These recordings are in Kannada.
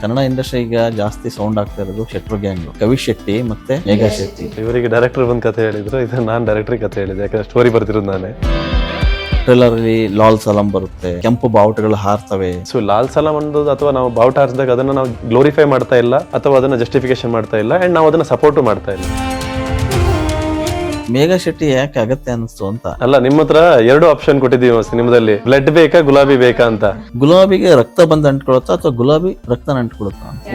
ಕನ್ನಡ ಇಂಡಸ್ಟ್ರಿ ಈಗ ಜಾಸ್ತಿ ಸೌಂಡ್ ಆಗ್ತಾ ಇರೋದು ಶೆಟ್ರು ಗ್ಯಾಂಗ್, ಕವಿ ಶೆಟ್ಟಿ ಮತ್ತೆ ಮೇಘಾ ಶೆಟ್ಟಿ. ಇವರಿಗೆ ಡೈರೆಕ್ಟರ್ ಬಂದು ಕತೆ ಹೇಳಿದ್ರು, ಇದು ನಾನು ಡೈರೆಕ್ಟರ್ ಕತೆ ಹೇಳಿದೆ, ಯಾಕಂದ್ರೆ ಸ್ಟೋರಿ ಬರ್ತಿರೋದು ನಾನೇ. ಟ್ರೇಲರ್ ಅಲ್ಲಿ ಲಾಲ್ ಸಲಾಂ ಬರುತ್ತೆ, ಕೆಂಪು ಬಾವುಟಗಳು ಹಾರ್ತವೆ. ಸೊ ಲಾಲ್ ಸಲಾಂ ಅನ್ನೋದು ಅಥವಾ ನಾವು ಬಾವುಟ ಹಾರಿಸಿದಾಗ ಅದನ್ನ ನಾವು ಗ್ಲೋರಿಫೈ ಮಾಡ್ತಾ ಇಲ್ಲ ಅಥವಾ ಅದನ್ನ ಜಸ್ಟಿಫಿಕೇಶನ್ ಮಾಡ್ತಾ ಇಲ್ಲ ಅಂಡ್ ನಾವು ಅದನ್ನ ಸಪೋರ್ಟ್ ಮಾಡ್ತಾ ಇಲ್ಲ. ಮೇಘಾ ಶೆಟ್ಟಿ ಯಾಕೆ ಅಗತ್ಯ ಅನಿಸ್ತು ಅಂತ ಅಲ್ಲ, ನಿಮ್ಮ ಹತ್ರ 2 ಆಪ್ಷನ್ ಕೊಟ್ಟಿದ್ದೀವಿ ಸಿನಿಮಾದಲ್ಲಿ, ಬ್ಲಡ್ ಬೇಕಾ ಗುಲಾಬಿ ಬೇಕಾ ಅಂತ. ಗುಲಾಬಿಗೆ ರಕ್ತ ಬಂದು ಅಂಟ್ಕೊಳುತ್ತಾ ಅಥವಾ ಗುಲಾಬಿ ರಕ್ತ ಅಂಟ್ಕೊಳುತ್ತಾ ಅಂತ.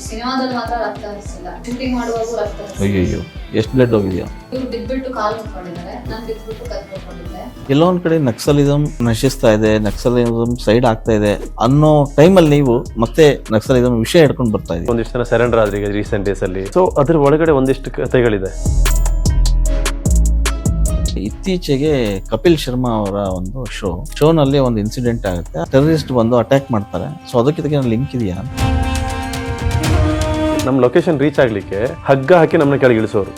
ಸಿನಿಮಾದಲ್ಲಿ ಮಾತ್ರ ರಕ್ತ ಹರಿಸಿಲ್ಲ, ಶೂಟಿಂಗ್ ಮಾಡುವಾಗೂ ರಕ್ತ ಅಯ್ಯೋ ಎಷ್ಟು ಬ್ಲಡ್ ಹೋಗಿದ್ಯಾ. ಇವ್ರು ಬಿದ್ಬಿಟ್ಟು ಕಾಲು ಮುಟ್ಕೊಂಡಿದ್ದಾರೆ, ನಾನು ಬಿದ್ಬಿಟ್ಟು ಕತ್ಕೊಂಡಿದ್ದೆ. ಎಲ್ಲೋ ಒಂದ್ ಕಡೆ ನಕ್ಸಲಿಸಂ ನಶಿಸ್ತಾ ಇದೆ, ನಕ್ಸಲಿಸಂ ಸೈಡ್ ಆಗ್ತಾ ಇದೆ ಅನ್ನೋ ಟೈಮಲ್ಲಿ ನೀವು ಮತ್ತೆ ನಕ್ಸಲಿಸಂ ವಿಷಯ ಹಿಡ್ಕೊಂಡು ಬರ್ತಾ ಇದ್ದೀವಿ. ಒಂದಿಷ್ಟು ಜನ ಸರೆಂಡರ್ ಆದ್ರೆ ಈಗ ರೀಸೆಂಟ್ ಡೇಸ್ ಅಲ್ಲಿ. ಸೊ ಅದ್ರ ಒಳಗಡೆ ಒಂದಿಷ್ಟು ಕಥೆಗಳಿದೆ. ಇತ್ತೀಚೆಗೆ ಕಪಿಲ್ ಶರ್ಮಾ ಅವರ ಒಂದು ಶೋನಲ್ಲಿ ಒಂದು ಇನ್ಸಿಡೆಂಟ್ ಆಗುತ್ತೆ, ಟೆರರಿಸ್ಟ್ ಬಂದು ಅಟ್ಯಾಕ್ ಮಾಡ್ತಾರೆ. ಸೊ ಅದಕ್ಕೆ ಲಿಂಕ್ ಇದೆಯಾ? ನಮ್ಮ ಲೊಕೇಶನ್ ರೀಚ್ ಆಗ್ಲಿಕ್ಕೆ ಹಗ್ಗ ಹಾಕಿ ನಮ್ಮನ್ನ ಕೆಳಗೆ ಇಳಿಸೋರು.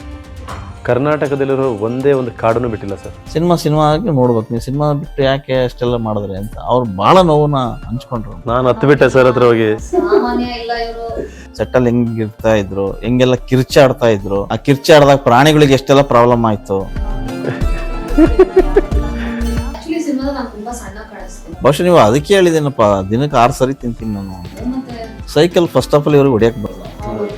ಕರ್ನಾಟಕದಲ್ಲಿರೋ ಒಂದೇ ಒಂದು ಕಾಡನ್ನು ಬಿಟ್ಟಿಲ್ಲ ಸರ್. ಸಿನಿಮಾ ಆಗಿ ನೋಡ್ಬೇಕು, ನೀವು ಸಿನಿಮಾ ಬಿಟ್ಟು ಯಾಕೆ ಅಷ್ಟೆಲ್ಲ ಮಾಡಿದ್ರೆ ಅಂತ ಅವ್ರು ಬಹಳ ನೋವನ್ನ ಹಂಚ್ಕೊಂಡ್ರು. ನಾನು ಹತ್ತು ಬಿಟ್ಟೆ ಸರ್ ಹತ್ರ ಹೋಗಿ. ಸಾಮಾನ್ಯ ಇಲ್ಲ ಇವರು. ಸೆಟ್ಟಲ್ ಹೆಂಗಿರ್ತಾ ಇದ್ರು, ಹೆಂಗೆಲ್ಲ ಕಿರ್ಚಾಡ್ತಾ ಇದ್ರು, ಆ ಕಿರ್ಚಾಡ್ದಾಗ ಪ್ರಾಣಿಗಳಿಗೆ ಎಷ್ಟೆಲ್ಲ ಪ್ರಾಬ್ಲಮ್ ಆಯ್ತು. ಆಕ್ಚುಲಿ ಸಿನಿಮಾದಲ್ಲಿ ನಾನು ತುಂಬಾ ಸಣ್ಣ ಕಾಣಿಸ್ತೀನಿ. ಬಹುಶಃ ನೀವು ಅದಕ್ಕೆ ಹೇಳಿದೇನಪ್ಪ, ದಿನಕ್ಕೆ 6 ಸರಿ ತಿಂತೀನಿ ನಾನು. ಮತ್ತೆ ಸೈಕಲ್ ಫಸ್ಟ್ ಆಫ್ ಆಲ್ ಇವ್ರಿಗೆ ಹೊಡಿಯಕ್ ಬರಲ್ಲ,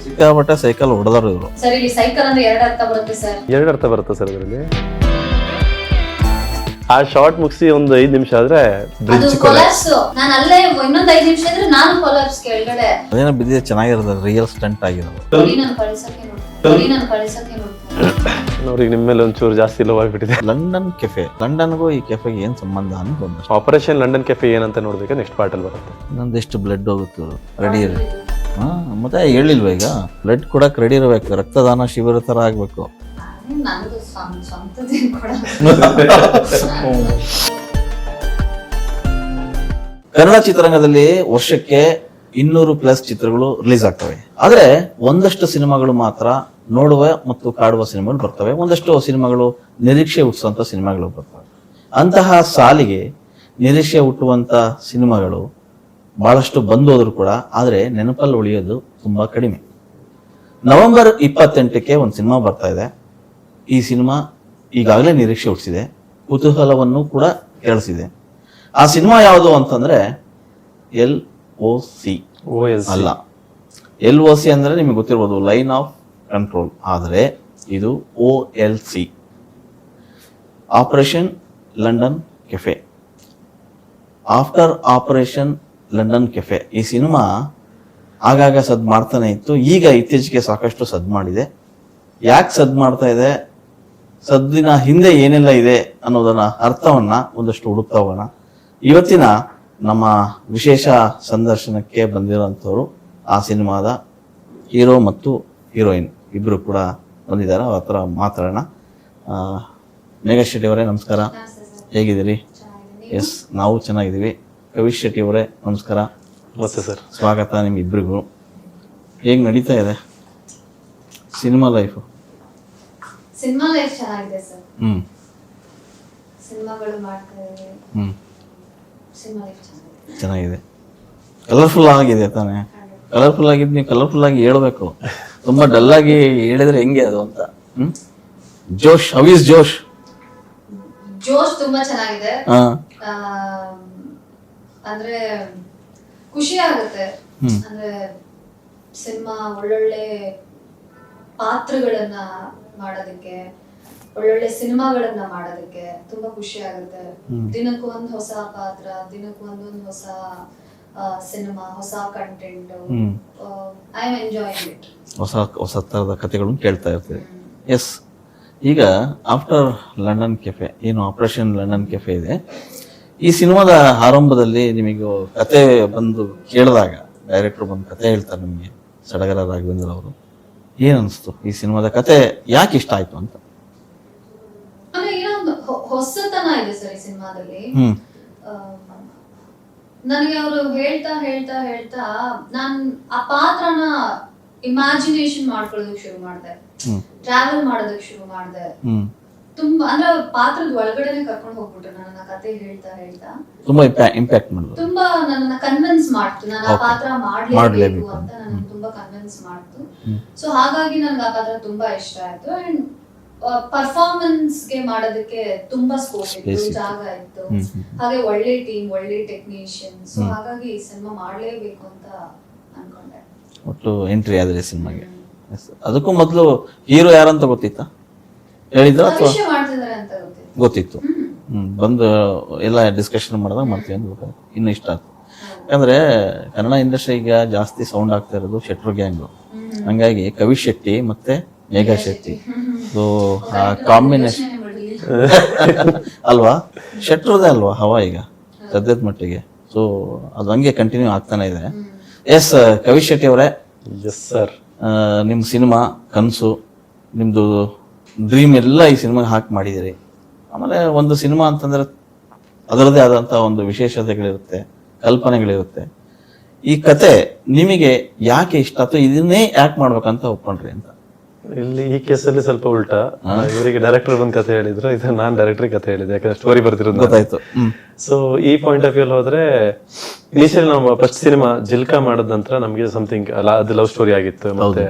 ಸಿಕ್ಕಾಪಟ್ಟೆ ಸೈಕಲ್ ಹೊಡೆದಾರ ಇವರು. ಸರ್ ಇಲ್ಲಿ ಸೈಕಲ್ ಅಂದ್ರೆ 2 ಅರ್ಥ ಬರುತ್ತೆ ಸರ್. 2 ಅರ್ಥ ಬರುತ್ತೆ ಸರ್ ಅದರಲ್ಲಿ. ಆ ಶಾರ್ಟ್ ಮುಗಿಸಿ ಒಂದು 5 ನಿಮಿಷ ಆದ್ರೆ ಬ್ರಿಡ್ಜ್ ಕೊಲಾಪ್ಸ್. ನಾನು ಅಲ್ಲೇ ಇನ್ನೊಂದು 5 ನಿಮಿಷ ಇದ್ರೆ ನಾನು ಕೊಲಾಪ್ಸ್ ಕೆಳಗಡೆ. ಅದೇನೋ ಬಿದ್ದಿದೆ, ಚೆನ್ನಾಗಿರೋದು, ರಿಯಲ್ ಸ್ಟಂಟ್ ಆಗಿರೋದು. ನಾನು ಕಳಿಸಕ್ಕೆ ನೋಡ್ತೀನಿ. ಅವ್ರಿಗೆ ನಿಮ್ಮ ಮೇಲೆ ಒಂಚೂರು ಜಾಸ್ತಿ ಲವ್ ಆಗ್ಬಿಟ್ಟಿದೆ. ಲಂಡನ್ ಕೆಫೆ, ಲಂಡನ್ಗೂ ಈ ಕೆಫೆಗೆ ಏನ್ ಸಂಬಂಧ ಅಂತ ಆಪರೇಷನ್ ಲಂಡನ್ ಕೆಫೆ ಏನಂತ ನೋಡ್ಬೇಕು, ನೆಕ್ಸ್ಟ್ ಪಾರ್ಟ್ ಅಲ್ಲಿ ಬರುತ್ತೆ. ನಂದೆಷ್ಟು ಬ್ಲಡ್ ಹೋಗುತ್ತೆ ರೆಡಿ ಇರಿ. ಮತ್ತೆ ಹೇಳಿಲ್ವ ಈಗ ಬ್ಲಡ್ ಕೊಡಕ್ ರೆಡಿ ಇರಬೇಕು, ರಕ್ತದಾನ ಶಿಬಿರ ತರ ಆಗ್ಬೇಕು. ನಂದು ಸ್ವಂತದೇನು ಕೂಡ. ಕನ್ನಡ ಚಿತ್ರರಂಗದಲ್ಲಿ ವರ್ಷಕ್ಕೆ 200+ ಚಿತ್ರಗಳು ರಿಲೀಸ್ ಆಗ್ತವೆ. ಆದ್ರೆ ಒಂದಷ್ಟು ಸಿನಿಮಾಗಳು ಮಾತ್ರ ನೋಡುವ ಮತ್ತು ಕಾಡುವ ಸಿನಿಮಾಗಳು ಬರ್ತವೆ, ಒಂದಷ್ಟು ಸಿನಿಮಾಗಳು ನಿರೀಕ್ಷೆ ಹುಟ್ಟಿಸುವಂತ ಸಿನಿಮಾಗಳು ಬರ್ತವೆ. ಅಂತಹ ಸಾಲಿಗೆ ನಿರೀಕ್ಷೆ ಹುಟ್ಟುವಂತ ಸಿನಿಮಾಗಳು ಬಹಳಷ್ಟು ಬಂದೋದ್ರು ಕೂಡ, ಆದ್ರೆ ನೆನಪಲ್ಲಿ ಉಳಿಯೋದು ತುಂಬಾ ಕಡಿಮೆ. ನವೆಂಬರ್ 28ಕ್ಕೆ ಒಂದು ಸಿನಿಮಾ ಬರ್ತಾ ಇದೆ. ಈ ಸಿನಿಮಾ ಈಗಾಗಲೇ ನಿರೀಕ್ಷೆ ಹುಟ್ಟಿಸಿದೆ, ಕುತೂಹಲವನ್ನು ಕೂಡ ಕೆರಳಿಸಿದೆ. ಆ ಸಿನಿಮಾ ಯಾವುದು ಅಂತಂದ್ರೆ LOC ಅಲ್ಲ. LOC ಅಂದ್ರೆ ನಿಮಗೆ ಗೊತ್ತಿರ್ಬೋದು, ಲೈನ್ ಆಫ್ ಕಂಟ್ರೋಲ್. ಆದರೆ ಇದು OLC, operation London cafe. After operation London cafe ಈ ಸಿನಿಮಾ ಆಗಾಗ ಸದ್ ಮಾಡ್ತಾನೆ ಇತ್ತು. ಈಗ ಇತ್ತೀಚೆಗೆ ಸಾಕಷ್ಟು ಸದ್ ಮಾಡಿದೆ. ಯಾಕೆ ಸದ್ ಮಾಡ್ತಾ ಇದೆ, ಸದ್ದಿನ ಹಿಂದೆ ಏನೆಲ್ಲ ಇದೆ ಅನ್ನೋದನ್ನ ಅರ್ಥವನ್ನ ಒಂದಷ್ಟು ಹುಡುಕ್ತಾ ಹೋಗೋಣ. ಇವತ್ತಿನ ನಮ್ಮ ವಿಶೇಷ ಸಂದರ್ಶನಕ್ಕೆ ಬಂದಿರೋಂಥವ್ರು ಆ ಸಿನಿಮಾದ ಹೀರೋ ಮತ್ತು ಹೀರೋಯಿನ್ ಇಬ್ರು ಕೂಡ ಬಂದಿದ್ದಾರೆ. ಅವ್ರ ಹತ್ರ ಮಾತಾಡೋಣ. ಮೇಘಾ ಶೆಟ್ಟಿ ಅವರೇ ನಮಸ್ಕಾರ, ಹೇಗಿದ್ದೀರಿ? ಎಸ್, ನಾವು ಚೆನ್ನಾಗಿದ್ದೀವಿ. ಕವಿ ಶೆಟ್ಟಿ ಅವರೇ ನಮಸ್ಕಾರ. ಮತ್ತೆ ಸರ್ ಸ್ವಾಗತ ನಿಮ್ಮಿಬ್ಬರಿಗೂ. ಹೇಗೆ ನಡೀತಾ ಇದೆ ಸಿನಿಮಾ ಲೈಫು? ಸಿನಿಮಾ ಲೈಫ್ ಚೆನ್ನಾಗಿದೆ ಸರ್. ಸಿನಿಮಾಗಳು ಮಾಡ್ತಾ ಇದ್ದೀವಿ. ಸಿನಿಮಾ ಲೈಫ್ ಚೆನ್ನಾಗಿದೆ. ಕಲರ್ಫುಲ್ ಆಗಿದೆ ತಾನೆ? ಕಲರ್ಫುಲ್ ಆಗಿದ್ದು ನೀವು ಕಲರ್ಫುಲ್ ಆಗಿ ಹೇಳ್ಬೇಕು. ತುಂಬಾ ಡಲ್ ಆಗಿ ಹೇಳಿದ್ರೆ ಹೆಂಗೆ ಅದು ಅಂತ. ಜೋಶ್, ಹೌ ಇಸ್ ಜೋಶ್? ಜೋಶ್ ತುಂಬಾ ಚೆನ್ನಾಗಿದೆ. ಅಂದ್ರೆ ಖುಷಿ ಆಗುತ್ತೆ. ಅಂದ್ರೆ ಸಿನಿಮಾ ಒಳ್ಳೊಳ್ಳೆ ಪಾತ್ರಗಳನ್ನ ಮಾಡೋದಕ್ಕೆ, ಒಳ್ಳೊಳ್ಳೆ ಸಿನಿಮಾಗಳನ್ನ ಮಾಡೋದಕ್ಕೆ ತುಂಬಾ ಖುಷಿ ಆಗುತ್ತೆ. ದಿನಕ್ಕೂ ಒಂದು ಹೊಸ ಪಾತ್ರ, ದಿನಕ್ಕೂ ಒಂದೊಂದು ಹೊಸ ಸಿನಿಮಾ, ಹೊಸ content. I am enjoying it. ಹೊಸ ತರದ ಕಥೆಗಳನ್ನು ಕೇಳ್ತಾ ಇರ್ತೀವಿ. ಎಸ್, ಈಗ ಆಫ್ಟರ್ ಲಂಡನ್ ಕೆಫೆ, ಏನು ಆಪರೇಷನ್ ಲಂಡನ್ ಕೆಫೆ ಇದೆ, ಈ ಸಿನಿಮಾದ ಆರಂಭದಲ್ಲಿ ನಿಮಗೆ ಕತೆ ಬಂದು ಕೇಳಿದಾಗ, ಡೈರೆಕ್ಟರ್ ಬಂದು ಕತೆ ಹೇಳ್ತಾರೆ ನಿಮಗೆ, ಸಡಗರ ರಾಘವೇಂದ್ರ ಅವರು, ಏನ್ ಅನಿಸ್ತು? ಈ ಸಿನಿಮಾದ ಕತೆ ಯಾಕೆ ಇಷ್ಟ ಆಯ್ತು ಅಂತ? ಹೊಸತನ ಇದೆ ಸರ್ ಈ ಸಿನಿಮಾದಲ್ಲಿ. ನನಗೆ ಅವರು ಹೇಳ್ತಾ ಹೇಳ್ತಾ ಹೇಳ್ತಾ ನಾನ್ ಆ ಪಾತ್ರನ ಇಮ್ಯಾಜಿನೇಷನ್ ಮಾಡ್ಕೊಳ್ಳೋದಕ್ಕೆ ಶುರು ಮಾಡಿದೆ, ಟ್ರಾವೆಲ್ ಮಾಡೋದಕ್ಕೆ ಶುರು ಮಾಡಿದೆ. ತುಂಬಾ ಅಂದ್ರೆ ಪಾತ್ರದ ಒಳಗಡೆನೆ ಕರ್ಕೊಂಡು ಹೋಗ್ಬಿಟ್ರು ನನ್ನ ಕತೆ ಹೇಳ್ತಾ ತುಂಬಾ ಇಂಪ್ಯಾಕ್ಟ್ ಮಾಡಿದ್ರು. ತುಂಬಾ ನನ್ನ ಕನ್ವಿನ್ಸ್ ಮಾಡ್ತು, ನಾನು ಆ ಪಾತ್ರ ಮಾಡ್ಲೇಬೇಕು ಅಂತ ನನ್ನ ತುಂಬಾ ಕನ್ವಿನ್ಸ್ ಮಾಡ್ತು. ಸೊ ಹಾಗಾಗಿ ನನ್ಗೆ ಆ ಪಾತ್ರ ತುಂಬಾ ಇಷ್ಟ ಆಯ್ತು. ಅಂಡ್ ಪರ್ಫಾರ್ಮೆನ್ಸ್ ಗೆ ಮಾಡೋದಕ್ಕೆ ತುಂಬಾ ಸ್ಕೋಪ್ ಇತ್ತು, ಜಾಗ ಇತ್ತು, ಹಾಗೆ ಒಳ್ಳೆ ಟೀಮ್, ಒಳ್ಳೆ ಟೆಕ್ನಿಷಿಯನ್. ಸೊ ಹಾಗಾಗಿ ಈ ಸಿನಿಮಾ ಮಾಡ್ಲೇಬೇಕು ಅಂತ ಅನ್ಕೊಂಡೆ. ಒಟ್ಟು ಎಂಟ್ರಿ ಆದ್ರೆ ಸಿನಿಮಾಗೆ. ಅದಕ್ಕೂ ಮೊದಲು ಹೀರೋ ಯಾರಂತ ಗೊತ್ತಿತ್ತಾ, ಹೇಳಿದ್ರ ಅಥವಾ ಭವಿಷ್ಯ ಮಾಡ್ತಿದ್ದಾರೆ ಅಂತ ಗೊತ್ತಿತ್ತು? ಬಂದು ಎಲ್ಲ ಡಿಸ್ಕಷನ್ ಮಾಡಿದಾಗ ಮಾಡ್ತೀವಿ ಅಂತ ಗೊತ್ತಾಯ್ತು. ಇನ್ನು ಇಷ್ಟ ಆಯ್ತು. ಯಾಕಂದ್ರೆ ಕನ್ನಡ ಇಂಡಸ್ಟ್ರಿ ಈಗ ಜಾಸ್ತಿ ಸೌಂಡ್ ಆಗ್ತಾ ಇರೋದು ಶೆಟ್ರು ಗ್ಯಾಂಗು. ಹಂಗಾಗಿ ಕವಿ ಶೆಟ್ಟಿ ಮತ್ತೆ ಮೇಘಾ ಶೆಟ್ಟಿ, ಸೊ ಆ ಕಾಂಬಿನೇಷನ್ ಅಲ್ವಾ, ಶೆಟ್ರದೇ ಅಲ್ವಾ ಹವಾ ಈಗ ಸದ್ಯದ ಮಟ್ಟಿಗೆ. ಸೊ ಅದು ಹಂಗೆ ಕಂಟಿನ್ಯೂ ಆಗ್ತಾನೆ ಇದೆ. ಎಸ್ ಕವಿ ಶೆಟ್ಟಿ ಅವರೇ, ಎಸ್ ಸರ್, ನಿಮ್ಮ ಸಿನಿಮಾ ಕನಸು, ನಿಮ್ಮದು ಡ್ರೀಮ್ ಎಲ್ಲ ಈ ಸಿನಿಮಾಗೆ ಹಾಕಿ ಮಾಡಿದ್ದೀರಿ. ಆಮೇಲೆ ಒಂದು ಸಿನಿಮಾ ಅಂತಂದ್ರೆ ಅದರದೇ ಆದಂಥ ಒಂದು ವಿಶೇಷತೆಗಳಿರುತ್ತೆ, ಕಲ್ಪನೆಗಳಿರುತ್ತೆ. ಈ ಕತೆ ನಿಮಗೆ ಯಾಕೆ ಇಷ್ಟ ಅಥವಾ ಇದನ್ನೇ ಯಾಕೆ ಮಾಡ್ಬೇಕಂತ ಒಪ್ಕೊಂಡ್ರಿ ಅಂತ? ಇಲ್ಲಿ ಈ ಕೇಸಲ್ಲಿ ಸ್ವಲ್ಪ ಉಲ್ಟಾ, ಇವರಿಗೆ ಡೈರೆಕ್ಟರ್ ಒಂದು ಕತೆ ಹೇಳಿದ್ರು, ಇದು ನಾನ್ ಡೈರೆಕ್ಟರ್ ಕತೆ ಹೇಳಿದೆ, ಯಾಕಂದ್ರೆ ಸ್ಟೋರಿ ಬರ್ತಿರೋದು ಗೊತ್ತಾಯ್ತು. ಸೊ ಈ ಪಾಯಿಂಟ್ ಆಫ್ ವ್ಯೂ ಹೋದ್ರೆ, ಇನಿಷಿಯಲ್ ನಾವು ಫಸ್ಟ್ ಸಿನಿಮಾ ಜಿಲ್ಕಾ ಮಾಡಿದ ನಂತರ ನಮಗೆ ಸಮಥಿಂಗ್ ಅದು ಲವ್ ಸ್ಟೋರಿ ಆಗಿತ್ತು. ಮತ್ತೆ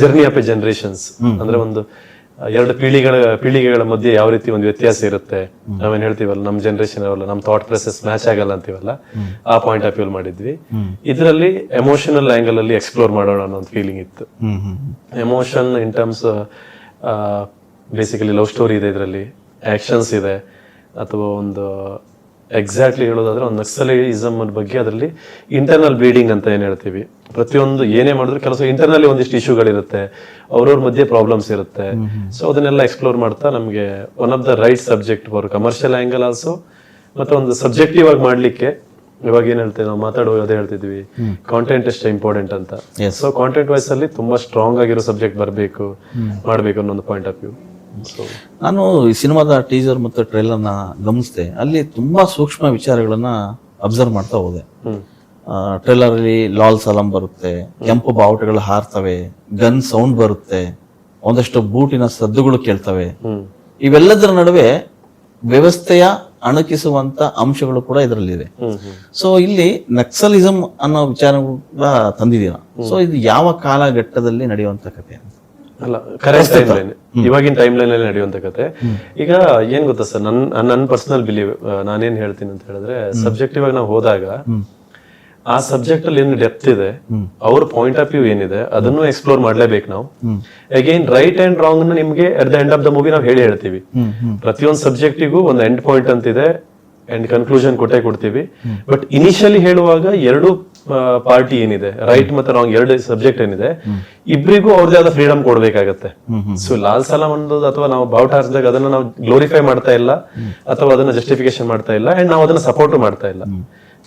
ಜರ್ನಿ ಆಫ್ ಎ ಜನರೇಷನ್ಸ್ ಅಂದ್ರೆ ಒಂದು ಎರಡು ಪೀಳಿಗೆಗಳ ಮಧ್ಯೆ ಯಾವ ರೀತಿ ಒಂದು ವ್ಯತ್ಯಾಸ ಇರುತ್ತೆ. ನಾವೇನ್ ಹೇಳ್ತೀವಲ್ಲ, ನಮ್ ಜನರೇಷನ್ ಅವಲ್ಲ, ನಮ್ ಥಾಟ್ ಪ್ರೊಸೆಸ್ ಮ್ಯಾಚ್ ಆಗಲ್ಲ ಅಂತೀವಲ್ಲ, ಆ ಪಾಯಿಂಟ್ ಆಫ್ ವ್ಯೂ ಮಾಡಿದ್ವಿ. ಇದರಲ್ಲಿ ಎಮೋಷನಲ್ ಆಂಗಲ್ ಅಲ್ಲಿ ಎಕ್ಸ್ಪ್ಲೋರ್ ಮಾಡೋಣ ಅನ್ನೋ ಒಂದು ಫೀಲಿಂಗ್ ಇತ್ತು. Emotion in terms basically love story ಇದೆ, ಇದರಲ್ಲಿ ಆಕ್ಷನ್ಸ್ ಇದೆ, ಅಥವಾ ಒಂದು ಎಕ್ಸಾಕ್ಟ್ಲಿ ಹೇಳೋದಾದ್ರೆ ಒಂದು ನಕ್ಸಲಿಸಮ್ ಬಗ್ಗೆ ಅದರಲ್ಲಿ ಇಂಟರ್ನಲ್ ಬ್ಲೀಡಿಂಗ್ ಅಂತ ಏನ್ ಹೇಳ್ತೀವಿ. ಪ್ರತಿಯೊಂದು ಏನೇ ಮಾಡಿದ್ರು ಕೆಲಸ ಇಂಟರ್ನಲ್ಲಿ ಒಂದಿಷ್ಟು ಇಶ್ಯೂಗಳಿರುತ್ತೆ, ಅವ್ರವ್ರ ಮಧ್ಯೆ ಪ್ರಾಬ್ಲಮ್ಸ್ ಇರುತ್ತೆ. ಸೊ ಅದನ್ನೆಲ್ಲ ಎಕ್ಸ್ಪ್ಲೋರ್ ಮಾಡ್ತಾ ನಮಗೆ one of the right subject for commercial angle also, ಮತ್ತೆ ಒಂದು ಸಬ್ಜೆಕ್ಟಿವ್ ಆಗಿ ಮಾಡ್ಲಿಕ್ಕೆ. ಇವಾಗ ಏನ್ ಹೇಳ್ತೇವೆ ನಾವು ಮಾತಾಡುವಾಗ ಅದೇ ಹೇಳ್ತಿದ್ವಿ, ಕಾಂಟೆಂಟ್ ಎಷ್ಟು ಇಂಪಾರ್ಟೆಂಟ್ ಅಂತ. ಸೊ ಕಾಂಟೆಂಟ್ ವೈಸ್ ಅಲ್ಲಿ ತುಂಬಾ ಸ್ಟ್ರಾಂಗ್ ಆಗಿರೋ ಸಬ್ಜೆಕ್ಟ್ ಬರಬೇಕು, ಮಾಡ್ಬೇಕು ಅನ್ನೋ ಒಂದು ಪಾಯಿಂಟ್ ಆಫ್ ವ್ಯೂ. ನಾನು ಈ ಸಿನಿಮಾದ ಟೀಸರ್ ಮತ್ತು ಟ್ರೈಲರ್ನ ಗಮನಿಸಿದೆ, ಅಲ್ಲಿ ತುಂಬಾ ಸೂಕ್ಷ್ಮ ವಿಚಾರಗಳನ್ನ ಅಬ್ಸರ್ವ್ ಮಾಡ್ತಾ ಹೋದೆ. ಟ್ರೈಲರ್ ಅಲ್ಲಿ ಲಾಲ್ ಸಲಾಂ ಬರುತ್ತೆ, ಕೆಂಪು ಬಾವುಟಗಳು ಹಾರ್ತವೆ, ಗನ್ ಸೌಂಡ್ ಬರುತ್ತೆ, ಒಂದಷ್ಟು ಬೂಟಿನ ಸದ್ದುಗಳು ಕೇಳ್ತವೆ. ಇವೆಲ್ಲದರ ನಡುವೆ ವ್ಯವಸ್ಥೆಯ ಅಣಕಿಸುವಂತ ಅಂಶಗಳು ಕೂಡ ಇದರಲ್ಲಿದೆ. ಸೊ ಇಲ್ಲಿ ನಕ್ಸಲಿಸಂ ಅನ್ನೋ ವಿಚಾರ ಕೂಡ ತಂದಿದ್ದೀರಾ. ಸೊ ಇದು ಯಾವ ಕಾಲಘಟ್ಟದಲ್ಲಿ ನಡೆಯುವಂತ ಕಥೆ ಅಂತ? ಅಲ್ಲ, ಕರೆಕ್ಟ್ ಟೈಮ್ ಲೈನ್, ಇವಾಗಿನ ಟೈಮ್ ಲೈನ್ ಅಲ್ಲಿ ನಡೆಯುವಂತ ಕತೆ. ಈಗ ಏನ್ ಗೊತ್ತಾ ಸರ್, ನನ್ನ ಪರ್ಸನಲ್ ಬಿಲೀವ್, ನಾನೇನ್ ಹೇಳ್ತೀನಿ ಅಂತ ಹೇಳಿದ್ರೆ, ಸಬ್ಜೆಕ್ಟಿವ್ ಆಗಿ ನಾವು ಹೋದಾಗ ಆ ಸಬ್ಜೆಕ್ಟ್ ಅಲ್ಲಿ ಏನ್ ಡೆಪ್ತ್ ಇದೆ, ಅವ್ರ ಪಾಯಿಂಟ್ ಆಫ್ ವ್ಯೂ ಏನಿದೆ, ಅದನ್ನು ಎಕ್ಸ್ಪ್ಲೋರ್ ಮಾಡ್ಲೇಬೇಕು ನಾವು. ಅಗೈನ್ ರೈಟ್ ಅಂಡ್ ರಾಂಗ್ ನ ನಿಮ್ಗೆ at the end of the movie ನಾವು ಹೇಳ್ತೀವಿ. ಪ್ರತಿಯೊಂದು ಸಬ್ಜೆಕ್ಟಿಗೂ ಒಂದು ಎಂಡ್ ಪಾಯಿಂಟ್ ಅಂತಿದೆ, ಅಂಡ್ ಕನ್ಕ್ಲೂಷನ್ ಕೊಡ್ತೀವಿ. ಬಟ್ ಇನಿಷಿಯಲಿ ಹೇಳುವಾಗ ಎರಡು ಪಾರ್ಟಿ ಏನಿದೆ, ರೈಟ್ ಮತ್ತೆ ರಾಂಗ್ ಎರಡು ಸಬ್ಜೆಕ್ಟ್ ಏನಿದೆ, ಇಬ್ಬರಿಗೂ ಅವ್ರದೇ ಆದ ಫ್ರೀಡಮ್ ಕೊಡ್ಬೇಕಾಗತ್ತೆ. ಸೊ ಲಾಲ್ ಸಲಾಂ ಅನ್ನೋದು ಅಥವಾ ನಾವು ಬಾವುಟ ಹಾರಿಸಿದಾಗ ಅದನ್ನ ನಾವು ಗ್ಲೋರಿಫೈ ಮಾಡ್ತಾ ಇಲ್ಲ, ಅಥವಾ ಅದನ್ನ ಜಸ್ಟಿಫಿಕೇಶನ್ ಮಾಡ್ತಾ ಇಲ್ಲ, ಅಂಡ್ ನಾವು ಅದನ್ನ ಸಪೋರ್ಟ್ ಮಾಡ್ತಾ ಇಲ್ಲ.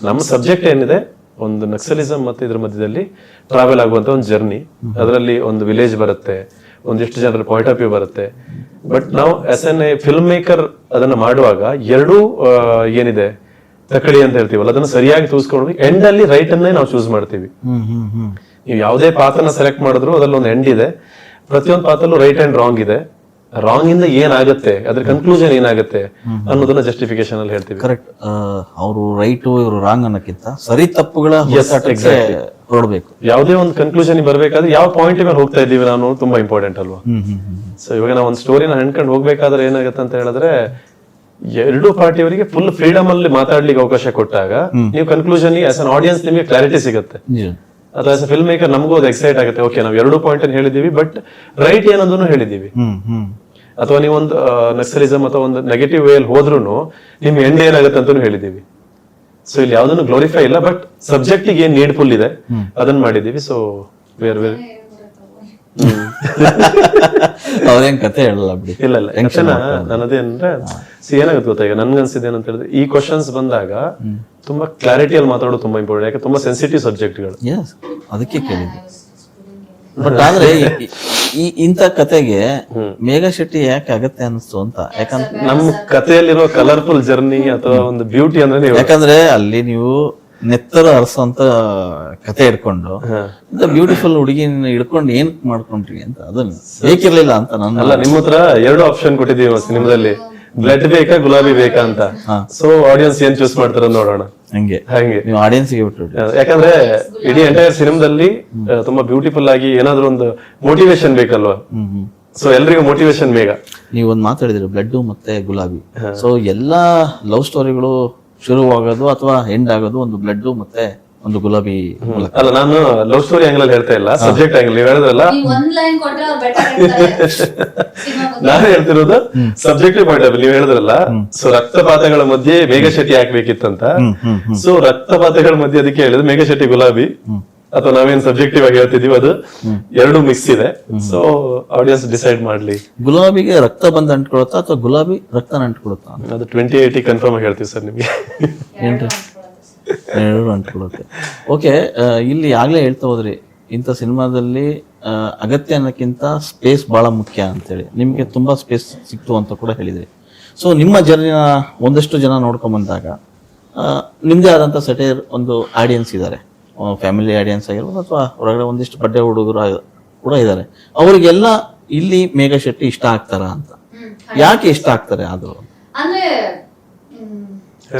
ನಮ್ಮ ಸಬ್ಜೆಕ್ಟ್ ಏನಿದೆ, ಒಂದು ನಕ್ಸಲಿಸಂ ಮತ್ತೆ ಇದ್ರ ಮಧ್ಯದಲ್ಲಿ ಟ್ರಾವೆಲ್ ಆಗುವಂತ ಒಂದು ಜರ್ನಿ. ಅದರಲ್ಲಿ ಒಂದು ವಿಲೇಜ್ ಬರುತ್ತೆ, ಒಂದಿಷ್ಟು ಜನರ ಪಾಯಿಂಟ್ ಆಫ್ ವ್ಯೂ ಬರುತ್ತೆ. ಬಟ್ ನಾವು as N A film maker ಅದನ್ನ ಮಾಡುವಾಗ ಎರಡೂ ಏನಿದೆ ತಕಳಿ ಅಂತ ಹೇಳ್ತೀವಲ್ಲ, ಅದನ್ನ ಸರಿಯಾಗಿ ತೂಸ್ಕೊಂಡು ಎಂಡ್ ಅಲ್ಲಿ ರೈಟ್ ಅನ್ನೇ ನಾವು ಚೂಸ್ ಮಾಡ್ತೀವಿ. ನೀವು ಯಾವುದೇ ಪಾತ್ರನ ಸೆಲೆಕ್ಟ್ ಮಾಡಿದ್ರು ಅದ್ರಲ್ಲಿ ಒಂದು ಎಂಡ್ ಇದೆ, ಪ್ರತಿಯೊಂದು ಪಾತ್ರಲ್ಲೂ ರೈಟ್ ಅಂಡ್ ರಾಂಗ್ ಇದೆ. ರಾಂಗ್ ಇಂದ ಏನಾಗುತ್ತೆ, ಅದ್ರ ಕನ್ಕ್ಲೂಷನ್ ಏನಾಗುತ್ತೆ ಅನ್ನೋದನ್ನ ಜಸ್ಟಿಫಿಕೇಶನ್ ಅಲ್ಲಿ ಹೇಳ್ತೀವಿ. ಕರೆಕ್ಟ್. ಅವರು ರೈಟ್ ಇವರು ರಾಂಗ್ ಅನ್ನಕ್ಕಿಂತ ಸರಿ ತಪ್ಪುಗಳ ನೋಡ್ಬೇಕು. ಯಾವುದೇ ಒಂದು ಕನ್ಕ್ಲೂಷನ್ ಬರ್ಬೇಕಾದ್ರೆ ಯಾವ ಪಾಯಿಂಟ್ ಮೇಲೆ ಹೋಗ್ತಾ ಇದ್ದೀವಿ ನಾನು ತುಂಬಾ ಇಂಪಾರ್ಟೆಂಟ್ ಅಲ್ವಾ. ಸೊ ಇವಾಗ ನಾವು ಒಂದು ಸ್ಟೋರಿನ ಹಣ್ಕೊಂಡು ಹೋಗ್ಬೇಕಾದ್ರೆ ಏನಾಗುತ್ತೆ ಅಂತ ಹೇಳಿದ್ರೆ, ಎರಡೂ ಪಾರ್ಟಿಯವರಿಗೆ ಫುಲ್ ಫ್ರೀಡಮ್ ಅಲ್ಲಿ ಮಾತಾಡ್ಲಿಕ್ಕೆ ಅವಕಾಶ ಕೊಟ್ಟಾಗ ನೀವು ಕನ್ಕ್ಲೂಷನ್ ಆಸ್ ಅನ್ ಆಡಿಯನ್ಸ್ ನಿಮಗೆ ಕ್ಲಾರಿಟಿ ಸಿಗುತ್ತೆ. ಅಥವಾ ಆಸ್ ಅ ಫಿಲ್ಮ್ ಮೇಕರ್ ನಮಗೂ ಅದು ಎಕ್ಸೈಟ್ ಆಗುತ್ತೆ. ಓಕೆ, ನಾವು ಎರಡೂ ಪಾಯಿಂಟ್ ಅನ್ನು ಹೇಳಿದೀವಿ, ಬಟ್ ರೈಟ್ ಏನಂದೂ ಹೇಳಿದೀವಿ. ಅಥವಾ ನೀವೊಂದು ನಕ್ಸಲಿಸಂ ಅಥವಾ ಒಂದು ನೆಗೆಟಿವ್ ವೇ ಅಲ್ಲಿ ಹೋದ್ರೂ ನಿಮ್ಗೆ ಎಂಡ್ ಏನಾಗುತ್ತೆ ಅಂತಾನು ಹೇಳಿದೀವಿ. ಸೊ ಇಲ್ಲಿ ಯಾವ್ದನ್ನು ಗ್ಲೋರಿಫೈ ಇಲ್ಲ, ಬಟ್ ಸಬ್ಜೆಕ್ಟಿಗೆ ಏನ್ ನೀಡ್ಫುಲ್ ಇದೆ ಅದನ್ನ ಮಾಡಿದೀವಿ. ಸೊ ವೇರ್ ಅವ್ರೇನ್ ಕತೆ ಹೇಳಲ್ಲ ಬಿಡಿ. ಇಲ್ಲ ನನ್ನದೇ ಅಂದ್ರೆ ಏನಾಗುತ್ತೆ ಗೊತ್ತಾ, ಈಗ ನನ್ಗನ್ಸಿದೆ ಏನಂತ ಹೇಳಿದ್ರೆ, ಈ ಕ್ವಶನ್ಸ್ ಬಂದಾಗ ತುಂಬಾ ಕ್ಲಾರಿಟಿಯಲ್ಲಿ ಮಾತಾಡೋದು ತುಂಬಾ ಇಂಪಾರ್ಟೆಂಟ್. ಯಾಕೆ ತುಂಬಾ ಸೆನ್ಸಿಟಿವ್ ಸಬ್ಜೆಕ್ಟ್ಗಳು, ಅದಕ್ಕೆ ಕೇಳಿದ್ದೆ. ಬಟ್ ಆದ್ರೆ ಇಂಥ ಕತೆಗೆ ಮೇಘಾ ಶೆಟ್ಟಿ ಯಾಕೆ ಆಗತ್ತೆ ಅನಿಸ್ತು ಅಂತ. ಯಾಕಂದ್ರೆ ನಮ್ ಕಥೆಯಲ್ಲಿರೋ ಕಲರ್ಫುಲ್ ಜರ್ನಿ ಅಥವಾ ಒಂದು ಬ್ಯೂಟಿ ಅಂದ್ರೆ, ಯಾಕಂದ್ರೆ ಅಲ್ಲಿ ನೀವು ನೆತ್ತರ ಅರಸಂತ ಕತೆ ಹಿಡ್ಕೊಂಡು ಬ್ಯೂಟಿಫುಲ್ ಹುಡುಗಿನ ಹಿಡ್ಕೊಂಡು ಏನ್ ಮಾಡ್ಕೊಂಡ್ರಿ ಅಂತ ಅದನ್ನ ಬೇಕಿರ್ಲಿಲ್ಲ ಅಂತ ನನ್ನ ಅಲ್ಲ, ನಿಮ್ಮ ಹತ್ರ 2 ಆಪ್ಷನ್ ಕೊಟ್ಟಿದೀವಿ ಸಿನಿಮಾದಲ್ಲಿ, ಬ್ಲಡ್ ಬೇಕಾ ಗುಲಾಬಿ ಬೇಕಾ ಅಂತ. ಸೊ ಆಡಿಯನ್ಸ್ ಏನ್ ಚೂಸ್ ಮಾಡ್ತಾರ ನೋಡೋಣ. ಹಂಗೆ ನೀವು ಆಡಿಯನ್ಸ್ಗೆ ಬಿಟ್ಟು ಯಾಕಂದ್ರೆ ಇಡೀ ಎಂಟೈರ್ ಸಿನಿಮಾದಲ್ಲಿ ತುಂಬಾ ಬ್ಯೂಟಿಫುಲ್ ಆಗಿ ಏನಾದ್ರು ಒಂದು ಮೋಟಿವೇಶನ್ ಬೇಕಲ್ವಾ. ಸೊ ಎಲ್ರಿಗೂ ಮೋಟಿವೇಶನ್ ಬೇಗ. ನೀವು ಒಂದ್ ಮಾತಾಡಿದ್ರಿ ಬ್ಲಡ್ ಮತ್ತೆ ಗುಲಾಬಿ. ಸೊ ಎಲ್ಲಾ ಲವ್ ಸ್ಟೋರಿಗಳು ಶುರುವಾಗೋದು ಅಥವಾ ಎಂಡ್ ಆಗೋದು ಒಂದು ಬ್ಲಡ್ ಮತ್ತೆ ಒಂದು ಗುಲಾಬಿ ಮೂಲಕ. ಅಲ್ಲ, ನಾನು ಲವ್ ಸ್ಟೋರಿ ಆಂಗಲ್ ಅಲ್ಲಿ ಹೇಳ್ತಾ ಇಲ್ಲ, ಸಬ್ಜೆಕ್ಟ್ ಆಂಗಲ್. ನೀವು ಹೇಳಿದ್ರಲ್ಲ, ಒಂದ್ ಲೈನ್ ಕೊಟ್ರೆ ಅವ್ರು ಬೆಟರ್ ನಾನು ಹೇಳ್ತಿರೋದು ಸಬ್ಜೆಕ್ಟಿವ್ ಪಾಯಿಂಟ್ ಆಫ್. ನೀವು ಹೇಳಿದ್ರಲ್ಲ, ಸೊ ರಕ್ತಪಾತಗಳ ಮಧ್ಯೆ ಮೇಘ ಶೆಟ್ಟಿ ಹಾಕ್ಬೇಕಿತ್ತಂತ. ಸೊ ರಕ್ತಪಾತಗಳ ಮಧ್ಯೆ ಅದಕ್ಕೆ ಹೇಳಿದ್ರು ಮೇಘ ಶೆಟ್ಟಿ ಗುಲಾಬಿ, ಅಥವಾ ನಾವೇನ್ ಸಬ್ಜೆಕ್ಟಿವ್ ಆಗಿ ಹೇಳ್ತಿದೀವಿ ಅದು ಎರಡು ಮಿಕ್ಸ್ ಇದೆ. ಸೊ ಆಡಿಯನ್ಸ್ ಡಿಸೈಡ್ ಮಾಡ್ಲಿ. ಗುಲಾಬಿಗೆ ರಕ್ತ ಬಂದ್ ಅಂಟ್ಕೊಳುತ್ತಾ ಅಥವಾ ಗುಲಾಬಿ ರಕ್ತ ಅಂಟ್ಕೊಳುತ್ತಾ? ಅದು 2080 ಕನ್ಫರ್ಮ್ ಆಗಿ ಹೇಳ್ತೀವಿ ಸರ್ ನಿಮ್ಗೆ. ಎರಡು ಅಂಟ್ಕೊಳುತ್ತೆ. ಓಕೆ, ಇಲ್ಲಿ ಆಗ್ಲೇ ಹೇಳ್ತಾ ಹೋದ್ರಿ ಇಂಥ ಸಿನಿಮಾದಲ್ಲಿ ಅಗತ್ಯ ಅನ್ನೋಕ್ಕಿಂತ ಸ್ಪೇಸ್ ಬಹಳ ಮುಖ್ಯ ಅಂತೇಳಿ. ನಿಮ್ಗೆ ತುಂಬಾ ಸ್ಪೇಸ್ ಸಿಕ್ತು ಅಂತ ಕೂಡ ಹೇಳಿದ್ರಿ. ಸೊ ನಿಮ್ಮ ಜರ್ನಿನ ಒಂದಷ್ಟು ಜನ ನೋಡ್ಕೊಂಡ್ ಬಂದಾಗ ನಿಮ್ದೇ ಆದಂತ ಸೆಟೈರ್ ಒಂದು ಆಡಿಯನ್ಸ್ ಇದ್ದಾರೆ, ಫ್ಯಾಮಿಲಿ ಆಡಿಯನ್ಸ್ ಆಗಿರ್ಬೋದು ಅಥವಾ ಹೊರಗಡೆ ಒಂದಿಷ್ಟು ಬಡ್ಡೆ ಹುಡುಗರು ಕೂಡ ಇದ್ದಾರೆ. ಅವರಿಗೆಲ್ಲ ಇಲ್ಲಿ ಮೇಘ ಶೆಟ್ಟಿ ಇಷ್ಟ ಆಗ್ತಾರ ಅಂತ? ಯಾಕೆ ಇಷ್ಟ ಆಗ್ತಾರೆ? ಆದ್ರೂ ಅಂದ್ರೆ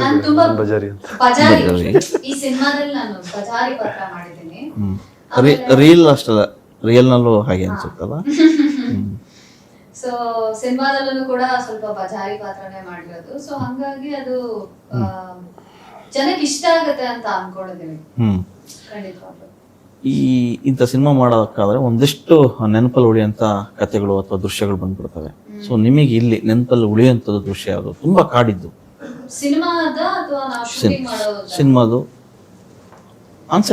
ನಾನು ತುಂಬಾ ಬಜಾರಿ ಅಂತ ಬಜಾರಿ ಈ ಸಿನಿಮಾದಲ್ಲಿ ನಾನು ಬಜಾರಿ ಪಾತ್ರ ಮಾಡಿದ್ದೀನಿ. ರೀಲ್ ಅಷ್ಟಲ್ಲ, ರಿಯಲ್ ನಲ್ಲೂ ಹಾಗೆ ಅನ್ಸುತ್ತಲ್ಲ. ಸೊ ಸಿನಿಮಾದಲ್ಲೂ ಕೂಡ ಸ್ವಲ್ಪ ಬಜಾರಿ ಪಾತ್ರನೇ ಮಾಡಿರೋದು. ಸೊ ಹಂಗಾಗಿ ಅದು ಜನಕ್ಕೆ ಇಷ್ಟ ಆಗುತ್ತೆ ಅಂತ ಅನ್ಕೊಂಡಿದ್ದೀನಿ. ಖಂಡಿತವಾಗ್ಲೂ ಈ ಇಂಥ ಸಿನಿಮಾ ಮಾಡೋದಕ್ಕಾದ್ರೆ ಒಂದಿಷ್ಟು ನೆನಪಲ್ಲಿ ಉಳಿಯಂತ ಕಥೆಗಳು ಅಥವಾ ದೃಶ್ಯಗಳು ಬಂದ್ಬಿಡ್ತವೆ. ಸೊ ನಿಮಗೆ ಇಲ್ಲಿ ನೆನಪಲ್ಲಿ ಉಳಿಯುವಂಥದ್ದು ದೃಶ್ಯ ಯಾವುದು ತುಂಬಾ ಕಾಡಿದ್ದು? ಸಿನಿಮಾದ ಅಥವಾ ನಾವು ಶೂಟಿಂಗ್ ಮಾಡೋದು? ಸಿನಿಮಾದು ಆನ್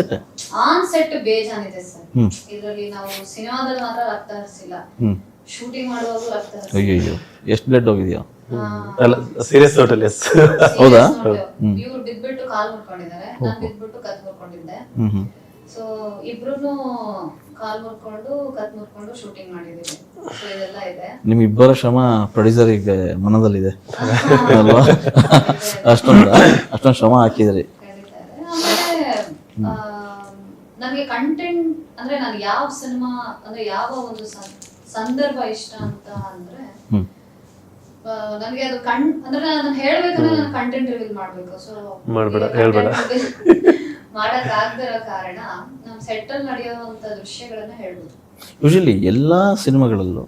ಸೆಟ್ ಬೇಜಾನಿದೆ ಸರ್. ಇದರಲ್ಲಿ ನಾವು ಸಿನಿಮಾದಲ್ಲಿ ಮಾತ್ರ ರಕ್ತ ಹರಿಸಿಲ್ಲ, ಶೂಟಿಂಗ್ ಮಾಡುವಾಗ ರಕ್ತ ಹರಿಸಿಲ್ಲ. ಅಯ್ಯೋ, ಎಷ್ಟು ಬ್ಲಡ್ ಹೋಗಿದ್ಯಾ? ಅಲ್ಲ, ಸೀರಿಯಸ್ ಟೋಟಲ್ ಎಸ್. ಹೌದಾ? ಇವ್ರು ಬಿದ್ಬಿಟ್ಟು ಕಾಲ್ ಮುರ್ಕೊಂಡಿದ್ದಾರೆ, ನಾನು ಬಿದ್ಬಿಟ್ಟು ಕತ್ ಮುರ್ಕೊಂಡಿದ್ದೆ. ಸೊ ಇಬ್ರು ಕಾಲ್ ಮುರ್ಕೊಂಡು ಕತ್ ಮುರ್ಕೊಂಡು ಶೂಟಿಂಗ್ ಮಾಡಿದೀವಿ. ಸೊ ಇದೆಲ್ಲ ಇದೆ. ನಿಮ್ಮಿಬ್ಬರ ಶ್ರಮ ಪ್ರೊಡ್ಯೂಸರ್ ಈಗ ಮನದಲ್ಲಿದೆ ಅಲ್ವಾ? ಅಷ್ಟೊಂದು ಶ್ರಮ ಹಾಕಿದ್ರಿ. ನನಗೆ ಕಂಟೆಂಟ್ ಅಂದ್ರೆ ನಾನು ಯಾವ ಸಿನಿಮಾ ಅಂದ್ರೆ ಯಾವ ಒಂದು ಸಂದರ್ಭ ಇಷ್ಟ ಅಂತ ಅಂದ್ರೆ ನನಗೆ ಅದು ಅಂದ್ರೆ ನಾನು ಹೇಳ್ಬೇಕಂದ್ರೆ ನಾನು ಕಂಟೆಂಟ್ ರಿವೀಲ್ ಮಾಡ್ಬೇಕು. ಸೊ ಮಾಡ್ಬೇಡ, ಹೇಳ್ಬೇಡ. ಮಾಡಕ್ ಆಗದಿರೋ ಕಾರಣ ನಮ್ ಸೆಟ್ ಅಲ್ಲಿ ನಡೆಯುವಂತ ದೃಶ್ಯಗಳನ್ನ ಹೇಳ್ಬೋದು. ಯೂಶಲಿ ಎಲ್ಲಾ ಸಿನಿಮಾಗಳಲ್ಲೂ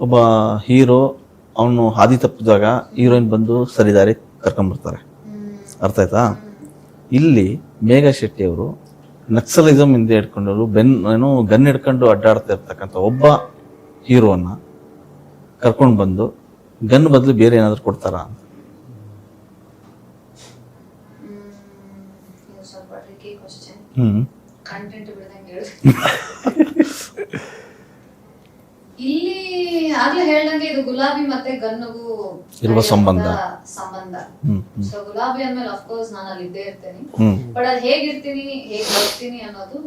ಒಬ್ಬ ಹೀರೋ ಅವನು ಹಾದಿ ತಪ್ಪಿದಾಗ ಹೀರೋಯಿನ್ ಬಂದು ಸರಿದಾರಿ ಕರ್ಕೊಂಡ್ಬರ್ತಾರೆ. ಅರ್ಥ ಆಯ್ತಾ? ಇಲ್ಲಿ ಮೇಘ ಶೆಟ್ಟಿ ಅವರು ನಕ್ಸಲಿಸಮ್ ಇಂದ ಹಿಡ್ಕೊಂಡವರು ಗನ್ ಹಿಡ್ಕೊಂಡು ಅಡ್ಡಾಡ್ತಾ ಇರ್ತಕ್ಕಂಥ ಒಬ್ಬ ಹೀರೋನ ಕರ್ಕೊಂಡು ಬಂದು ಗನ್ ಬದಲು ಬೇರೆ ಏನಾದ್ರು ಕೊಡ್ತಾರ ಅಂತ? ಇಲ್ಲಿ ಆಗ್ಲೇ ಹೇಳ್ದಂಗೆ ಇದು ಗುಲಾಬಿ ಮತ್ತೆ ಗನ್ನುಗೂ ಇರುವ ಸಂಬಂಧ. ಸೊ ಗುಲಾಬಿ ಅಂದ್ಮೇಲೆ ಅಫ್ಕೋರ್ಸ್ ನಾನು ಅಲ್ಲಿ ಇದ್ದೇ ಇರ್ತೇನೆ, ಬಟ್ ಅದು ಹೇಗಿರ್ತೀನಿ ಹೇಗ್ ಬರ್ತೀನಿ ಅನ್ನೋದು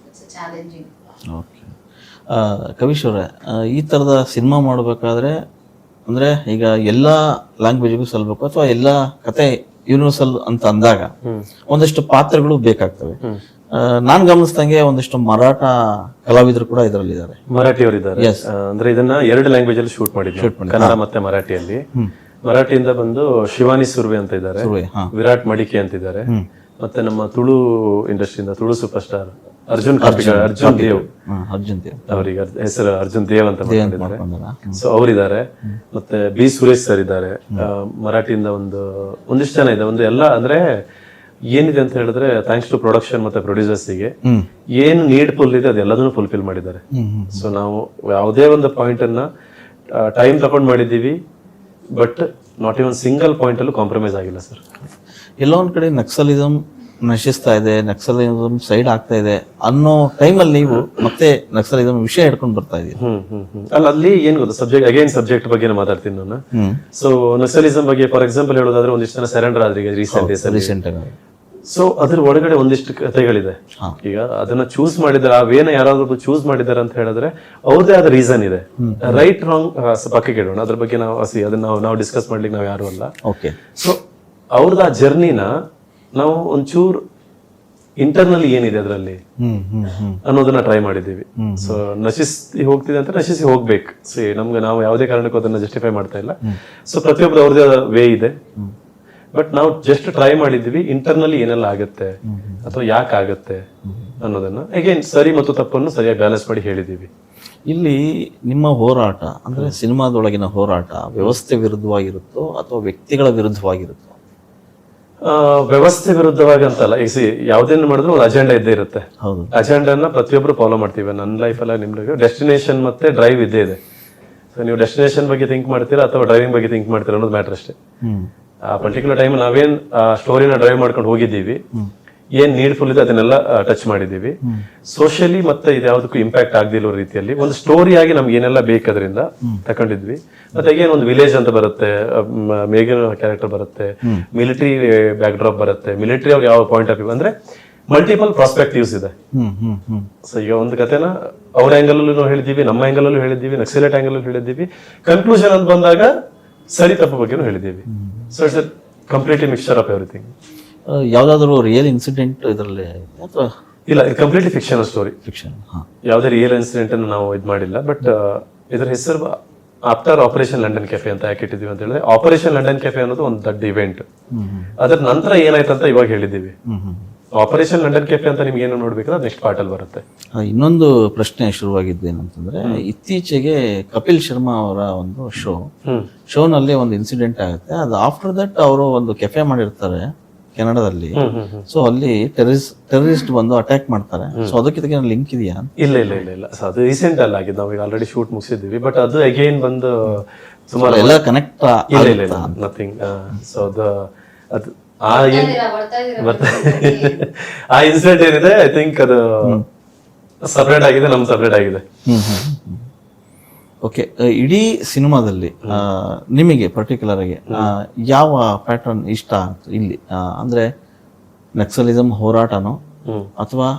ಇಟ್ಸ್ ಚಾಲೆಂಜಿಂಗ್. ಓಕೆ, ಕವೀಶ್ವರ, ಈ ತರದ ಸಿನಿಮಾ ಮಾಡಬೇಕಾದ್ರೆ ಅಂದ್ರೆ ಈಗ ಎಲ್ಲಾ ಲ್ಯಾಂಗ್ವೇಜ್ಗೂ ಸಲ್ಬೇಕು ಅಥವಾ ಎಲ್ಲಾ ಕತೆ ಯೂನಿವರ್ಸಲ್ ಅಂತ ಅಂದಾಗ ಒಂದಷ್ಟು ಪಾತ್ರಗಳು ಬೇಕಾಗ್ತವೆ. ನಾನ್ ಗಮನಿಸ್ದಂಗೆ ಒಂದಿಷ್ಟು ಮರಾಠ ಕಲಾವಿದರು ಕೂಡ ಇದರಲ್ಲಿದ್ದಾರೆ. ಮರಾಠಿಯವರಿದ್ದಾರೆ. ಅಂದ್ರೆ ಇದನ್ನ 2 ಲ್ಯಾಂಗ್ವೇಜ್ ಅಲ್ಲಿ ಶೂಟ್ ಮಾಡಿದ್ವಿ, ಕನ್ನಡ ಮತ್ತೆ ಮರಾಠಿಯಲ್ಲಿ. ಮರಾಠಿಯಿಂದ ಬಂದು ಶಿವಾನಿ ಸುರ್ವೆ ಅಂತ ಇದ್ದಾರೆ, ವಿರಾಟ್ ಮಡಿಕೆ ಅಂತಿದ್ದಾರೆ, ಮತ್ತೆ ನಮ್ಮ ತುಳು ಇಂಡಸ್ಟ್ರಿಯಿಂದ ತುಳು ಸೂಪರ್ ಸ್ಟಾರ್ ಅರ್ಜುನ್ ದೇವ್ ಅವರಿಗೆ ಹೆಸರು ಅರ್ಜುನ್ ದೇವ್ ಅಂತ ಮಾಡಿದ್ದಾರೆ. ಸೊ ಅವರಿದ್ದಾರೆ. ಮತ್ತೆ ಬಿ ಸುರೇಶ್ ಸರ್ ಇದ್ದಾರೆ. ಮರಾಠಿಯಿಂದ ಒಂದಿಷ್ಟು ಜನ ಇದೆ. ಒಂದು ಎಲ್ಲ ಅಂದ್ರೆ ಏನಿದೆ ಅಂತ ಹೇಳಿದ್ರೆ ಥ್ಯಾಂಕ್ಸ್ ಟು ಪ್ರೊಡಕ್ಷನ್ ಮತ್ತೆ ಪ್ರೊಡ್ಯೂಸರ್ಸ್ ಗೆ ಏನು ನೀಡ್ಫುಲ್ ಇದೆ ಅದೆಲ್ಲದನ್ನು ಫುಲ್ಫಿಲ್ ಮಾಡಿದ್ದಾರೆ. ಸೊ ನಾವು ಯಾವುದೇ ಒಂದು ಪಾಯಿಂಟ್ ಅನ್ನ ಟೈಮ್ ತಗೊಂಡ್ ಮಾಡಿದೀವಿ, but not even single point ಅಲ್ಲೂ ಕಾಂಪ್ರಮೈಸ್ ಆಗಿಲ್ಲ ಸರ್. ಎಲ್ಲೋ ಒಂದ್ ಕಡೆ ನಕ್ಸಲಿಸಮ್ ನಶಿಸ್ತಾ ಇದೆ, ನಕ್ಸಲಿಸಮ್ ಸೈಡ್ ಆಗ್ತಾ ಇದೆ ಅನ್ನೋ ಟೈಮಲ್ಲಿ ನೀವು ಮತ್ತೆ ನಕ್ಸಲಿಸಮ್ ವಿಷಯ ಹಿಡ್ಕೊಂಡು ಬರ್ತಾ ಇದೀವಿ. ಅಲ್ಲ, ಅಲ್ಲಿ ಏನ್ ಗೊತ್ತಾ, ಸಬ್ಜೆಕ್ಟ್ ಬಗ್ಗೆ ಮಾತಾಡ್ತೀನಿ ನಾನು. ಸೊ ನಕ್ಸಲಿಸಮ್ ಬಗ್ಗೆ ಫಾರ್ ಎಕ್ಸಾಂಪಲ್ ಹೇಳೋದಾದ್ರೆ ಒಂದಿಷ್ಟು ಜನ ಸರೆಂಡರ್ ಆದ್ರೆ ರೀಸೆಂಟ್ ಆಗಿ. ಸೊ ಅದ್ರ ಒಳಗಡೆ ಒಂದಿಷ್ಟು ಕಥೆಗಳಿದೆ. ಈಗ ಅದನ್ನ ಚೂಸ್ ಮಾಡಿದಾರೆ, ಆ ವೇನ ಯಾರಾದ್ರೂ ಚೂಸ್ ಮಾಡಿದಾರೆ ಅಂತ ಹೇಳಿದ್ರೆ ಅವ್ರದೇ ಆದ ರೀಸನ್ ಇದೆ. ರೈಟ್ ರಾಂಗ್ ಪಕ್ಕಕ್ಕೆ ಇಡೋಣ, ಅದ್ರ ಬಗ್ಗೆ ಅದನ್ನ ನಾವು ಡಿಸ್ಕಸ್ ಮಾಡ್ಲಿಕ್ಕೆ ನಾವು ಯಾರು ಅಲ್ಲ. ಓಕೆ. ಸೊ ಅವ್ರದ್ದು ಆ ಜರ್ನಿನ ನಾವು ಒಂಚೂರು ಇಂಟರ್ನಲ್ ಏನಿದೆ ಅದರಲ್ಲಿ ಹ್ಮ್ ಅನ್ನೋದನ್ನ ಟ್ರೈ ಮಾಡಿದ್ದೀವಿ. ಸೊ ನಶಿಸಿ ಹೋಗ್ತಿದೆ ಅಂತ ನಶಿಸಿ ಹೋಗ್ಬೇಕು. ಸೊ ನಮ್ಗೆ ನಾವು ಯಾವುದೇ ಕಾರಣಕ್ಕೂ ಅದನ್ನ ಜಸ್ಟಿಫೈ ಮಾಡ್ತಾ ಇಲ್ಲ. ಸೊ ಪ್ರತಿಯೊಬ್ಬರು ಅವ್ರದೇ ವೇ ಇದೆ. ಬಟ್ ನಾವು ಜಸ್ಟ್ ಟ್ರೈ ಮಾಡಿದ್ವಿ ಇಂಟರ್ನಲಿ ಏನೆಲ್ಲ ಆಗುತ್ತೆ ಅಥವಾ ಯಾಕೆ ಆಗುತ್ತೆ ಅನ್ನೋದನ್ನ ಅಗೇನ್ ಸರಿ ಮತ್ತು ತಪ್ಪನ್ನು ಸರಿಯಾಗಿ ಬ್ಯಾಲೆನ್ಸ್ ಮಾಡಿ ಹೇಳಿದೀವಿ. ಇಲ್ಲಿ ನಿಮ್ಮ ಹೋರಾಟ ಅಂದ್ರೆ ಸಿನಿಮಾದೊಳಗಿನ ಹೋರಾಟ ವ್ಯವಸ್ಥೆ ವಿರುದ್ಧವಾಗಿರುತ್ತೋ ಅಥವಾ ವ್ಯಕ್ತಿಗಳ ವಿರುದ್ಧವಾಗಿರುತ್ತೋ? ವ್ಯವಸ್ಥೆ ವಿರುದ್ಧವಾಗಿ ಅಂತಲ್ಲ. ಈಗ ಯಾವ್ದೇನು ಮಾಡಿದ್ರು ಒಂದು ಅಜೆಂಡಾ ಇದ್ದೇ ಇರುತ್ತೆ. ಹೌದು. ಅಜೆಂಡಾನ ಪ್ರತಿಯೊಬ್ರು ಫಾಲೋ ಮಾಡ್ತೀವಿ. ನನ್ನ ಲೈಫ್ ಅಲ್ಲ ನಿಮ್ಗೆ ಡೆಸ್ಟಿನೇಷನ್ ಮತ್ತೆ ಡ್ರೈವ್ ಇದ್ದೇ ಇದೆ. ಸೊ ನೀವು ಡೆಸ್ಟಿನೇಷನ್ ಬಗ್ಗೆ ಥಿಂಕ್ ಮಾಡ್ತೀರಾ ಅಥವಾ ಡ್ರೈವಿಂಗ್ ಬಗ್ಗೆ ಥಿಂಕ್ ಮಾಡ್ತೀರಾ ಅನ್ನೋದು ಮ್ಯಾಟರ್ ಅಷ್ಟೇ. ಆ ಪರ್ಟಿಕ್ಯುಲರ್ ಟೈಮ್ ನಾವೇನ್ ಸ್ಟೋರಿನ ಡ್ರೈವ್ ಮಾಡ್ಕೊಂಡು ಹೋಗಿದ್ದೀವಿ, ಏನ್ ನೀಡ್ಫುಲ್ ಇದೆ ಅದನ್ನೆಲ್ಲ ಟಚ್ ಮಾಡಿದೀವಿ. ಸೋಷಿಯಲಿ ಮತ್ತೆ ಇದ್ಯಾವುದಕ್ಕೂ ಇಂಪ್ಯಾಕ್ಟ್ ಆಗದಿರೋ ರೀತಿಯಲ್ಲಿ ಒಂದು ಸ್ಟೋರಿ ಆಗಿ ನಮ್ಗೆ ಏನೆಲ್ಲ ಬೇಕದ್ರಿಂದ ತಕೊಂಡಿದ್ವಿ. ಮತ್ತೆ ಏನ್ ಒಂದು ವಿಲೇಜ್ ಅಂತ ಬರುತ್ತೆ, ಮೇಘನ ಕ್ಯಾರೆಕ್ಟರ್ ಬರುತ್ತೆ, ಮಿಲಿಟರಿ ಬ್ಯಾಕ್ ಡ್ರಾಪ್ ಬರುತ್ತೆ, ಮಿಲಿಟರಿ ಅವ್ರು ಯಾವ ಪಾಯಿಂಟ್ ಆಫ್ ವ್ಯೂ ಅಂದ್ರೆ ಮಲ್ಟಿಪಲ್ ಪ್ರಾಸ್ಪೆಕ್ಟಿವ್ಸ್ ಇದೆ. ಸೊ ಈಗ ಒಂದು ಕಥೆನ ಅವ್ರ ಆಂಗಲ್ ಅಲ್ಲೂ ಹೇಳಿದೀವಿ, ನಮ್ಮ ಆಂಗಲ್ ಅಲ್ಲೂ ಹೇಳಿದೀವಿ, ನಕ್ಸಲೈಟ್ ಆಂಗಲ್ ಅಲ್ಲೂ ಹೇಳಿದೀವಿ. ಕನ್ಕ್ಲೂಷನ್ ಅಂತ ಬಂದಾಗ ಸರಿ ತಪ್ಪು ಬಗ್ಗೆನೂ ಹೇಳಿದೀವಿ. So it's completely mixture of everything. ಯಾವ್ದಾದ್ರು ರಿಯಲ್ ಇನ್ಸಿಡೆಂಟ್ ಇದರಲ್ಲಿ ಅಥವಾ ಇಲ್ಲ, ಇದು ಕಂಪ್ಲೀಟ್ಲಿ ಫಿಕ್ಷನಲ್ ಸ್ಟೋರಿ. ಫಿಕ್ಷನ್? ಯಾವುದೇ ರಿಯಲ್ ಇನ್ಸಿಡೆಂಟ್ ಅನ್ನು ನಾವು ಇದು ಮಾಡಿಲ್ಲ. ಬಟ್ ಇದರ ಹೆಸರು ಆಫ್ಟರ್ ಆಪರೇಷನ್ ಲಂಡನ್ ಕೆಫೆ ಅಂತ ಯಾಕೆ ಇಟ್ಟಿದ್ದೀವಿ ಅಂತ ಹೇಳಿದ್ರೆ, ಆಪರೇಷನ್ ಲಂಡನ್ ಕೆಫೆ ಅನ್ನೋದು ಒಂದು ದೊಡ್ಡ ಇವೆಂಟ್. ಅದರ ನಂತರ ಏನಾಯ್ತು ಅಂತ ಇವಾಗ ಹೇಳಿದ್ದೀವಿ. ಆಪರೇಷನ್ ಲಂಡನ್ ಕೆಫೆ ಅಂತ ನಿಮ್ಗೆ ಏನು ನೋಡ್ಬೇಕಾದ್ರೆ ನೆಕ್ಸ್ಟ್ ಪಾರ್ಟ್ ಅಲ್ಲಿ ಬರುತ್ತೆ. ಇನ್ನೊಂದು ಪ್ರಶ್ನೆ ಶುರುವಾಗಿದ್ದು ಏನಂತಂದ್ರೆ, ಇತ್ತೀಚೆಗೆ ಕಪಿಲ್ ಶರ್ಮಾ ಅವರ ಒಂದು ಶೋನಲ್ಲಿ ಒಂದು ಇನ್ಸಿಡೆಂಟ್ ಆಗುತ್ತೆ. ಅದು ಆಫ್ಟರ್ ದಟ್ ಅವರು ಒಂದು ಕೆಫೆ ಮಾಡಿರ್ತಾರೆ ಕೆನಡಾದಲ್ಲಿ. ಸೊ ಅಲ್ಲಿ ಟೆರರಿಸ್ಟ್ ಬಂದು ಅಟ್ಯಾಕ್ ಮಾಡ್ತಾರೆ. ಸೊ ಅದಕ್ಕೆ ಲಿಂಕ್ ಇದೆಯಾ? ಇಲ್ಲ ಇಲ್ಲ ಇಲ್ಲ ಇಲ್ಲ. ಸೊ ಅದು ರೀಸೆಂಟ್ ಅಲ್ಲಿ ಆಗಿದೆ. ನಾವು ಈಗ ಆಲ್ರೆಡಿ ಶೂಟ್ ಮುಗಿಸಿದ್ವಿ. ಬಟ್ ಅದು ಅಗೈನ್ ಬಂದು ಸುಮಾರು ಎಲ್ಲ ಕನೆಕ್ಟ್ ಇಲ್ಲ ಇಲ್ಲ ಇಲ್ಲ ನಥಿಂಗ್. ಸೊ ಅದು ಆ ಇನ್ಸಿಡೆಂಟ್ ಏನಿದೆ ಐ ಥಿಂಕ್ ಅದು ಸಪರೇಟ್ ಆಗಿದೆ, ನಮ್ ಸಪರೇಟ್ ಆಗಿದೆ. ಓಕೆ. ಇಡೀ ಸಿನಿಮಾದಲ್ಲಿ ನಿಮಗೆ ಪರ್ಟಿಕ್ಯುಲರ್ ಆಗಿ ಯಾವ ಪ್ಯಾಟರ್ನ್ ಇಷ್ಟ ಅಂತ ಇಲ್ಲಿ? ಅಂದ್ರೆ ನಕ್ಸಲಿಸಂ ಹೋರಾಟನೋ ಅಥವಾ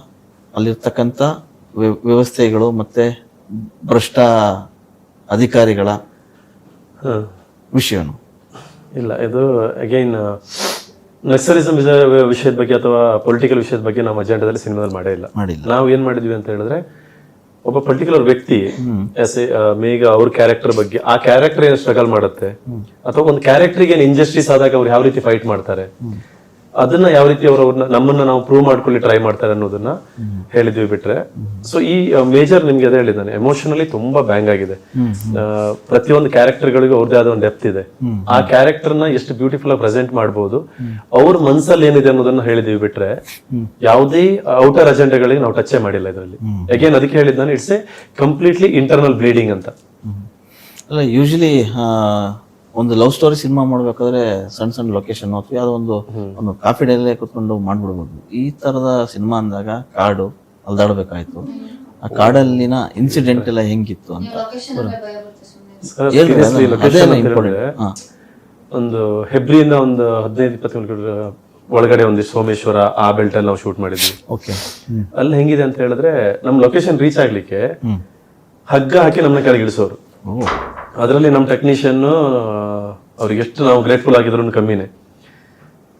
ಅಲ್ಲಿರ್ತಕ್ಕಂಥ ವ್ಯವಸ್ಥೆಗಳು ಮತ್ತೆ ಭ್ರಷ್ಟ ಅಧಿಕಾರಿಗಳ ವಿಷಯನು? ಇಲ್ಲ, ಇದು ಅಗೈನ್ ನಕ್ಸಲಿಸಂ ವಿಷಯದ ಬಗ್ಗೆ ಅಥವಾ ಪೊಲಿಟಿಕಲ್ ವಿಷಯದ ಬಗ್ಗೆ ನಾವು ಅಜೆಂಡಾದಲ್ಲಿ ಸಿನಿಮಾದಲ್ಲಿ ಮಾಡೇ ಇಲ್ಲ. ನಾವು ಏನ್ ಮಾಡಿದ್ವಿ ಅಂತ ಹೇಳಿದ್ರೆ, ಒಬ್ಬ ಪರ್ಟಿಕ್ಯುಲರ್ ವ್ಯಕ್ತಿ ಮೇಘ ಅವ್ರ ಕ್ಯಾರೆಕ್ಟರ್ ಬಗ್ಗೆ, ಆ ಕ್ಯಾರೆಕ್ಟರ್ ಏನು ಸ್ಟ್ರಗಲ್ ಮಾಡುತ್ತೆ ಅಥವಾ ಒಂದು ಕ್ಯಾರೆಕ್ಟರ್ಗೆ ಏನು ಇಂಜಸ್ಟಿಸ್ ಆದಾಗ ಅವ್ರು ಯಾವ ರೀತಿ ಫೈಟ್ ಮಾಡ್ತಾರೆ, ಅದನ್ನ ಯಾವ ರೀತಿ ಅವ್ರನ್ನ ನಮ್ಮನ್ನ ನಾವು ಪ್ರೂವ್ ಮಾಡ್ಕೊಳ್ಳಿ ಟ್ರೈ ಮಾಡ್ತಾರೆ ಅನ್ನೋದನ್ನ ಹೇಳಿದ್ವಿ. ಬಿಟ್ರೆ ಸೊ ಈ ಮೇಜರ್ ನಿಮ್ಗೆ ಅದೇ ಹೇಳಿದ್ದಾನೆ, ಎಮೋಷನಲಿ ತುಂಬಾ ಬ್ಯಾಂಗ್ ಆಗಿದೆ. ಪ್ರತಿಯೊಂದು ಕ್ಯಾರೆಕ್ಟರ್ಗಳಿಗೂ ಅವ್ರದೇ ಆದ ಒಂದು ಡೆಪ್ತ್ ಇದೆ. ಆ ಕ್ಯಾರೆಕ್ಟರ್ ನ ಎಷ್ಟು ಬ್ಯೂಟಿಫುಲ್ ಆಗಿ ಪ್ರೆಸೆಂಟ್ ಮಾಡಬಹುದು, ಅವ್ರ ಮನ್ಸಲ್ಲಿ ಏನಿದೆ ಅನ್ನೋದನ್ನ ಹೇಳಿದ್ವಿ. ಬಿಟ್ರೆ ಯಾವುದೇ ಔಟರ್ ಅಜೆಂಡಾಗಳಿಗೆ ನಾವು ಟಚ್ ಮಾಡಿಲ್ಲ ಇದರಲ್ಲಿ. ಅಗೇನ್ ಅದಕ್ಕೆ ಹೇಳಿದ್ದಾನೆ, it's A completely internal bleeding ಅಂತ. ಅಲ್ಲ, ಯೂಶಲಿ ಒಂದು ಲವ್ ಸ್ಟೋರಿ ಸಿನಿಮಾ ಮಾಡ್ಬೇಕಾದ್ರೆ ಸಣ್ಣ ಲೊಕೇಶನ್ ಅಥವಾ ಯಾವುದೋ ಒಂದು ಕಾಫಿ ಡೇಲೇ ಕುತ್ಕೊಂಡು ಮಾಡ್ಬಿಡ್ಬೋದು. ಈ ತರದ ಸಿನಿಮಾ ಅಂದಾಗ ಕಾಡು ಅಲ್ದಾಡ್ಬೇಕಾಯ್ತು. ಆ ಕಾಡಲ್ಲಿನ ಇನ್ಸಿಡೆಂಟ್ ಎಲ್ಲ ಹೆಂಗಿತ್ತು ಅಂತ ಒಂದು ಹೆಬ್ರಿಯಿಂದ ಒಂದು 15-20 ಕಿಲೋಮೀಟರ್ ಒಳಗಡೆ ಒಂದು ಸೋಮೇಶ್ವರ, ಆ ಬೆಲ್ಟ್ ಅಲ್ಲಿ ನಾವು ಶೂಟ್ ಮಾಡಿದ್ವಿ. ಅಲ್ಲಿ ಹೆಂಗಿದೆ ಅಂತ ಹೇಳಿದ್ರೆ, ನಮ್ ಲೊಕೇಶನ್ ರೀಚ್ ಆಗ್ಲಿಕ್ಕೆ ಹಗ್ಗ ಹಾಕಿ ನಮ್ಮನ್ನ ಕೆಳಗೆ ಇಳಿಸೋರು. ಅದರಲ್ಲಿ ನಮ್ಮ ಟೆಕ್ನಿಷಿಯನ್ ಅವ್ರಿಗೆ ಎಷ್ಟು ನಾವು ಗ್ರೇಟ್ಫುಲ್ ಆಗಿದ್ರು ಕಮ್ಮಿನೇ.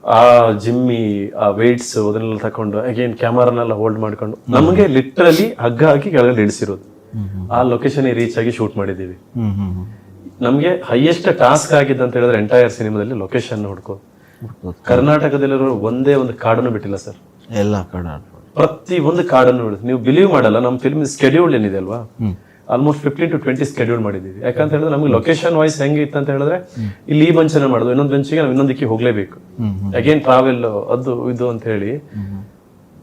ಆ ಜಿಮ್ಮಿ, ಆ ವೇಟ್ಸ್ ಅದನ್ನೆಲ್ಲ ತಕೊಂಡು ಅಗೇನ್ ಕ್ಯಾಮರಾನೆಲ್ಲ ಹೋಲ್ಡ್ ಮಾಡ್ಕೊಂಡು ನಮಗೆ ಲಿಟ್ರಲಿ ಹಗ್ಗ ಹಾಕಿ ಕೆಳಗಡೆ ಇಳಿಸಿರೋದು. ಆ ಲೊಕೇಶನ್ ರೀಚ್ ಆಗಿ ಶೂಟ್ ಮಾಡಿದೀವಿ. ನಮ್ಗೆ ಹೈಯೆಸ್ಟ್ ಟಾಸ್ಕ್ ಆಗಿದ್ದು ಅಂತ ಹೇಳಿದ್ರೆ ಎಂಟೈರ್ ಸಿನಿಮಾದಲ್ಲಿ ಲೊಕೇಶನ್ ಹುಡ್ಕೋದು. ಕರ್ನಾಟಕದಲ್ಲಿರೋ ಒಂದೇ ಒಂದು ಕಾಡನ್ನು ಬಿಟ್ಟಿಲ್ಲ ಸರ್. ಎಲ್ಲ ಕಾಡು, ಪ್ರತಿ ಒಂದು ಕಾಡನ್ನು ಬಿಡುತ್ತೆ. ನೀವು ಬಿಲೀವ್ ಮಾಡಲ್ಲ, ನಮ್ಮ ಫಿಲ್ಮ್ ಸ್ಕೆಡ್ಯೂಲ್ ಏನಿದೆ ಅಲ್ವಾ, ಆಲ್ಮೋಸ್ಟ್ 15 to 20 ಸ್ಕೆಡ್ಯೂಲ್ ಮಾಡಿದೀವಿ. ಯಾಕಂತ ಹೇಳಿದ್ರೆ ನಮ್ಗೆ ಲೊಕೇಶನ್ ವೈಸ್ ಹೆಂಗಿತ್ತು ಅಂತ ಹೇಳಿದ್ರೆ, ಇಲ್ಲಿ ಈ ಬೆಂಚನ್ನ ಮಾಡೋದು, ಇನ್ನೊಂದು ಬೆಂಚಿಗೆ ನಾವು ಇನ್ನೊಂದಕ್ಕೆ ಹೋಗ್ಲೇಬೇಕು. ಅಗೇನ್ ಟ್ರಾವೆಲ್ ಅದು ಇದು ಅಂತ ಹೇಳಿ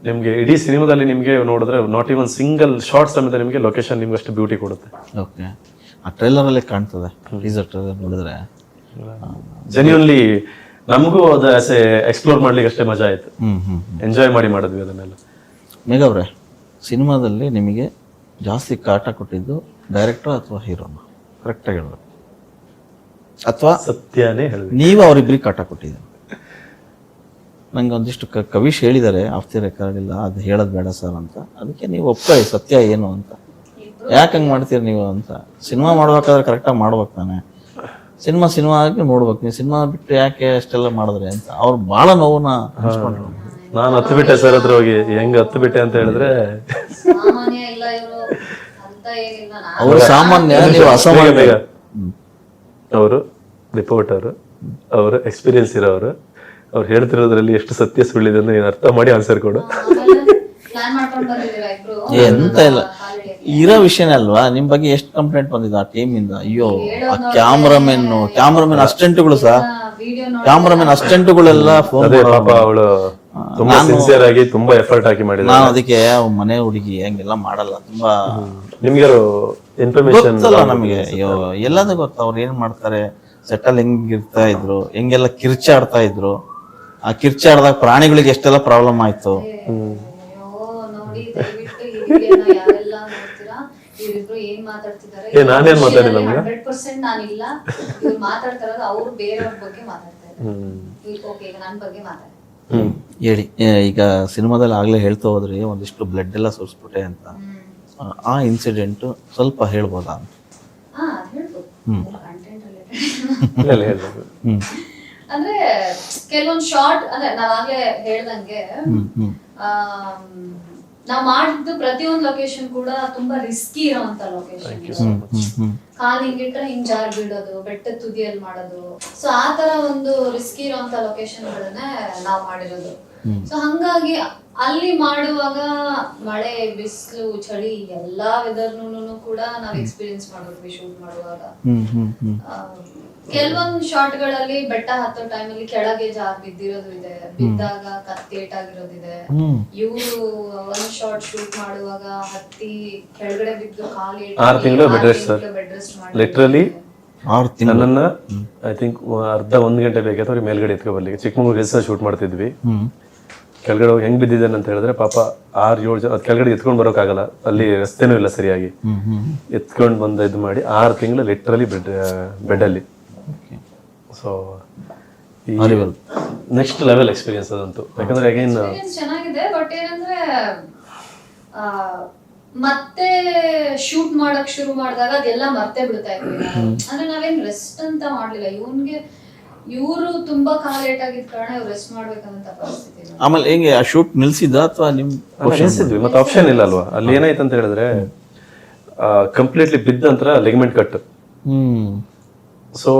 ನಿಮ್ಗೆ ಇಡೀ ಸಿನಿಮಾದಲ್ಲಿ ನಿಮ್ಗೆ ನೋಡಿದ್ರೆ ನಾಟ್ ಇವನ್ ಸಿಂಗಲ್ ಶಾರ್ಟ್ ಸಮೇತ ನಿಮ್ಗೆ ಲೊಕೇಶನ್ ನಿಮ್ಗೆ ಅಷ್ಟು ಬ್ಯೂಟಿ ಕೊಡುತ್ತೆ. ಓಕೆ. ಆ ಟ್ರೈಲರ್ ಅಲ್ಲಿ ಕಾಣ್ತದೆ, ಟೀಸರ್ ಟ್ರೈಲರ್ ನೋಡಿದ್ರೆ ಜೆನ್ಯೂನ್ಲಿ ನಮಗೂ ಅದು ಎಕ್ಸ್ಪ್ಲೋರ್ ಮಾಡ್ಲಿಕ್ಕೆ ಅಷ್ಟೇ ಮಜಾ ಆಯ್ತು. ಎಂಜಾಯ್ ಮಾಡಿದ್ವಿ ಅದನ್ನೆಲ್ಲ. ಮೇಘ ಅವ್ರೆ, ಸಿನಿಮಾದಲ್ಲಿ ನಿಮಗೆ ಜಾಸ್ತಿ ಕಾಟ ಕೊಟ್ಟಿದ್ದು ಡೈರೆಕ್ಟರ್ ಅಥವಾ ಹೀರೋನ? ಕರೆಕ್ಟಾಗಿ ಹೇಳ್ಬೇಕು. ಅಥವಾ ಸತ್ಯನೇ ಹೇಳ್ಬೇಕು, ನೀವು ಅವರಿಬ್ಬರಿಗೆ ಕಾಟ ಕೊಟ್ಟಿದ್ದೀರಿ? ನಂಗೆ ಒಂದಿಷ್ಟು ಕವಿಶ್ ಹೇಳಿದ್ದಾರೆ ಆಫ್ ದಿ ರೆಕಾರ್ಡ್, ಇಲ್ಲ ಅದು ಹೇಳೋದು ಬೇಡ ಸರ್ ಅಂತ. ಅದಕ್ಕೆ ನೀವು ಒಪ್ಕೊಳ್ಳಿ ಸತ್ಯ ಏನು ಅಂತ. ಯಾಕೆ ಹಂಗೆ ಮಾಡ್ತೀರಿ ನೀವು ಅಂತ? ಸಿನಿಮಾ ಮಾಡ್ಬೇಕಾದ್ರೆ ಕರೆಕ್ಟಾಗಿ ಮಾಡ್ಬೇಕು ತಾನೆ. ಸಿನಿಮಾ ಆಗಿ ನೋಡ್ಬೇಕು. ನೀವು ಸಿನಿಮಾ ಬಿಟ್ಟು ಯಾಕೆ ಅಷ್ಟೆಲ್ಲ ಮಾಡಿದ್ರಿ ಅಂತ ಅವ್ರು ಭಾಳ ನೋವನ್ನ ಹಂಚ್ಕೊಂಡ್ರು. ನಾನು ಹತ್ತು ಬಿಟ್ಟೆ ಸರ್ ಹತ್ರ ಹೋಗಿ ಹೆಂಗ್ ಹತ್ತು ಬಿಟ್ಟೆ ಅಂತ ಹೇಳಿದ್ರೆ ಸಾಮಾನ್ಯ ಇಲ್ಲ ಇವರು ಅಂತ ಏನಿಲ್ಲ. ಅವರು ಸಾಮಾನ್ಯ, ನೀವು ಅಸಾಮಾನ್ಯ. ಅವರು ರಿಪೋರ್ಟರ್, ಅವರು ಎಕ್ಸ್ಪೀರಿಯನ್ಸ್ ಇರೋರು, ಅವ್ರು ಹೇಳ್ತಿರೋದ್ರಲ್ಲಿ ಎಷ್ಟು ಸತ್ಯ ಸುಳ್ಳಿದೆ ಅಂತ ನೀನು ಅರ್ಥ ಮಾಡಿ ಆನ್ಸರ್ ಕೊಡು. ಪ್ಲಾನ್ ಮಾಡ್ಕೊಂಡು ಬಂದಿದ್ದೀರಾ ಇಬ್ರು? ಎಂತ ಇಲ್ಲ, ಇರೋ ವಿಷಯನೇ ಅಲ್ವಾ. ನಿಮ್ ಬಗ್ಗೆ ಎಷ್ಟು ಕಂಪ್ಲೇಂಟ್ ಬಂದಿದೆ ಆ ಟೀಮ್ ಇಂದ. ಅಯ್ಯೋ, ಆ ಕ್ಯಾಮ್ರಾಮನ್ ಅಸಿಸ್ಟೆಂಟ್ಗಳು ಸಹ, ವಿಡಿಯೋ ಕ್ಯಾಮ್ರಾಮನ್ ಅಸಿಸ್ಟೆಂಟ್ಗಳೆಲ್ಲ ಫೋನ್. ಅದೇ ಪಾಪ ಅವಳು ತುಂಬಾ ಸಿನ್ಸಿಯರ್ ಆಗಿ ತುಂಬಾ ಎಫರ್ಟ್ ಹಾಕಿ ಮಾಡಿದ್ರು. ನಾನು ಅದಕ್ಕೆ ಮನೆ ಹುಡುಗಿ ಹಂಗೆಲ್ಲ ಮಾಡಲ್ಲ. ತುಂಬಾ ನಿಮ್ಗೆ ಇನ್ಫಾರ್ಮೇಶನ್ ಗೊತ್ತಲ್ಲ ನಮಗೆ. ಅಯ್ಯೋ, ಎಲ್ಲದೂ ಗೊತ್ತ. ಅವ್ರು ಏನ್ ಮಾಡ್ತಾರೆ, ಸೆಟಲ್ ಹೆಂಗಿರ್ತಾ ಇದ್ರು, ಹೆಂಗೆಲ್ಲ ಕಿರ್ಚಾಡ್ತಾ ಇದ್ರು. ಆ ಕಿರ್ಚಾಡ್ದಾಗ ಪ್ರಾಣಿಗಳಿಗೆ ಎಷ್ಟೆಲ್ಲ ಪ್ರಾಬ್ಲಮ್ ಆಯ್ತು. ಅಯ್ಯೋ ನೋಡಿ, ದಯವಿಟ್ಟು ಈ ವಿಡಿಯೋನ ಯಾರೆಲ್ಲ ನೋಡ್ತೀರಾ, ಇವರಿಬ್ರು ಏನ್ ಮಾತಾಡ್ತಿದ್ದಾರೆ, ನಾನೇನ್ ಮಾತಾಡಿಲ್ಲ 100% ನಾನಿಲ್ಲ. ಇವ್ರು ಮಾತಾಡ್ತಾ ಇರೋದು ಅವ್ರು ಬೇರೆಯವ್ರ ಬಗ್ಗೆ ಮಾತಾಡ್ತಾ ಇದ್ದಾರೆ. ಓಕೆ, ಈಗ ನನ್ನ ಬಗ್ಗೆ ಮಾತಾಡ್ತಾರೆ. ಹೇಳಿ. ಈಗ ಸಿನಿಮಾದಲ್ಲಿ ಆಗ್ಲೇ ಹೇಳ್ತಾ ಹೋದ್ರಿ ಒಂದಿಷ್ಟು ಬ್ಲಡ್ ಎಲ್ಲ ಸುರಿಸ್ಬಿಟ್ಟೆ ಅಂತ. ಆ ಇನ್ಸಿಡೆಂಟ್ ಸ್ವಲ್ಪ ಹೇಳ್ಬೋದಾ? ಅದ್ ಹೇಳ್ಬೋದು, ಕಂಟೆಂಟ್ ರಿಲೇಟೆಡ್. ಅಂದ್ರೆ ಕೆಲವೊಂದು ಶಾರ್ಟ್, ಅಂದ್ರೆ ನಾವಾಗ್ಲೇ ಹೇಳ್ದಂಗೆ ನಾವ್ ಮಾಡಿದ್ದು ಪ್ರತಿಯೊಂದು ಲೊಕೇಶನ್ ಕೂಡ ತುಂಬಾ ರಿಸ್ಕಿ ಇರೋಂತ ಲೊಕೇಶನ್. ಕಾಲ್ ಹಿಂಗಿಟ್ರೆ ಹಿಂಗ್ ಜಾರ್ ಬೀಳೋದು, ಬೆಟ್ಟದ ತುದಿಯಲ್ಲಿ ಮಾಡೋದು. ಸೊ ಆ ತರ ಒಂದು ರಿಸ್ಕಿ ಇರೋಂತ ಲೊಕೇಶನ್ ಗಳನ್ನೇ ನಾವ್ ಮಾಡಿರೋದು. ಸೊ ಹಂಗಾಗಿ ಅಲ್ಲಿ ಮಾಡುವಾಗ ಮಳೆ, ಬಿಸಿಲು, ಚಳಿ ಎಲ್ಲಾ ವೆದರ್ನು ಕೂಡ ನಾವ್ ಎಕ್ಸ್ಪೀರಿಯನ್ಸ್ ಮಾಡ್ಬಿಟ್ವಿ ಶೂಟ್ ಮಾಡುವಾಗ. ಕೆಲವೊಂದು ಶಾರ್ಟ್ ಗಳಲ್ಲಿ ಬೆಟ್ಟ ಹತ್ತೋ ಟೈಮಲ್ಲಿ ಕೆಳಗೆ ಜಾರ್ ಬಿದ್ದಿರೋದು ಇದೆ, ಬಿದ್ದಾಗ ಕತ್ತಿ ಏಟಾಗಿರೋದಿದೆ. ಇವರು ಒಂದ್ ಶಾರ್ಟ್ ಶೂಟ್ ಮಾಡುವಾಗ ಹತ್ತಿ ಕೆಳಗಡೆ ಬಿದ್ದು ಕಾಲು 6 ತಿಂಗಳು ಬೆಡ್ ರೆಸ್ಟ್ ಮಾಡಿ ಲಿಟ್ರಲಿ 6 ತಿಂಗಳು. ನನ್ನನ್ನ ಐ ಥಿಂಕ್ ಅರ್ಧ 1 ಗಂಟೆ ಬೇಕಾಯ್ತು ಅವ್ರಿಗೆ ಮೇಲ್ಗಡೆ ಎತ್ಕೊ ಬರ್ಲಿಕ್ಕೆ. ಚಿಕ್ಕಮಗಳೂರು ರಿಲ್ಸ್ ಶೂಟ್ ಮಾಡ್ತಿದ್ವಿ. ಕೆಳಗಡೆ ಹೋಗಿ ಹೆಂಗ್ ಬಿದ್ದಿದ್ದೇನೆ ಅಂತ ಹೇಳಿದ್ರೆ ಪಾಪ 6-7 ಜನ ಅದ್ ಕೆಳಗಡೆ ಎತ್ಕೊಂಡ್ ಬರೋಕ್ಕಾಗಲ್ಲ, ಅಲ್ಲಿ ರಸ್ತೆನೂ ಇಲ್ಲ ಸರಿಯಾಗಿ. ಎತ್ಕೊಂಡ್ ಬಂದ ಇದು ಮಾಡಿ 6 ತಿಂಗಳು ಲಿಟ್ರಲಿ ಬೆಡ್ ಅಲ್ಲಿ. ಸೊ ನೆಕ್ಸ್ಟ್ ಲೆವೆಲ್ ಎಕ್ಸ್ಪೀರಿಯನ್ಸ್ ಅದಂತೂ. ಯಾಕಂದ್ರೆ ಅಗೈನ್ ಚೆನ್ನಾಗಿದೆ. ಬಟ್ ಏನಂದ್ರೆ ಮತ್ತೆ ಶೂಟ್ ಮಾಡಕ್ ಶುರು ಮಾಡಿದಾಗ ಅದೆಲ್ಲ ಮರ್ತೇ ಬಿಡ್ತಾ ಇದ್ವಿ. ಅಂದ್ರೆ ನಾವೇನ್ ರೆಸ್ಟ್ ಅಂತ ಮಾಡ್ಲಿಲ್ಲ. ಇವರು ತುಂಬಾ ಕಾಲ ಲೇಟ್ ಆಗಿದ್ ಕಾರಣ ಇವ್ರು ರೆಸ್ಟ್ ಮಾಡ್ಬೇಕಂತ ಪರಿಸ್ಥಿತಿ. ಆಮೇಲೆ ಹೆಂಗೆ ಆ ಶೂಟ್ ನಿಲ್ಸಿದ್ದ ಅಥವಾ ನಿಮ್ ನಿಲ್ಸಿದ್ವಿ? ಮತ್ತೆ ಆಪ್ಷನ್ ಇಲ್ಲ ಅಲ್ವಾ. ಅಲ್ಲಿ ಏನಾಯ್ತು ಅಂತ ಹೇಳಿದ್ರೆ ಕಂಪ್ಲೀಟ್ಲಿ ಬಿದ್ದ ನಂತರ ಲೆಗ್ಮೆಂಟ್ ಕಟ್. ಸೊ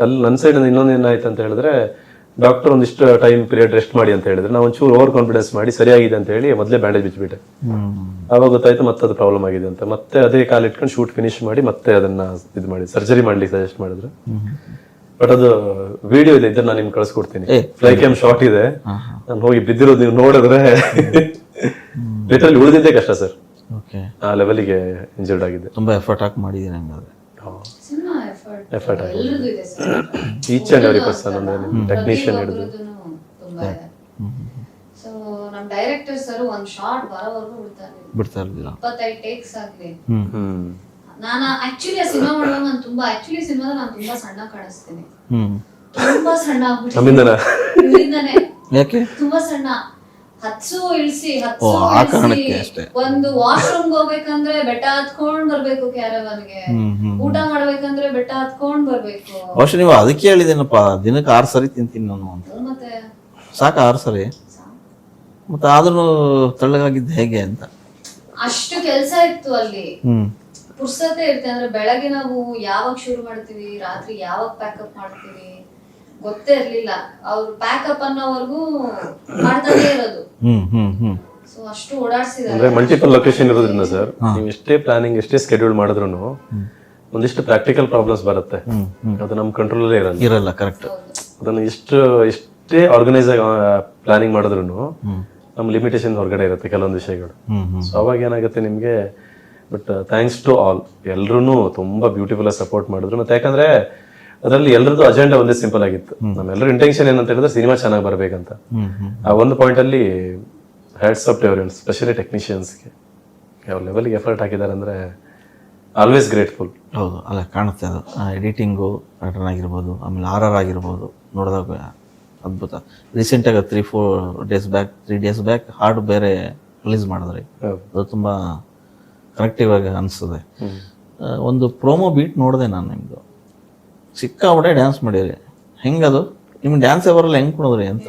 ಅಲ್ಲಿ ನನ್ನ ಸೈಡ್ ಇನ್ನೊಂದು ಏನಾಯ್ತು ಅಂತ ಹೇಳಿದ್ರೆ ಡಾಕ್ಟರ್ ಒಂದಿಷ್ಟು ಟೈಮ್ ಪೀರಿಯಡ್ ರೆಸ್ಟ್ ಮಾಡಿ ಅಂತ ಹೇಳಿದ್ರೆ ನಾವು ಒಂಚೂರು ಓವರ್ ಕಾನ್ಫಿಡೆನ್ಸ್ ಮಾಡಿ ಸರಿಯಾಗಿದೆ ಅಂತ ಹೇಳಿ ಮೊದಲೇ ಬ್ಯಾಂಡೇಜ್ ಬಿಚ್ಚಿಬಿಟ್ಟೆ. ಆವಾಗ ಗೊತ್ತಾಯ್ತು ಮತ್ತೆ ಅದು ಪ್ರಾಬ್ಲಮ್ ಆಗಿದೆ ಅಂತ. ಮತ್ತೆ ಅದೇ ಕಾಲ ಇಟ್ಕೊಂಡು ಶೂಟ್ ಫಿನಿಶ್ ಮಾಡಿ ಮತ್ತೆ ಅದನ್ನ ಇದು ಮಾಡಿ ಸರ್ಜರಿ ಮಾಡ್ಲಿಕ್ಕೆ ಸಜೆಸ್ಟ್ ಮಾಡಿದ್ರು. ಬಟ್ ಅದು ವಿಡಿಯೋ ಇದೆ, ಇದ್ರೆ ನಾನು ನಿಮ್ಗೆ ಕಳ್ಸಿಕೊಡ್ತೀನಿ. ಫ್ಲೈ ಕ್ಯಾಮ್ ಶಾಟ್ ಇದೆ, ನಾನು ಹೋಗಿ ಬಿದ್ದಿರೋದು ನೀವು ನೋಡಿದ್ರೆ ಲಿಟರಲಿ ಉಳಿದಿದ್ದೇ ಕಷ್ಟ ಸರ್. ಆ ಲೆವೆಲ್ಗೆ ಇಂಜರ್ಡ್ ಆಗಿದೆ. ತುಂಬಾ ಎಫರ್ಟ್ ಹಾಕಿ ಮಾಡಿದೀನಿ ಹಂಗಾದ್ರೆ. Effort each and every person ಅಂದ್ರೆ ಟೆಕ್ನಿಷಿಯನ್ ಹಿಡಿದು. ಸೊ ನಮ್ ಡೈರೆಕ್ಟರ್ ಸರ್ ಒಂದ್ ಶಾಟ್ ಬರೋವರೆಗೂ ಬಿಡ್ತಾ ಇರ್ಲಿಲ್ಲ. 25 ಟೇಕ್ಸ್ ಆಗ್ಲಿ. ನಾನು ಆಕ್ಚುಲಿ ಆ ಸಿನಿಮಾ ಮಾಡುವಾಗ ನಾನು ತುಂಬಾ ಸಿನಿಮಾದಲ್ಲಿ ನಾನು ತುಂಬಾ ಸಣ್ಣ ಕಾಣಿಸ್ತೀನಿ. ತುಂಬಾ ಸಣ್ಣ ಆಗ್ಬಿಟ್ಟಿದ್ದೀನಿ. ಯಾಕೆ? ತುಂಬಾ ಸಣ್ಣ. ಹತ್ಸು ಇಳಿಸಿ ಒಂದು ವಾಶ್ರೂಮ್ ಹೋಗ್ಬೇಕಂದ್ರೆ ಬೆಟ್ಟ ಹತ್ಕೊಂಡ್ ಬರ್ಬೇಕು, ಕ್ಯಾರವಾನ್ಗೆ ಊಟ ಮಾಡ್ಬೇಕಂದ್ರೆ ಬೆಟ್ಟ ಹತ್ಕೊಂಡ್ ಬರ್ಬೇಕು. ಬಹುಶಃ ನೀವು ಅದಕ್ಕೆ ಹೇಳಿದೇನಪ್ಪ, ದಿನಕ್ಕೆ 6 ಸರಿ ತಿಂತೀನಿ ನಾನು ಅಂತ. ಮತ್ತೆ ಸಾಕ 6 ಸರಿ? ಮತ್ತೆ ಆದ್ರೂ ತಳ್ಳಗಾಗಿದ್ದು ಹೇಗೆ ಅಂತ. ಅಷ್ಟು ಕೆಲ್ಸ ಇತ್ತು ಅಲ್ಲಿ, ಪುರ್ಸತೆ ಇರುತ್ತೆ. ಅಂದ್ರೆ ಬೆಳಗ್ಗೆ ನಾವು ಯಾವಾಗ ಶುರು ಮಾಡ್ತೀವಿ, ರಾತ್ರಿ ಯಾವಾಗ ಪ್ಯಾಕಪ್ ಮಾಡ್ತೀವಿ ಗೊತ್ತೇ ಇರ್ಲಿಲ್ಲ. ಅವ್ರು ಪ್ಯಾಕಪ್ ಅನ್ನೋವರೆಗೂ ಮಾಡ್ತಾನೆ ಇರೋದು. ಸೊ ಅಷ್ಟು ಓಡಾಡ್ಸಿದ್ದಾರೆ. ಅಂದ್ರೆ ಮಲ್ಟಿಪಲ್ ಲೊಕೇಶನ್ ಇರೋದ್ರಿಂದ ಸರ್ ನೀವು ಎಷ್ಟೇ ಪ್ಲಾನಿಂಗ್ ಎಷ್ಟೇ ಸ್ಕೆಡ್ಯೂಲ್ ಮಾಡಿದ್ರು ಒಂದಿಷ್ಟು ಪ್ರಾಕ್ಟಿಕಲ್ ಪ್ರಾಬ್ಲಮ್ಸ್ ಬರುತ್ತೆ. ಅದು ನಮ್ಮ ಕಂಟ್ರೋಲ್ ಇರಲ್ಲ. ಕರೆಕ್ಟ್. ಅದನ್ನು ಎಷ್ಟೇ ಆರ್ಗನೈಸ್ ಆಗಿ ಪ್ಲಾನಿಂಗ್ ಮಾಡಿದ್ರು ನಮ್ಮ ಲಿಮಿಟೇಷನ್ ಹೊರಗಡೆ ಇರುತ್ತೆ ಕೆಲವೊಂದು ವಿಷಯಗಳು. ಸೊ ಅವಾಗ ಏನಾಗುತ್ತೆ ನಿಮ್ಗೆ. ಬಟ್ ಥ್ಯಾಂಕ್ಸ್ ಟು ಆಲ್, ಎಲ್ರು ತುಂಬಾ ಬ್ಯೂಟಿಫುಲ್ ಆಗಿ ಸಪೋರ್ಟ್ ಮಾಡಿದ್ರು. ಮತ್ತೆ ಯಾಕಂದ್ರೆ ಅದರಲ್ಲಿ ಎಲ್ಲರದ್ದು ಅಜೆಂಡಾ ಒಂದೇ ಸಿಂಪಲ್ ಆಗಿತ್ತು. ನಮ್ಮೆಲ್ಲರ ಇಂಟೆನ್ಷನ್ ಏನಂತ ಹೇಳಿದ್ರೆ ಸಿನಿಮಾ ಚೆನ್ನಾಗಿ ಬರ್ಬೇಕಂತ. ಆ ಒಂದು ಪಾಯಿಂಟ್ ಅಲ್ಲಿ hats off to everyone, specially ಟೆಕ್ನಿಷಿಯನ್ಸ್ಗೆ ಯಾವ ಲೆವೆಲ್ಗೆ ಎಫರ್ಟ್ ಹಾಕಿದ್ದಾರೆ ಅಂದ್ರೆ ಆಲ್ವೇಸ್ ಗ್ರೇಟ್ಫುಲ್. ಹೌದು, ಅಲ್ಲ ಕಾಣುತ್ತೆ ಅದು. ಎಡಿಟಿಂಗು ಪ್ಯಾಟರ್ನ್ ಆಗಿರ್ಬೋದು, ಆಮೇಲೆ RR ಆಗಿರ್ಬೋದು, ನೋಡಿದಾಗ ಅದ್ಭುತ. ರೀಸೆಂಟಾಗಿ 3 ಡೇಸ್ ಬ್ಯಾಕ್ ಹಾಡು ಬೇರೆ ರಿಲೀಸ್ ಮಾಡಿದ್ರಿ. ಅದು ತುಂಬಾ ಕನೆಕ್ಟಿವ್ ಆಗಿ ಅನಿಸ್ತದೆ. ಒಂದು ಪ್ರೋಮೋ ಬೀಟ್ ನೋಡಿದೆ ನಾನು ನಿಮ್ದು, ಸಿಕ್ಕಾಪಟ್ಟೆ ಡ್ಯಾನ್ಸ್ ಮಾಡಿರಿ. ಹೆಂಗದು? ನಿಮ್ಗೆ ಡ್ಯಾನ್ಸೇ ಬರಲ್ಲ, ಹೆಂಗ್ ಕುಣಿದ್ರಿ ಅಂತ?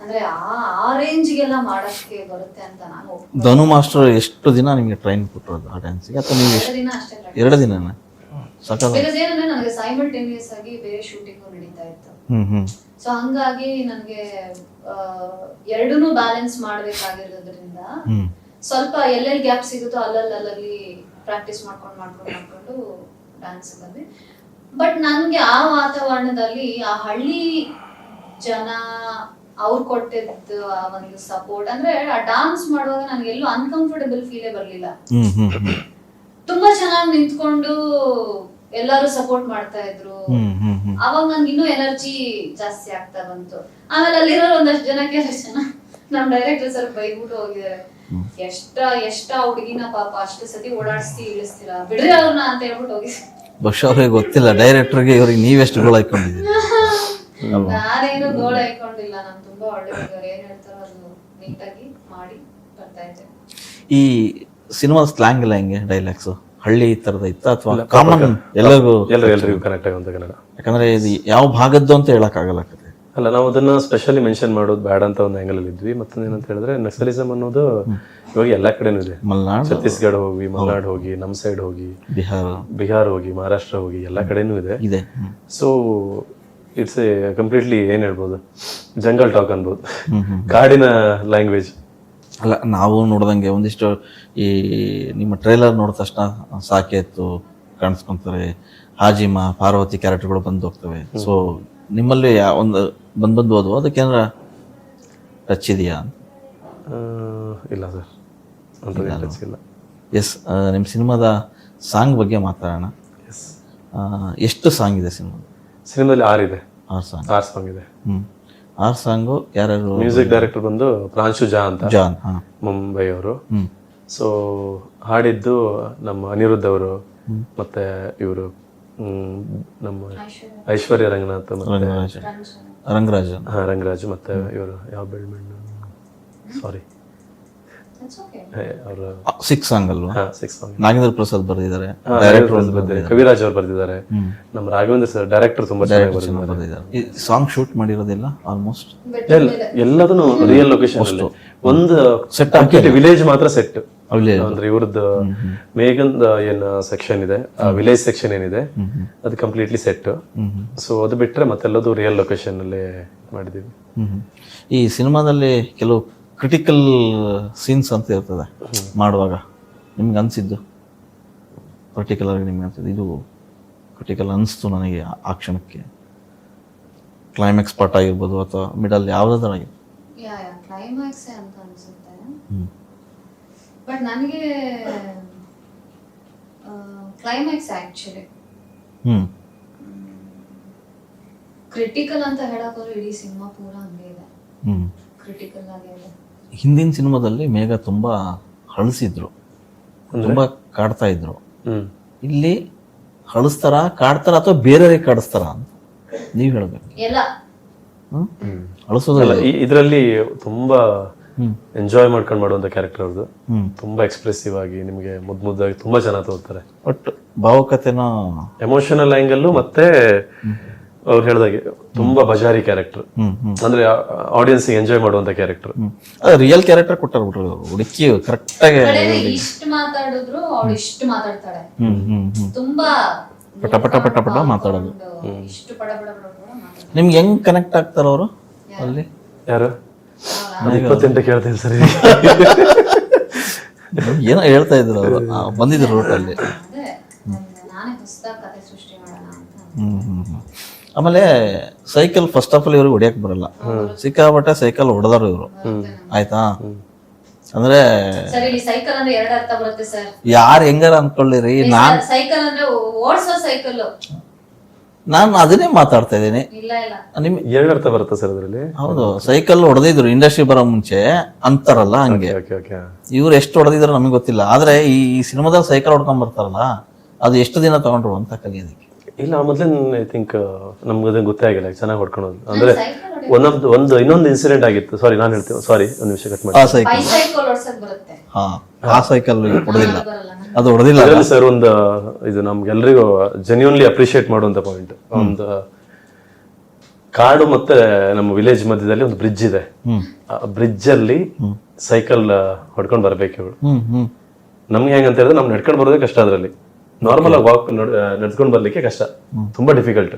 ಅಂದ್ರೆ ಆ ರೇಂಜ್ಗೆಲ್ಲ ಮಾಡಕ್ಕೆ ಬರುತ್ತೆ ಅಂತ ನಾನು ಧನು ಮಾಸ್ಟರ್ ಎಷ್ಟು ದಿನ ನಿಮಗೆ ಟ್ರೈನ್ ಕೊಟ್ಟಿರೋದು ಆ ಡ್ಯಾನ್ಸಿಗೆ, ಅಥವಾ ನೀವು 2 ದಿನ ಅಷ್ಟೇ ಎರಡು ದಿನನ ಸಕಲ? ಬಿಕಾಸ್ ಏನಂದ್ರೆ ನನಗೆ ಸೈಮಲ್ಟೇನಿಯಸ್ ಆಗಿ ಬೇರೆ ಶೂಟಿಂಗು ನಡೀತಾ ಇತ್ತು. ಸೊ ಹಂಗಾಗಿ ನನಗೆ ಎರಡನ್ನೂ ಬ್ಯಾಲೆನ್ಸ್ ಮಾಡ್ಬೇಕಾಗಿರೋದ್ರಿಂದ ಸ್ವಲ್ಪ ಎಲ್ಲೆಲ್ಲಿ ಗ್ಯಾಪ್ ಸಿಗುತ್ತೋ ಅಲ್ಲಲ್ಲಿ ಪ್ರಾಕ್ಟೀಸ್ ಮಾಡ್ಕೊಂಡು ಡ್ಯಾನ್ಸ್ ಬಂದೆ. ಬಟ್ ನನ್ಗೆ ಆ ವಾತಾವರಣದಲ್ಲಿ ಆ ಹಳ್ಳಿ ಜನ ಅವ್ರು ಕೊಟ್ಟಿದ್ದು ಆ ಒಂದು ಸಪೋರ್ಟ್, ಅಂದ್ರೆ ಆ ಡಾನ್ಸ್ ಮಾಡುವಾಗ ನನಗೆ ಎಲ್ಲೂ ಅನ್ಕಂಫರ್ಟಬಲ್ ಫೀಲೇ ಬರ್ಲಿಲ್ಲ. ತುಂಬಾ ಚೆನ್ನಾಗಿ ನಿಂತ್ಕೊಂಡು ಎಲ್ಲಾರು ಸಪೋರ್ಟ್ ಮಾಡ್ತಾ ಇದ್ರು. ಅವಾಗ ನನ್ಗೆ ಇನ್ನೂ ಎನರ್ಜಿ ಜಾಸ್ತಿ ಆಗ್ತಾ ಬಂತು. ಆಮೇಲೆ ಅಲ್ಲಿರೋ ಒಂದಷ್ಟು ಜನ ನಮ್ ಡೈರೆಕ್ಟರ್ ಸರ್ ಬೈಬಿಟ್ಟು ಹೋಗಿದ್ದಾರೆ, ಎಷ್ಟ ಹುಡುಗಿನ ಪಾಪ ಅಷ್ಟು ಸತಿ ಓಡಾಡಿಸ್ತಿ ಇಳಿಸ್ತೀರಾ, ಬಿಡ್ರಿ ಅವ್ರನ್ನ ಅಂತ ಹೇಳ್ಬಿಟ್ಟು ಹೋಗಿದ್ದಾರೆ. ಬಹುಶಃ ಅವ್ರಿಗೆ ಗೊತ್ತಿಲ್ಲ ಡೈರೆಕ್ಟರ್ಗೆ ಇವ್ರಿಗೆ ನೀವೆಷ್ಟು ಗೋಳ ಹಾಕೊಂಡಿದ್ದೀರಿ. ನಾನೇನು ಗೋಳ ಹಾಕೊಂಡಿಲ್ಲ, ನಾನು ತುಂಬಾ ಒಳ್ಳೆ ಏನ್ ಹೇಳ್ತಾರೋ ಅದು ನೀಟಾಗಿ ಮಾಡಿ ಬರ್ತಾ ಇದ್ದೆ. ಈ ಸಿನಿಮಾದ ಸ್ಲ್ಯಾಂಗ್ ಎಲ್ಲ ಹೆಂಗೆ, ಡೈಲಾಗ್ಸ್ ಹಳ್ಳಿ ತರದ ಇತ್ತ ಅಥವಾ ಕಾಮನ್ ಎಲ್ಲರಿಗೂ ಕನೆಕ್ಟ್ ಆಗುವಂತ ಕನ್ನಡ? ಯಾಕಂದ್ರೆ ಇದು ಯಾವ ಭಾಗದ್ದು ಅಂತ ಹೇಳಕ್ ಆಗಲ್ಲ ಕತೆ. ಅಲ್ಲ, ನಾವು ಅದನ್ನ ಸ್ಪೆಷಲಿ ಮೆನ್ಷನ್ ಮಾಡೋದು ಬೇಡ ಅಂತ ಒಂದು ಆಂಗಲ್ ಅಲ್ಲಿ ಇದ್ವಿ. ಮತ್ತೊಂದು ಏನಂತ ಹೇಳಿದ್ರೆ ನಕ್ಸಲಿಸಮ್ ಅನ್ನೋದು ಇವಾಗ ಎಲ್ಲಾ ಕಡೆನೂ ಇದೆ. ಮಲ್ನಾಡ್, ಛತ್ತೀಸ್ಗಢ ಹೋಗಿ, ಮಲ್ನಾಡ್ ಹೋಗಿ, ನಮ್ ಸೈಡ್ ಹೋಗಿ, ಬಿಹಾರ್ ಹೋಗಿ, ಮಹಾರಾಷ್ಟ್ರ ಹೋಗಿ, ಎಲ್ಲಾ ಕಡೆನೂ ಇದೆ. ಸೊ ಇಟ್ಸ್ ಎ ಕಂಪ್ಲೀಟ್ಲಿ ಏನ್ ಹೇಳ್ಬೋದು, ಜಂಗಲ್ ಟಾಕ್ ಅನ್ಬೋದು, ಕಾಡಿನ ಲ್ಯಾಂಗ್ವೇಜ್. ಅಲ್ಲ, ನಾವು ನೋಡ್ದಂಗೆ ಒಂದಿಷ್ಟು ಈ ನಿಮ್ಮ ಟ್ರೈಲರ್ ನೋಡಿದ ತಕ್ಷಣ ಸಾಕೇತು ಕಾಣಿಸ್ಕೊಂತಾರೆ, ಹಾಜಿಮಾ, ಪಾರ್ವತಿ ಕ್ಯಾರೆಕ್ಟರ್ಗಳು ಬಂದು ಹೋಗ್ತವೆ. ಸೊ ನಿಮ್ಮಲ್ಲಿ ಒಂದು ಬಂದು ಹೋದ್ವು, ಅದಕ್ಕೇನಾರ ಟಚ್ ಇದೆಯಾ? ಇಲ್ಲ ಸರ್, ಅಂತ ಟಚ್ ಇಲ್ಲ. ಎಸ್, ನಿಮ್ಮ ಸಿನಿಮಾದ ಸಾಂಗ್ ಬಗ್ಗೆ ಮಾತಾಡೋಣ. ಎಷ್ಟು ಸಾಂಗ್ ಇದೆ ಸಿನಿಮಾದಲ್ಲಿ 6 ಇದೆ. 6 ಸಾಂಗ್. 6 ಸಾಂಗ್ ಇದೆ. 6 ಸಾಂಗು ಯಾರ್ಯಾರು? ಮ್ಯೂಸಿಕ್ ಡೈರೆಕ್ಟರ್ ಬಂದು ಪ್ರಾಂಶು ಜಾನ್, ಮುಂಬೈ ಅವರು. ಸೊ ಹಾಡಿದ್ದು ನಮ್ಮ ಅನಿರುದ್ಧ್ ಅವರು, ಮತ್ತೆ ಇವರು ನಮ್ಮ ಐಶ್ವರ್ಯ ರಂಗನಾಥ್, ಮತ್ತೆ ರಂಗರಾಜ್, ಮತ್ತೆ ಇವರು ಯಾವ ಬೆಳ್ಮಣ್ಣು, ಸಾರಿ ಅವರು 6 ಸಾಂಗ್ ಅಲ್ವಾ? 6 ಸಾಂಗ್. ನಾಗೇಂದ್ರ ಪ್ರಸಾದ್ ಬರೆದಿದ್ದಾರೆ, ಕವಿರಾಜ್ ಅವರು ಬರೆದಿದ್ದಾರೆ, ನಮ್ಮ ರಾಘವೇಂದ್ರ ಸರ್ ಡೈರೆಕ್ಟರ್ ತುಂಬಾ ಚೆನ್ನಾಗಿ ಬರೆದಿದ್ದಾರೆ. ಈ ಸಾಂಗ್ ಶೂಟ್ ಮಾಡಿರೋದಿಲ್ಲ ಆಲ್ಮೋಸ್ಟ್ ಎಲ್ಲದನ್ನು ರಿಯಲ್ ಲೊಕೇಶನ್ ಅಲ್ಲಿ. ಒಂದು ಸೆಟ್ ವಿಲೇಜ್ ಮಾತ್ರ ಸೆಟ್, ಅಂದ್ರೆ ಇವ್ರದ್ದು ಮೇಘಂದ್ ಏನ್ ಸೆಕ್ಷನ್ ಇದೆ, ವಿಲೇಜ್ ಸೆಕ್ಷನ್ ಏನಿದೆ ಅದು ಕಂಪ್ಲೀಟ್ಲಿ ಸೆಟ್. ಸೊ ಅದು ಬಿಟ್ರೆ ಮತ್ತೆಲ್ಲದು ರಿಯಲ್ ಲೊಕೇಶನ್ ಅಲ್ಲೇ ಮಾಡಿದೀವಿ. ಈ ಸಿನಿಮಾದಲ್ಲಿ ಕೆಲವು ಕ್ರಿಟಿಕಲ್ ಸೀನ್ಸ್ ಅಂತ ಇರ್ತದೆ ಮಾಡುವಾಗ, ನಿಮ್ಗೆ ಅನಿಸಿದ್ದು ಪರ್ಟಿಕ್ಯುಲರ್ ಆಗಿ ನಿಮ್ಗೆ ಅನ್ಸಿದ್ದು ಇದು ಕ್ರಿಟಿಕಲ್ ಅನಿಸ್ತು ನನಗೆ ಆ ಕ್ಷಣಕ್ಕೆ? ಕ್ಲೈಮ್ಯಾಕ್ಸ್ ಪಾರ್ಟ್ ಆಗಿರ್ಬೋದು ಅಥವಾ ಮಿಡಲ್ ಯಾವುದಾದ್ರೂ ಆಗಿರ್ಬೋದು? ಕ್ಲೈಮ್ಯಾಕ್ಸ್ ಅಂತ ಅನ್ಸುತ್ತೆ. ಬಟ್ ನನಗೆ ಕ್ಲೈಮ್ಯಾಕ್ಸ್ ಆಕ್ಚುಲಿ ಕ್ರಿಟಿಕಲ್ ಅಂತ ಹೇಳಕ್ ಹೋದ್ರೆ ಇಡೀ ಸಿನಿಮಾ ಪೂರ ಹಂಗೆ ಇದೆ, ಕ್ರಿಟಿಕಲ್ ಆಗಿದೆ. ಹಿಂದಿನ ಸಿನಿಮಾದಲ್ಲಿ ಮೇಘ ತುಂಬಾ ಹಳಸಿದ್ರು, ತುಂಬಾ ಕಾಡ್ತಾ ಇದ್ರು. ಇಲ್ಲಿ ಹಳಸ್ತಾರ, ಕಾಡ್ತಾರ ಅಥವಾ ಬೇರೆಯವ್ರಿಗೆ ಕಾಡಿಸ್ತಾರ ಅಂತ ನೀವ್ ಹೇಳ್ಬೇಕು. ಎಲ್ಲ ಹಳಸೋದಲ್ಲ, ಇದರಲ್ಲಿ ತುಂಬಾ ಎಂಜಾಯ್ ಮಾಡ್ಕೊಂಡು ಮಾಡುವಂತ ಕ್ಯಾರೆಕ್ಟರ್ ಅವ್ರದ್ದು. ತುಂಬಾ ಎಕ್ಸ್ಪ್ರೆಸಿವ್ ಆಗಿ ನಿಮ್ಗೆ ಮುದ್ದಾಗಿ ತುಂಬಾ ಚೆನ್ನಾಗಿ ತೋರ್ತಾರೆ. ಬಟ್ ಭಾವುಕತೆನೋ ಎಮೋಷನಲ್ ಆಂಗಲ್, ಮತ್ತೆ ಅವ್ರು ಹೇಳ್ದಾಗೆ ತುಂಬಾ ಬಜಾರಿ ಕ್ಯಾರೆಕ್ಟರ್, ಅಂದ್ರೆ ಆಡಿಯನ್ಸ್ ಎಂಜಾಯ್ ಮಾಡುವಂತ ಕ್ಯಾರೆಕ್ಟರ್. ರಿಯಲ್ ಕ್ಯಾರೆಕ್ಟರ್ ಕೊಟ್ಟಾರ ಬಿಟ್ರು ಹುಡುಕಿ ಕರೆಕ್ಟ್ ಆಗಿ. ಇಷ್ಟು ಮಾತಾಡಿದ್ರು ಅವಳು ಇಷ್ಟು ಮಾತಾಡ್ತಾಳೆ, ತುಂಬಾ ಪಟ ಪಟ ಪಟ ಪಟ ಮಾತಾಡೋದು. ಇಷ್ಟು ಪಡ ಪಡ ಪಡ ಮಾತಾಡ್ತಾಳೆ. ನಿಮ್ಗೆ ಹೆಂಗ್ ಕನೆಕ್ಟ್ ಆಗ್ತಾರ ಅವರು ಅಲ್ಲಿ? ಯಾರು? 28 ಕೇಳ್ತೀನಿ ಸರಿ. ಏನೋ ಹೇಳ್ತಾ ಇದ್ರು ಅವರು, ಬಂದಿದ್ರು ರೂಟಲ್ಲಿ. ನಾನೇ ಹೊಸದಾಗಿ ಕತೆ ಸೃಷ್ಟಿ ಮಾಡೋಣ ಅಂತ. ಆಮೇಲೆ ಸೈಕಲ್ ಫಸ್ಟ್ ಆಫ್ ಆಲ್ ಇವ್ರಿಗೆ ಹೊಡಿಯಕ್ ಬರಲ್ಲ, ಸಿಕ್ಕಾಪಟ್ಟೆ ಸೈಕಲ್ ಹೊಡೆದಾರು ಇವರು, ಆಯ್ತಾ? ಅಂದ್ರೆ ಸೈಕಲ್ ಅಂದ್ರೆ 2 ಅರ್ಥ ಬರುತ್ತೆ ಸರ್. ಯಾರು ಹೆಂಗಾರ ಅನ್ಕೊಳ್ಳಿರಿ, ಸೈಕಲ್ ಅಂದ್ರೆ ಓಡಿಸೋ ಸೈಕಲ್, ನಾನು ಅದನ್ನೇ ಮಾತಾಡ್ತಾ ಇದ್ದೀನಿ. ನಿಮ್ 2 ಅರ್ಥ ಬರುತ್ತೆ ಸರ್ ಅದರಲ್ಲಿ. ಹೌದು, ಸೈಕಲ್ ಹೊಡೆದಿದ್ರು ಇಂಡಸ್ಟ್ರಿ ಬರೋ ಮುಂಚೆ ಅಂತಾರಲ್ಲ, ಹಂಗೆ ಇವ್ರು ಎಷ್ಟು ಹೊಡೆದಿದ್ರು ನಮಗೆ ಗೊತ್ತಿಲ್ಲ. ಆದ್ರೆ ಈ ಸಿನಿಮಾದಲ್ಲಿ ಸೈಕಲ್ ಹೊಡ್ಕೊಂಡ್ ಬರ್ತಾರಲ್ಲ, ಅದು ಎಷ್ಟು ದಿನ ತಗೊಂಡ್ರು ಅಂತ ಕಲಿಯೋದಕ್ಕೆ. ಇಲ್ಲ, ಮೊದ್ಲೇ ಐ ಥಿಂಕ್ ನಮ್ಗೆ ಅದನ್ನ ಗೊತ್ತೇ ಆಗಿಲ್ಲ ಚೆನ್ನಾಗಿ ಹೊಡ್ಕೊಳೋದು. ಅಂದ್ರೆ ಇನ್ನೊಂದು ಇನ್ಸಿಡೆಂಟ್ ಆಗಿತ್ತು. ಸಾರಿ, ನಾನು ಹೇಳ್ತೀನಿ, ಸಾರಿ, ಒಂದು ನಿಮಿಷ ಕಟ್ ಮಾಡಿ. ಆ ಸೈಕಲ್ ಹೊಡೆದಿಲ್ಲ, ಅದು ಹೊಡೆದಿಲ್ಲ ಸರ್. ಇದು ನಮ್ಗೆಲ್ರಿಗೂ ಜೆನ್ಯೂನ್ಲಿ ಅಪ್ರಿಶಿಯೇಟ್ ಮಾಡುವಂತ ಪಾಯಿಂಟ್. ಒಂದು ಕಾಡು ಮತ್ತೆ ನಮ್ಮ ವಿಲೇಜ್ ಮಧ್ಯದಲ್ಲಿ ಒಂದು ಬ್ರಿಡ್ಜ್ ಇದೆ. ಆ ಬ್ರಿಡ್ಜ್ ಅಲ್ಲಿ ಸೈಕಲ್ ಹೊಡ್ಕೊಂಡ್ ಬರ್ಬೇಕು ಇವಳು. ನಮ್ಗೆ ಹೆಂಗಂತ ಹೇಳಿದ್ರೆ ನಮ್ ನಡ್ಕೊಂಡ್ ಬರೋದೇ ಕಷ್ಟ, ಅದ್ರಲ್ಲಿ ನಾರ್ಮಲ್ ಆಗಿ ವಾಕ್ ನಡ್ಸ್ಕೊಂಡ್ ಬರ್ಲಿಕ್ಕೆ ಕಷ್ಟ, ತುಂಬಾ ಡಿಫಿಕಲ್ಟ್.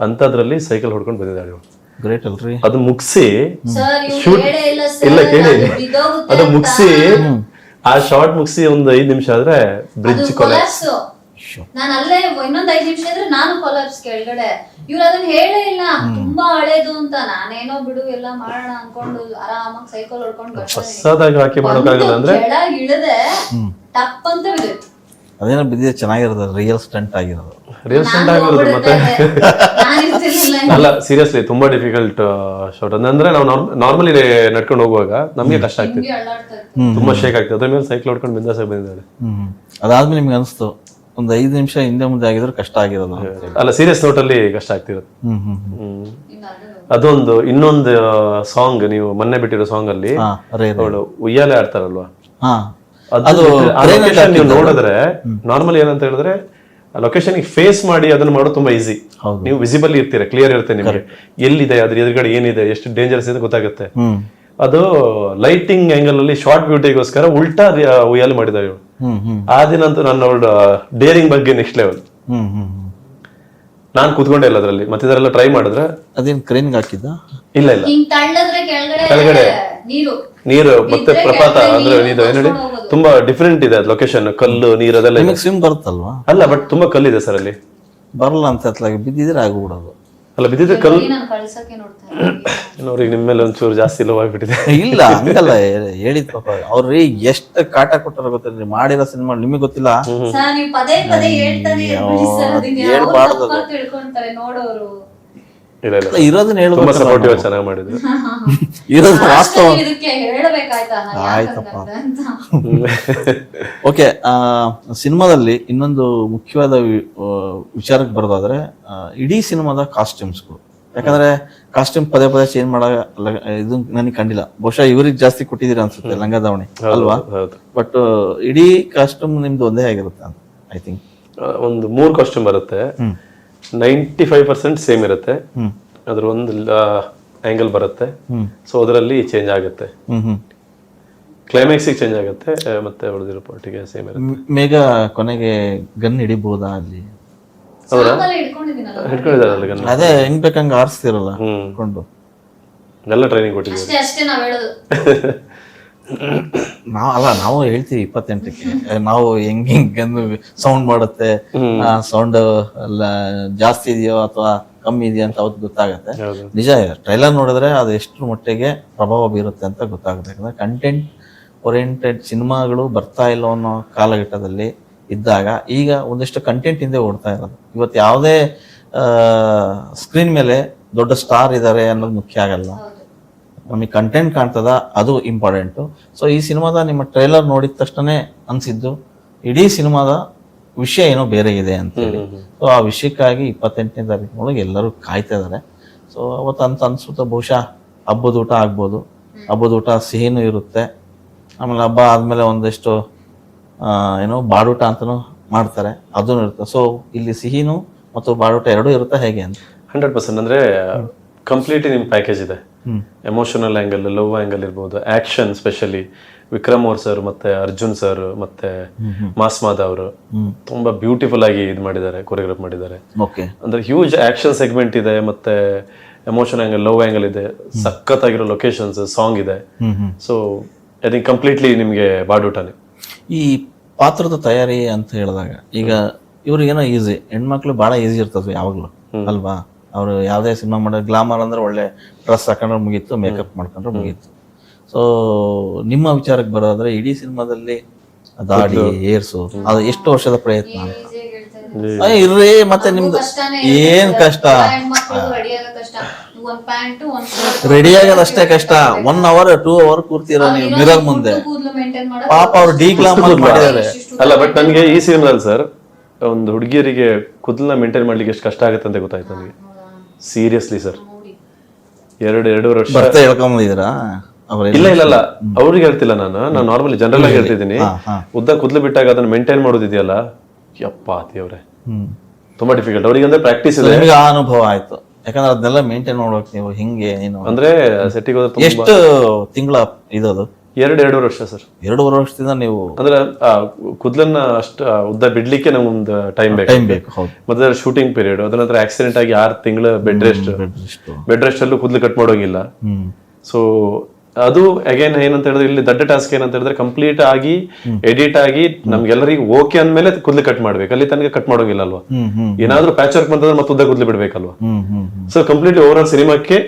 ಅಂತದ್ರಲ್ಲಿ ಸೈಕಲ್ ಹೊಡ್ಕೊಂಡ್ ಬಂದಿದ್ದಾಳೆ ಇವಳು. ಗ್ರೇಟ್ ಅಲ್ರಿ. ಅದು ಮುಗಿಸಿ ಸರ್ ಇವ್ರು ಶೂಟ್ ಹೇಳೇ ಇಲ್ಲ ಇಲ್ಲ ಸರ್, ಕೇಳಿ, ಅದು ಬಿದ್ದೋಗುತ್ತೆ ಅದು ಅಂತ. ಮುಗಿಸಿ ಆ ಶಾರ್ಟ್ ಮುಗಿಸಿ ಒಂದು 5 ನಿಮಿಷ ಆದ್ರೆ ಬ್ರಿಡ್ಜ್ ಅದು ಕೊಲಾಪ್ಸ್. collapse. ನಾನ್ ಅಲ್ಲೇ ಇನ್ನೊಂದ್ 5 ನಿಮಿಷ ಇದ್ರೆ ನಾನು ಕೊಲಾಪ್ಸ್ ಕೆಳಗಡೆ. ಇವ್ರು ಅದನ್ನ ಹೇಳೇ ಇಲ್ಲ, ತುಂಬಾ ಹಳೇದು ಅಂತ. ನಾನೇನೋ ಬಿಡು ಎಲ್ಲ ಮಾಡೋಣ ಅನ್ಕೊಂಡು ಆರಾಮಾಗಿ ಸೈಕಲ್ ಹೊಡ್ಕೊಂಡು ಬರ್ತಾ ಹೊಸದಾಗಿ ಹಾಕಿ ಮಾಡೋಕ್ಕಾಗಲ್ಲ ಅಂದ್ರೆ ಕೆಳಗ್ ಇಳದೆ ಟಪ್ ಅಂತ ಬಿದ್ದೈತೆ. ಅದೇನೋ ಬಿದ್ದಿದೆ, ಚೆನ್ನಾಗಿರೋದು, ರಿಯಲ್ ಸ್ಟಂಟ್ ಆಗಿರೋದು. ರಿಯಲ್ ಸ್ಟಂಟ್ ಆಗಿರೋದು. ಮತ್ತೆ ಅಲ್ಲ ಸೀರಿಯಸ್ಲಿ ತುಂಬಾ ಡಿಫಿಕಲ್ಟ್ ಶಾರ್ಟ್. ಅಂದ್ರೆ ನಾವು ನಾರ್ಮಲಿ ನಡ್ಕೊಂಡು ಹೋಗುವಾಗ ನಮ್ಗೆ ಕಷ್ಟ ಆಗ್ತಿದೆ, ತುಂಬಾ ಶೇಕ್ ಆಗ್ತದೆ. ಅದ್ರ ಮೇಲೆ ಸೈಕಲ್ ಹೊಡ್ಕೊಂಡು ಬಿಂದಾಸಾಗಿ ಬಂದಿದ್ದಾಳೆ. ಅದಾದ್ಮೇಲೆ ನಿಮ್ಗೆ ಅನಿಸ್ತು ಒಂದು 5 ನಿಮಿಷ ಹಿಂದೆ ಮುಂದೆ ಆಗಿದ್ರೆ ಕಷ್ಟ ಆಗಿರೋದು. ಅಲ್ಲ ಸೀರಿಯಸ್ ನೋಟ್ ಅಲ್ಲಿ ಕಷ್ಟ ಆಗ್ತಿರೋದು. ಅದೊಂದು ಇನ್ನೊಂದು ಸಾಂಗ್, ನೀವು ಮೊನ್ನೆ ಬಿಟ್ಟಿರೋ ಸಾಂಗ್ ಅಲ್ಲಿ ಅವಳು ಉಯ್ಯಾಲೆ ಆಡ್ತಾರಲ್ವಾ, ಅದು ಲೊಕೇಶನ್ ನೀವು ನೋಡಿದ್ರೆ ನಾರ್ಮಲ್ ಏನಂತ ಹೇಳಿದ್ರೆ ಲೊಕೇಶನ್ ಫೇಸ್ ಮಾಡಿ ಅದನ್ನ ಮಾಡೋದು ತುಂಬಾ ಈಸಿ. ನೀವು ವಿಸಿಬಲ್ ಇರ್ತೀರಾ, ಕ್ಲಿಯರ್ ಇರುತ್ತೆ ನಿಮಗೆ ಎಲ್ಲಿದೆ, ಅದ್ರ ಎದುರುಗಡೆ ಏನಿದೆ, ಎಷ್ಟು ಡೇಂಜರಸ್ ಇದೆ ಗೊತ್ತಾಗುತ್ತೆ. ಅದು ಲೈಟಿಂಗ್ ಆಂಗಲ್ ಅಲ್ಲಿ ಶಾರ್ಟ್ ಬ್ಯೂಟಿಗೋಸ್ಕರ ಉಲ್ಟಾ ಉಯ್ಯಾಲೆ ಮಾಡಿದ್ದಾರೆ ಇವಳು. ಆ ದಿನ ಅಂತೂ ನನ್ನ ಅವಳು ಡೇರಿಂಗ್ ಬಗ್ಗೆ ನೆಕ್ಸ್ಟ್ ಲೆವೆಲ್. ನಾನ್ ಕೂತ್ಕೊಂಡೆ ಇಲ್ಲ ಅದ್ರಲ್ಲಿ, ಮತ್ತೆ ಇದರೆಲ್ಲ ಟ್ರೈ ಮಾಡಿದ್ರೆ ಅದೇನ್ ಕ್ರೇನ್ಗೆ ಹಾಕಿದ್ದ? ಇಲ್ಲ ಇಲ್ಲ, ಹಿಂಗ್ ತಳ್ಳದ್ರೆ ಕೆಳಗಡೆ ನೀರು ಮತ್ತೆ ಬಿದ್ರೆ ಪ್ರಪಾತ ಕೆಳಗಡೆ ಅಂದ್ರೆ ನೀರು ಏನ್ ಹೇಳಿ ಹೊಡ್ಕೊಂಡು ಹೋಗೋದು. ತುಂಬಾ ಡಿಫ್ರೆಂಟ್ ಇದೆ ಲೊಕೇಶನ್, ಕಲ್ಲು ನೀರು ಅದೆಲ್ಲ ಇದೆ. ನಿಮಗೆ ಸ್ವಿಮ್ ಬರುತ್ತಲ್ವಾ? ಅಲ್ಲ ಬಟ್ ತುಂಬಾ ಕಲ್ಲಿದೆ ಸರ್ ಅಲ್ಲಿ. ಬರಲ್ಲ ಅಂತ ಅತ್ಲಾಗಿ ಬಿದ್ದಿದ್ರೆ ಆಗ್ಬಿಡೋದು. ಅಲ್ಲ ಬಿದ್ದಿದ್ರೆ ಕಲ್ಲು ನಾನು ಕಳ್ಸಕ್ಕೆ ನೋಡ್ತಾ ಅವ್ರಿಗೆ ನಿಮ್ಮ ಮೇಲೆ ಒಂಚೂರು ಜಾಸ್ತಿ ಲವ್ ಆಗ್ಬಿಟ್ಟಿದೆ. ಇಲ್ಲ ಹಂಗಲ್ಲ, ಹೇಳಿದ್ ಪಾಪ ಅವ್ರಿ ಎಷ್ಟು ಕಾಟ ಕೊಟ್ಟಾರ ಗೊತ್ತಿಲ್ಲ. ಮಾಡಿರೋ ಸಿನಿಮಾ ನಿಮಗೆ ಗೊತ್ತಿಲ್ಲ. ಸರ್ ನೀವು ಪದೇ ಪದೇ ಹೇಳ್ತಾನೆ ಇರ್ಬಿಡಿ ಸರ್, ಅದನ್ನ ಯಾರೋ ಹೇಳ್ಬಾರ್ದು ಅದು. ತಪ್ಪಾಗಿ ತಿಳ್ಕೊಂತಾರೆ ನೋಡೋರು. ಇಲ್ಲ ಇಲ್ಲ, ಇರೋದನ್ನ ತುಂಬಾ ಸಪೋರ್ಟಿವ್ ಹೇಳ್ಬೇಕು. ಚೆನ್ನಾಗಿ ಮಾಡಿದ್ರು. ಇರೋದು ವಾಸ್ತವ. ಅಷ್ಟೇ ಇದಕ್ಕೆ ಹೇಳ್ಬೇಕಾಯ್ತಾ ನಾನು ಯಾಕ್ ಆಯ್ತಪ್ಪ. ಹಂಗಂದೆ ಅಂತ. ಓಕೆ, ಸಿನಿಮಾದಲ್ಲಿ ಇನ್ನೊಂದು ಮುಖ್ಯವಾದ ವಿಚಾರಕ್ಕೆ ಬರೋದಾದ್ರೆ ಇಡೀ ಸಿನಿಮಾದ ಕಾಸ್ಟ್ಯೂಮ್ಸ್ಗಳು. ಯಾಕಂದ್ರೆ ಕಾಸ್ಟ್ಯೂಮ್ ಪದೇ ಪದೇ ಚೇಂಜ್ ಮಾಡೋ ಇದು ನನಗೆ ಕಂಡಿಲ್ಲ. ಬಹುಶಃ ಇವ್ರಿಗೆ ಜಾಸ್ತಿ ಕೊಟ್ಟಿದ್ದೀರ ಅನ್ಸುತ್ತೆ ಲಂಗ ದಾವಣಿ ಅಲ್ವಾ? ಬಟ್ ಇಡೀ ಕಾಸ್ಟ್ಯೂಮ್ ನಿಮ್ದು ಒಂದೇ ಆಗಿರುತ್ತೆ ಅಂತ ಐ ಥಿಂಕ್. ಒಂದು 3 ಕಾಸ್ಟ್ಯೂಮ್ ಬರುತ್ತೆ, 95% ಸೇಮ್ ಇರುತ್ತೆ. ಅದ್ರ ಒಂದು ಆಂಗಲ್ ಬರುತ್ತೆ, ಸೊ ಅದರಲ್ಲಿ ಚೇಂಜ್ ಆಗುತ್ತೆ. ಕ್ಲೈಮ್ಯಾಕ್ಸ್ ಚೇಂಜ್ ಆಗುತ್ತೆ, ಮತ್ತೆ ಉಳಿದಿರೋ ಪಾರ್ಟಿಗೆ ಸೇಮ್ ಇರುತ್ತೆ. ಮೇಘ ಕೊನೆಗೆ ಗನ್ ಹಿಡಿಬಹುದಾ ಅಲ್ಲಿ? ಸಾಂಬಾರ್ ಹಿಡ್ಕೊಂಡಿದ್ದೀನಲ್ಲ, ಹಿಡ್ಕೊಂಡಿದ್ದಾರಲ್ಲ ಗನ್ನ. ಅದೇ ಹೆಂಗ್ ಬೇಕಂಗ ಆರಿಸ್ತಿರಲ್ಲ ಹಿಡ್ಕೊಂಡು. ಎಲ್ಲ ಟ್ರೈನಿಂಗ್ ಕೊಟ್ಟಿದ್ದೀವಿ. ಅಷ್ಟೇ ಅಷ್ಟೇ ನಾವ್ ಹೇಳೋದು. ನಾವು ಹೇಳ್ತೀವಿ 28ಕ್ಕೆ ನಾವು ಹೆಂಗಂದು ಸೌಂಡ್ ಮಾಡುತ್ತೆ, ಸೌಂಡ್ ಜಾಸ್ತಿ ಇದೆಯೋ ಅಥವಾ ಕಮ್ಮಿ ಇದೆಯೋ ಅಂತ ಅವ್ರಿಗೆ ಗೊತ್ತಾಗುತ್ತೆ. ನಿಜ, ಟ್ರೈಲರ್ ನೋಡಿದ್ರೆ ಅದು ಎಷ್ಟು ಮಟ್ಟಿಗೆ ಪ್ರಭಾವ ಬೀರುತ್ತೆ ಅಂತ ಗೊತ್ತಾಗುತ್ತೆ. ಯಾಕಂದ್ರೆ ಕಂಟೆಂಟ್ ಓರಿಯೆಂಟೆಡ್ ಸಿನಿಮಾಗಳು ಬರ್ತಾ ಇಲ್ಲ ಅನ್ನೋ ಕಾಲಘಟ್ಟದಲ್ಲಿ ಇದ್ದಾಗ ಈಗ ಒಂದಿಷ್ಟು ಕಂಟೆಂಟ್ ಹಿಂದೆ ಓಡ್ತಾ ಇರೋದು. ಇವತ್ತು ಯಾವುದೇ ಸ್ಕ್ರೀನ್ ಮೇಲೆ ದೊಡ್ಡ ಸ್ಟಾರ್ ಇದ್ದಾರೆ ಅನ್ನೋದು ಮುಖ್ಯ ಆಗಲ್ಲ, ನಮಗೆ ಕಂಟೆಂಟ್ ಕಾಣ್ತದ ಅದು ಇಂಪಾರ್ಟೆಂಟು. ಸೊ ಈ ಸಿನಿಮಾದ ನಿಮ್ಮ ಟ್ರೈಲರ್ ನೋಡಿದ ತಕ್ಷಣ ಅನ್ಸಿದ್ದು ಇಡೀ ಸಿನಿಮಾದ ವಿಷಯ ಏನೋ ಬೇರೆ ಇದೆ ಅಂತೇಳಿ. ಸೊ ಆ ವಿಷಯಕ್ಕಾಗಿ 28ನೇ ತಾರೀಕಿನೊಳಗೆ ಎಲ್ಲರೂ ಕಾಯ್ತಾ ಇದ್ದಾರೆ. ಸೊ ಅವತ್ತು ಅಂತ ಅನ್ಸುತ್ತೆ ಬಹುಶಃ ಹಬ್ಬದ ಊಟ ಆಗ್ಬೋದು. ಹಬ್ಬದ ಊಟ ಸಿಹಿನೂ ಇರುತ್ತೆ, ಆಮೇಲೆ ಹಬ್ಬ ಆದ್ಮೇಲೆ ಒಂದಿಷ್ಟು ಏನೋ ಬಾಡೂಟ ಅಂತನೂ ಮಾಡ್ತಾರೆ, ಅದೂ ಇರುತ್ತೆ. ಸೊ ಇಲ್ಲಿ ಸಿಹಿನೂ ಮತ್ತು ಬಾಡೂಟ ಎರಡೂ ಇರುತ್ತೆ ಹೇಗೆ ಅಂತ? 100% ಅಂದ್ರೆ ಕಂಪ್ಲೀಟ್ ನಿಮ್ ಪ್ಯಾಕೇಜ್ ಇದೆ. ಎಮೋಷನಲ್ ಆಂಗಲ್, ಲವ್ ಆಂಗಲ್ ಇರ್ಬೋದು, ಆಕ್ಷನ್ ಸ್ಪೆಷಲಿ ವಿಕ್ರಮ್ ಅವ್ರ ಸರ್ ಮತ್ತೆ ಅರ್ಜುನ್ ಸರ್ ಮತ್ತೆ ಮಾಸ್ಮಾದ ಅವರು ತುಂಬಾ ಬ್ಯೂಟಿಫುಲ್ ಆಗಿ ಇದು ಮಾಡಿದ್ದಾರೆ, ಕೊರಿಯೋಗ್ರಾಫ್ ಮಾಡಿದ್ದಾರೆ. ಅಂದ್ರೆ ಹ್ಯೂಜ್ ಆಕ್ಷನ್ ಸೆಗ್ಮೆಂಟ್ ಇದೆ, ಮತ್ತೆ ಎಮೋಷನ್ ಆಂಗಲ್, ಲವ್ ಆಂಗಲ್ ಇದೆ, ಸಖತ್ತಾಗಿರೋ ಲೊಕೇಶನ್ಸ್, ಸಾಂಗ್ ಇದೆ. ಸೊ ಐ ಥಿಂಕ್ ಕಂಪ್ಲೀಟ್ಲಿ ನಿಮ್ಗೆ ಬಾಡೂಟನೇ. ಈ ಪಾತ್ರದ ತಯಾರಿ ಅಂತ ಹೇಳಿದಾಗ ಈಗ ಇವ್ರಿಗೇನೋ ಈಸಿ, ಹೆಣ್ಮಕ್ಳು ಬಹಳ ಈಸಿ ಇರ್ತದೆ ಯಾವಾಗ್ಲೂ ಅಲ್ವಾ? ಅವ್ರು ಯಾವುದೇ ಸಿನಿಮಾ ಮಾಡೋದು ಗ್ಲಾಮರ್ ಅಂದ್ರೆ ಒಳ್ಳೆ ಡ್ರೆಸ್ ಹಾಕೊಂಡ್ರೆ ಮುಗೀತು, ಮೇಕಪ್ ಮಾಡ್ಕೊಂಡ್ರೆ ಮುಗೀತು. ಸೊ ನಿಮ್ಮ ವಿಚಾರಕ್ಕೆ ಬರೋದಾದ್ರೆ ಇಡೀ ಸಿನಿಮಾದಲ್ಲಿ ದಾಡಿ ಏರ್ಸು ಅದು ಎಷ್ಟು ವರ್ಷದ ಪ್ರಯತ್ನ ಇರ್ರಿ, ಮತ್ತೆ ನಿಮ್ದು ಏನ್ ಕಷ್ಟ? ರೆಡಿ ಆಗೋದಷ್ಟೇ ಕಷ್ಟ. 1 hour 2 hour ಕೂರ್ತೀರ ನೀವು ಮಿರರ್ ಮುಂದೆ. ಪಾಪ ಅವ್ರು ಡಿ ಗ್ಲಾಮರ್ ಮಾಡಿದ್ದಾರೆ. ಅಲ್ಲ ಬಟ್ ನನಗೆ ಈ ಸಿನಿಮಾದಲ್ಲಿ ಸರ್ ಒಂದು ಹುಡುಗಿಯರಿಗೆ ಕೂದಲನ್ನ ಮೇಂಟೈನ್ ಮಾಡ್ಲಿಕ್ಕೆ ಎಷ್ಟು ಕಷ್ಟ ಆಗುತ್ತೆ ಅಂತ ಗೊತ್ತಾಯ್ತು ನನಗೆ. ಸೀರಿಯಸ್ಲಿ ಸರ್, 2.5 ವರ್ಷ ಬರ್ತಾ ಹೇಳ್ಕೊಂಬಂದಿದ್ದೀರಾ? ಇಲ್ಲ ಇಲ್ಲ ಇಲ್ಲ, ಅವ್ರಿಗೆ ಹೇಳ್ತಿಲ್ಲ ನಾನು ನಾರ್ಮಲಿ ಜನರಲ್ ಆಗಿ ಹೇಳ್ತಿದ್ದೀನಿ. ಉದ್ದ ಕೂದಲು ಬಿಟ್ಟಾಗ ಅದನ್ನ ಮೇಂಟೈನ್ ಮಾಡೋದಿದೆಯಲ್ಲ, ಯಪ್ಪ ದೇವ್ರೆ ತುಂಬಾ ಡಿಫಿಕಲ್ಟ್. ಅವ್ರಿಗೆ ಅಂದ್ರೆ ಪ್ರಾಕ್ಟೀಸ್ ಇದೆ. ನಿಮಗೆ ಆ ಅನುಭವ ಆಯ್ತು? ಯಾಕಂದ್ರೆ ಅದನ್ನೆಲ್ಲ ಮೇಂಟೈನ್ ಮಾಡ್ಬೇಕು ನೀವು. ಹಿಂಗೆ ನೀನು ಅಂದ್ರೆ ಸೆಟ್ಟಿಗೆ ಹೋದ್ರೆ ತುಂಬಾ ಎಷ್ಟು ತಿಂಗಳ ಇದದು? 2.5 ವರ್ಷ ಸರ್. 2.5 ವರ್ಷದಿಂದ ನೀವು ಅಂದ್ರೆ ಕೂದಲನ್ನ ಅಷ್ಟು ಉದ್ದ ಬಿಡ್ಲಿಕ್ಕೆ ನಮ್ಗೊಂದು ಟೈಮ್ ಟೈಮ್ ಬೇಕು. ಹೌದು, ಮೊದಲ ಶೂಟಿಂಗ್ ಪೀರಿಯಡ್, ಅದ ನಂತರ ಆಕ್ಸಿಡೆಂಟ್ ಆಗಿ 6 ತಿಂಗಳು ಬೆಡ್ ರೆಸ್ಟ್. ಬೆಡ್ ರೆಸ್ಟ್ ಅಲ್ಲೂ ಕೂದಲು ಕಟ್ ಮಾಡೋಂಗಿಲ್ಲ. ಸೊ ಅದು ಅಗೇನ್ ಏನಂತ ಹೇಳಿದ್ರೆ ಇಲ್ಲಿ ದೊಡ್ಡ ಟಾಸ್ಕ್ ಏನಂತ ಹೇಳಿದ್ರೆ ಕಂಪ್ಲೀಟ್ ಆಗಿ ಎಡಿಟ್ ಆಗಿ ನಮ್ಗೆಲ್ಲರಿಗೂ ಓಕೆ ಅಂದ್ಮೇಲೆ ಕೂದಲು ಕಟ್ ಮಾಡ್ಬೇಕು. ಅಲ್ಲಿ ತನಕ ಕಟ್ ಮಾಡೋಂಗಿಲ್ಲ ಅಲ್ವಾ. ಏನಾದ್ರೂ ಪ್ಯಾಚ್ ವರ್ಕ್ ಬಂತಂದ್ರೆ ಮತ್ತೆ ಉದ್ದ ಕೂದಲು ಬಿಡ್ಬೇಕಲ್ವಾ. ಸೊ ಕಂಪ್ಲೀಟ್ಲಿ ಓವರ್ ಆಲ್ ಸಿನಿಮಾಕ್ಕೆ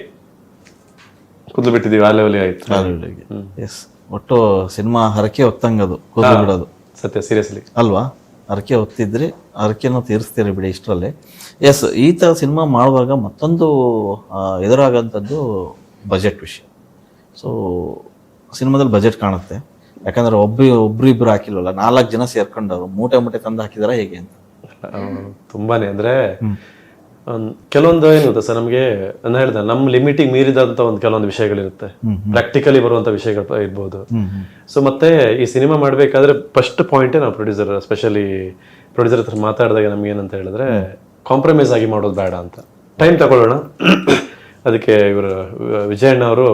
ಕೂದಲು ಬಿಟ್ಟಿದೀವಿ. ಆ ಲೆವೆಲ್ ಆಯ್ತು. ಎಸ್, ಒಟ್ಟು ಸಿನಿಮಾ ಹರಕೆ ಹೊತ್ತಂಗದು ಕೂದಲು ಬಿಡೋದು. ಸತ್ಯ, ಸೀರಿಯಸ್ಲಿ ಅಲ್ವಾ? ಹರಕೆ ಹೊತ್ತಿದ್ರಿ, ಹರಕೆನೂ ತೀರಿಸ್ತೀರಿ ಬಿಡಿ ಇಷ್ಟರಲ್ಲೇ. ಎಸ್, ಈ ಥರ ಸಿನಿಮಾ ಮಾಡುವಾಗ ಮತ್ತೊಂದು ಎದುರಾಗಂಥದ್ದು ಬಜೆಟ್ ವಿಷಯ. ಸೊ ಸಿನಿಮಾದಲ್ಲಿ ಬಜೆಟ್ ಕಾಣುತ್ತೆ. ಯಾಕಂದ್ರೆ ಒಬ್ರು ಇಬ್ರು ಹಾಕಿಲ್ವಲ್ಲ, 4 ಜನ ಸೇರ್ಕೊಂಡವ್ರು ಮೂಟೆ ತಂದು ಹಾಕಿದಾರ ಹೇಗೆ ಅಂತ. ತುಂಬಾನೇ ಅಂದ್ರೆ ಕೆಲವೊಂದು ಏನು ಗೊತ್ತಾ ಸರ್, ನಮ್ಗೆ ನಾನು ಹೇಳ್ದೆ ನಮ್ಮ ಲಿಮಿಟಿಗೆ ಮೀರಿದಂತ ಒಂದು ಕೆಲವೊಂದು ವಿಷಯಗಳಿರುತ್ತೆ. ಪ್ರಾಕ್ಟಿಕಲಿ ಬರುವಂತ ವಿಷಯಗಳು ಇರ್ಬೋದು. ಸೊ ಮತ್ತೆ ಈ ಸಿನಿಮಾ ಮಾಡ್ಬೇಕಾದ್ರೆ ಫಸ್ಟ್ ಪಾಯಿಂಟೇ ನಾವು ಪ್ರೊಡ್ಯೂಸರ್, ಸ್ಪೆಷಲಿ ಪ್ರೊಡ್ಯೂಸರ್ ಹತ್ರ ಮಾತಾಡಿದಾಗ ನಮ್ಗೆ ಏನಂತ ಹೇಳಿದ್ರೆ ಕಾಂಪ್ರಮೈಸ್ ಆಗಿ ಮಾಡೋದು ಬೇಡ ಅಂತ. ಟೈಮ್ ತಗೊಳ್ಳೋಣ. ಅದಕ್ಕೆ ಇವರು ವಿಜಯಣ್ಣ ಅವರು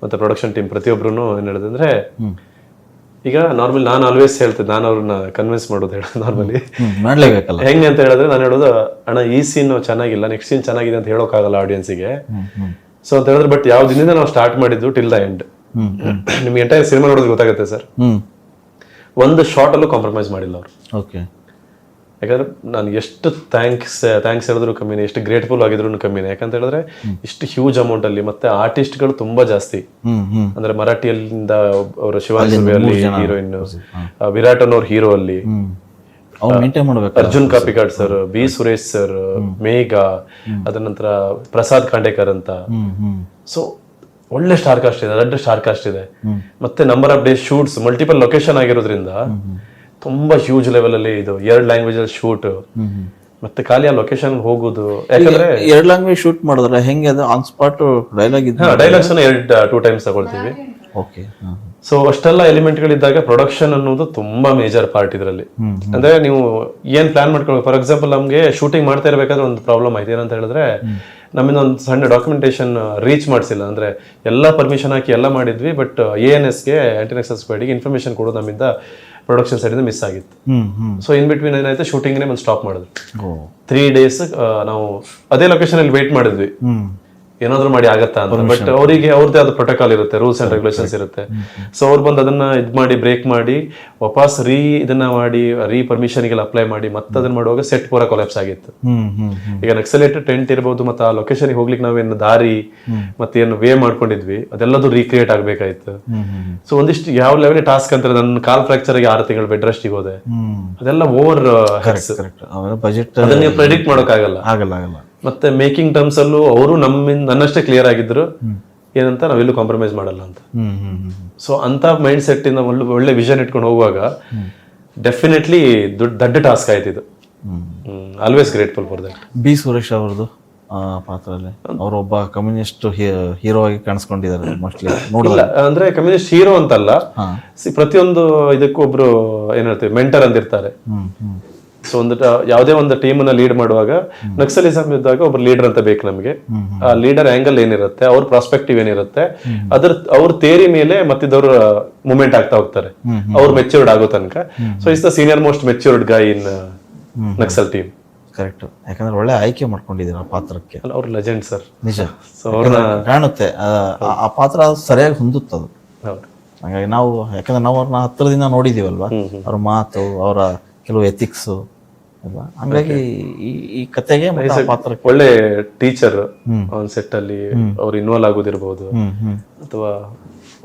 ಮತ್ತೆ ಪ್ರೊಡಕ್ಷನ್ ಟೀಮ್ ಪ್ರತಿಯೊಬ್ರು ಏನ್ ಹೇಳಿದೆ ಅಂದ್ರೆ, ಈಗ ನಾರ್ಮಲಿ ನಾನು ಆಲ್ವೇಸ್ ಹೇಳ್ತಿದ್ದೆ, ನಾನು ಅವ್ರನ್ನ ಕನ್ವಿನ್ಸ್ ಮಾಡೋದು ಹೇಳೋದು ನಾರ್ಮಲಿ ಮಾಡ್ಲೇಬೇಕಲ್ಲ. ಹೆಂಗೆ ಅಂತ ಹೇಳಿದ್ರೆ ನಾನು ಹೇಳೋದು, ಅಣ್ಣ ಈ ಸೀನ್ ಚೆನ್ನಾಗಿಲ್ಲ, ನೆಕ್ಸ್ಟ್ ಸೀನ್ ಚೆನ್ನಾಗಿದೆ ಅಂತ ಹೇಳೋಕ್ಕಾಗಲ್ಲ ಆಡಿಯನ್ಸಿಗೆ. ಸೊ ಅಂತ ಹೇಳಿದ್ರೆ ಬಟ್ ಯಾವ ದಿನದಿಂದ ನಾವು ಸ್ಟಾರ್ಟ್ ಮಾಡಿದ್ದು ಟಿಲ್ ದ ಎಂಡ್ ನಿಮ್ಗೆ ಎಂಟೈರ್ ಸಿನಿಮಾ ನೋಡೋದು ಗೊತ್ತಾಗುತ್ತೆ ಸರ್. ಒಂದು ಶಾರ್ಟ್ ಅಲ್ಲೂ ಕಾಂಪ್ರಮೈಸ್ ಮಾಡಿಲ್ಲ ಅವರು. ಓಕೆ. ಯಾಕಂದ್ರೆ ನಾನು ಎಷ್ಟು ಥ್ಯಾಂಕ್ಸ್ ಹೇಳಿದ್ರು ಕಮ್ಮಿನೇ, ಎಷ್ಟು ಗ್ರೇಟ್ಫುಲ್ ಆಗಿದ್ರು ಕಮ್ಮಿನೇ. ಯಾಕಂತ ಹೇಳಿದ್ರೆ ಇಷ್ಟು ಹ್ಯೂಜ್ ಅಮೌಂಟ್ ಅಲ್ಲಿ ಮತ್ತೆ ಆರ್ಟಿಸ್ಟ್ಗಳು ತುಂಬಾ ಜಾಸ್ತಿ. ಅಂದ್ರೆ ಮರಾಠಿಯಲ್ಲಿಂದ ಅವರ ಶಿವಾಜಿ ಅಲ್ಲಿ ಹೀರೋಯಿನ್, ವಿರಾಟ್ ಅನ್ನೋರ್ ಹೀರೋ ಅಲ್ಲಿ, Arjun Kapikad sir, B Suresh sir, Megha, ಅದ ನಂತರ ಪ್ರಸಾದ್ ಖಾಂಡೇಕರ್ ಅಂತ. ಸೊ ಒಳ್ಳೆ ಸ್ಟಾರ್ ಕಾಸ್ಟ್ ಇದೆ, ದೊಡ್ಡ ಸ್ಟಾರ್ ಕಾಸ್ಟ್ ಇದೆ. ಮತ್ತೆ number of days shoots, multiple location ಆಗಿರೋದ್ರಿಂದ ತುಂಬಾ ಹ್ಯೂಜ್ ಲೆವೆಲ್ ಅಲ್ಲಿ ಇದು 2 ಲ್ಯಾಂಗ್ವೇಜ್ ಅಲ್ಲಿ ಶೂಟ್. ಮತ್ತೆ ಖಾಲಿ ಆ ಲೊಕೇಶನ್ ಹೋಗುದು. ಯಾಕಂದ್ರೆ 2 ಲ್ಯಾಂಗ್ವೇಜ್ ಶೂಟ್ ಮಾಡಿದ್ರೆ ಹೆಂಗೆ ಅದು ಆನ್ ಸ್ಪಾಟ್ ಡೈಲಾಗ್ ಇದ್ದ ಡೈಲಾಗ್ಸ್ 2 ಟೈಮ್ಸ್ ತಗೊಳ್ತೀವಿ. ಓಕೆ. ಸೊ ಅಷ್ಟೆಲ್ಲ ಎಲಿಮೆಂಟ್ ಗಳಿದ್ದಾಗ ಪ್ರೊಡಕ್ಷನ್ ಅನ್ನೋದು ತುಂಬಾ ಮೇಜರ್ ಪಾರ್ಟ್ ಇದರಲ್ಲಿ. ಅಂದ್ರೆ ನೀವು ಏನ್ ಪ್ಲಾನ್ ಮಾಡ್ಕೊಳ್ಬೇಕು. ಫಾರ್ ಎಕ್ಸಾಂಪಲ್ ನಮ್ಗೆ ಶೂಟಿಂಗ್ ಮಾಡ್ತಾ ಇರ್ಬೇಕಾದ್ರೆ ಒಂದು ಪ್ರಾಬ್ಲಮ್ ಆಯ್ತು. ಏನಂತ ಹೇಳಿದ್ರೆ ನಮ್ಮಿಂದ ಒಂದು ಸಣ್ಣ ಡಾಕ್ಯುಮೆಂಟೇಶನ್ ರೀಚ್ ಮಾಡಿಸಿಲ್ಲ. ಅಂದ್ರೆ ಎಲ್ಲಾ ಪರ್ಮಿಷನ್ ಹಾಕಿ ಎಲ್ಲ ಮಾಡಿದ್ವಿ, ಬಟ್ ANS ಗೆ ಆಂಟಿ ನಕ್ಸಲ್ ಸ್ಕ್ವಾಡ್ಗೆ ಇನ್ಫಾರ್ಮೇಶನ್ ಕೊಡೋದು ನಮ್ಮಿಂದ ಪ್ರೊಡಕ್ಷನ್ ಸೈಡ್ ಇಂದ ಮಿಸ್ ಆಗಿತ್ತು. ಸೊ ಇನ್ ಬಿಟ್ವೀನ್ ಏನಾಯ್ತು, ಶೂಟಿಂಗ್ ಒಂದು ಸ್ಟಾಪ್ ಮಾಡಿದ್ವಿ. 3 days ನಾವು ಅದೇ ಲೊಕೇಶನ್ ಅಲ್ಲಿ ವೇಟ್ ಮಾಡಿದ್ವಿ, ಏನಾದ್ರು ಮಾಡಿ ಆಗತ್ತಾ ಅಂತ. ಬಟ್ ಅವರಿಗೆ ಅವ್ರದ್ದೇ ಆದ ಪ್ರೋಟೋಕಾಲ್ ಇರುತ್ತೆ, ರೂಲ್ಸ್ ಅಂಡ್ ರೆಗ್ಯುಲೇಷನ್ಸ್ ಇರುತ್ತೆ. ಸೊ ಅವ್ರು ಬಂದು ಅದನ್ನ ಮಾಡಿ ಬ್ರೇಕ್ ಮಾಡಿ ವಾಪಸ್ ಇದನ್ನ ಮಾಡಿ ಪರ್ಮಿಷನ್ಗೆಲ್ಲ ಅಪ್ಲೈ ಮಾಡಿ ಮತ್ತೆ ಅದನ್ನ ಮಾಡುವಾಗ ಸೆಟ್ ಪೂರ ಕೊಲಾಪ್ಸ್ ಆಗಿತ್ತು. ಈಗ ನಕ್ಸಲೇಟ್ ಟೆಂಟ್ ಇರ್ಬೋದು, ಮತ್ತೆ ಆ ಲೊಕೇಶನ್ ಹೋಗ್ಲಿಕ್ಕೆ ನಾವೇನು ದಾರಿ ಮತ್ತೆ ಏನು ವೇ ಮಾಡ್ಕೊಂಡಿದ್ವಿ ಅದೆಲ್ಲದು ರೀಕ್ರಿಯೇಟ್ ಆಗ್ಬೇಕಾಯ್ತು. ಸೊ ಒಂದಿಷ್ಟು ಯಾವ ಲೆವೆಲ್ ಟಾಸ್ಕ್ ಅಂತ, ನನ್ನ ಕಾಲ್ ಫ್ರಾಕ್ಚರ್ ಆಗಿ 6 ತಿಂಗಳು ಬೆಡ್ ರೆಸ್ಟ್ ಹೋದೆ. ಅದೆಲ್ಲ ಓವರ್ ಬಜೆಟ್, ಅದನ್ನ ಪ್ರೆಡಿಕ್ಟ್ ಮಾಡೋಕ್ಕಾಗಲ್ಲ. ಮತ್ತೆ ಮೇಕಿಂಗ್ ಟರ್ಮ್ಸ್ ಅಲ್ಲೂ ಅವರು ನನ್ನಷ್ಟೇ ಕ್ಲಿಯರ್ ಆಗಿದ್ರು, ಏನಂತ ನಾವೆಲ್ಲೂ ಕಾಂಪ್ರಮೈಸ್ ಮಾಡಲ್ಲ ಅಂತ. ಸೊ ಅಂತ ಮೈಂಡ್ ಸೆಟ್ ಇಂದ ಒಳ್ಳೆ ವಿಷನ್ ಇಟ್ಕೊಂಡು ಹೋಗುವಾಗ ಡೆಫಿನೆಟ್ಲಿ ದೊಡ್ಡ ಟಾಸ್ಕ್ ಆಯ್ತು ಇದು. Always grateful for that. B Suresh ಅವ್ರದ್ದು ಪಾತ್ರದಲ್ಲಿ ಅವರೊಬ್ಬ ಕಮ್ಯುನಿಸ್ಟ್ ಹೀರೋ ಆಗಿ ಕಾಣಿಸ್ಕೊಂಡಿದ್ದಾರೆ ಮೋಸ್ಟ್ಲಿ. ನೋಡಿಲ್ಲ ಅಂದ್ರೆ ಕಮ್ಯುನಿಸ್ಟ್ ಹೀರೋ ಅಂತಲ್ಲ, ಪ್ರತಿಯೊಂದು ಇದಕ್ಕೂ ಒಬ್ರು ಏನ್ ಹೇಳ್ತೀವಿ ಮೆಂಟರ್ ಅಂತ ಇರ್ತಾರೆ. ಸೊ ಒಂದು ಯಾವುದೇ ಒಂದು ಟೀಮ್ ನ ಲೀಡ್ ಮಾಡುವಾಗ ನಕ್ಸಲಿಸಮ್ ಇದ್ದಾಗ ಒಬ್ರು ಲೀಡರ್ ಅಂತ ಬೇಕು ನಮಗೆ. ಆ ಲೀಡರ್ ಆಂಗಲ್ ಏನಿರುತ್ತೆ, ಅವ್ರ ಪ್ರಾಸ್ಪೆಕ್ಟಿವ್ ಏನಿರುತ್ತೆ, ಅವ್ರ ಥಿಯರಿ ಮೇಲೆ ಮತ್ತಿದ್ದವ್ರು ಮೂವ್ಮೆಂಟ್ ಆಗ್ತಾ ಹೋಗ್ತಾರೆ, ಅವ್ರು ಮೆಚ್ಯೂರ್ಡ್ ಆಗೋ ತನಕ. So is the senior most matured Guy in Naxal team. Correct. ಯಾಕಂದ್ರೆ ಒಳ್ಳೆ ಆಯ್ಕೆ ಮಾಡ್ಕೊಂಡಿದ್ದೀರ ಆ ಪಾತ್ರಕ್ಕೆ. ಅವ್ರ ಲೆಜೆಂಡ್ ಸರ್, ನಿಜ. ಕಾಣುತ್ತೆ ಆ ಪಾತ್ರ ಸರಿಯಾಗಿ ಹೊಂದುತ್ತದು. ಹಾಗಾಗಿ ನಾವು, ಯಾಕಂದ್ರೆ ನಾವು ಅವ್ರನ್ನ ಹತ್ತಿರದಿಂದ ನೋಡಿದೀವಲ್ವಾ, ಅವ್ರ ಮಾತು, ಅವರ ಕೆಲವು ಎಥಿಕ್ಸ್ ಅಲ್ವಾ, ಹಂಗಾಗಿ ಈ ಕತೆಗೆ ಪಾತ್ರಕ್ಕೆ ಒಳ್ಳೆ ಟೀಚರ್ ಆನ್ ಸೆಟ್ ಅಲ್ಲಿ ಅವ್ರು ಇನ್ವಾಲ್ವ್ ಆಗೋದಿರ್ಬೋದು, ಅಥವಾ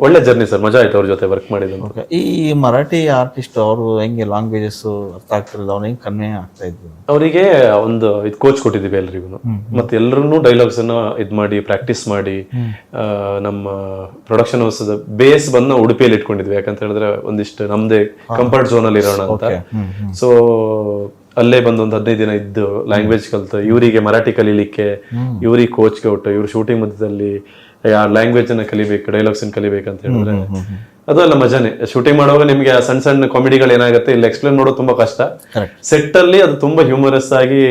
ಒಳ್ಳೆ ಜರ್ನಿ ಸರ್. ಮಜಾ ಆಯ್ತು ಅವ್ರ ಜೊತೆ ವರ್ಕ್ ಮಾಡಿದ್ದು. ಈ ಮರಾಠಿ ಆರ್ಟಿಸ್ಟ್ ಅವರು ಹೆಂಗೆ ಲ್ಯಾಂಗ್ವೇಜಸ್ ಅರ್ಥ ಆಗ್ತಿರಲಿಲ್ಲ, ಅವ್ನು ಹೆಂಗೆ ಕನ್ವೆ ಆಗ್ತಾ ಇದ್ರು? ಅವರಿಗೆ ಒಂದು ಕೋಚ್ ಕೊಟ್ಟಿದ್ದೀವಿ ಎಲ್ರಿಗೂ. ಮತ್ತೆ ಎಲ್ಲರನ್ನೂ ಡೈಲಾಗ್ಸ್ ಅನ್ನ ಮಾಡಿ ಪ್ರಾಕ್ಟೀಸ್ ಮಾಡಿ ನಮ್ಮ ಪ್ರೊಡಕ್ಷನ್ ಹೌಸ್ ಬೇಸ್ ಬಂದು ಉಡುಪಿಯಲ್ಲಿ ಇಟ್ಕೊಂಡಿದ್ವಿ. ಯಾಕಂತ ಹೇಳಿದ್ರೆ ಒಂದಿಷ್ಟು ನಮ್ದೇ ಕಂಫರ್ಟ್ ಝೋನ್ ಅಲ್ಲಿ ಇರೋಣ ಅಂತ. ಸೊ ಅಲ್ಲೇ ಬಂದು ಒಂದು 15 ದಿನ ಇದ್ದು ಲ್ಯಾಂಗ್ವೇಜ್ ಕಲ್ತು, ಇವರಿಗೆ ಮರಾಠಿ ಕಲೀಲಿಕ್ಕೆ ಇವ್ರಿಗೆ ಕೋಚ್ಗೆ ಒಟ್ಟು, ಇವ್ರು ಶೂಟಿಂಗ್ ಮಧ್ಯದಲ್ಲಿ ಲ್ಯಾಂಗ್ವೇಜ್ ಅನ್ನ ಕಲಿಬೇಕು, ಡೈಲಾಗ್ಸ್ ಅನ್ನ ಕಲಿಬೇಕಂತ ಹೇಳಿದ್ರೆ ಅದು ಅಲ್ಲ ಮಜಾನೆ. ಶೂಟಿಂಗ್ ಮಾಡುವಾಗ ನಿಮ್ಗೆ ಆ ಸಣ್ಣ ಸಣ್ಣ ಕಾಮಿಡಿಗಳು ಏನಾಗುತ್ತೆ ಇಲ್ಲಿ ಎಕ್ಸ್ಪ್ಲೇನ್ ಮಾಡೋದು ತುಂಬಾ ಕಷ್ಟ. ಕರೆಕ್ಟ್. ಸೆಟ್ ಅಲ್ಲಿ ಅದು ತುಂಬಾ ಹ್ಯೂಮರಸ್ ಆಗಿ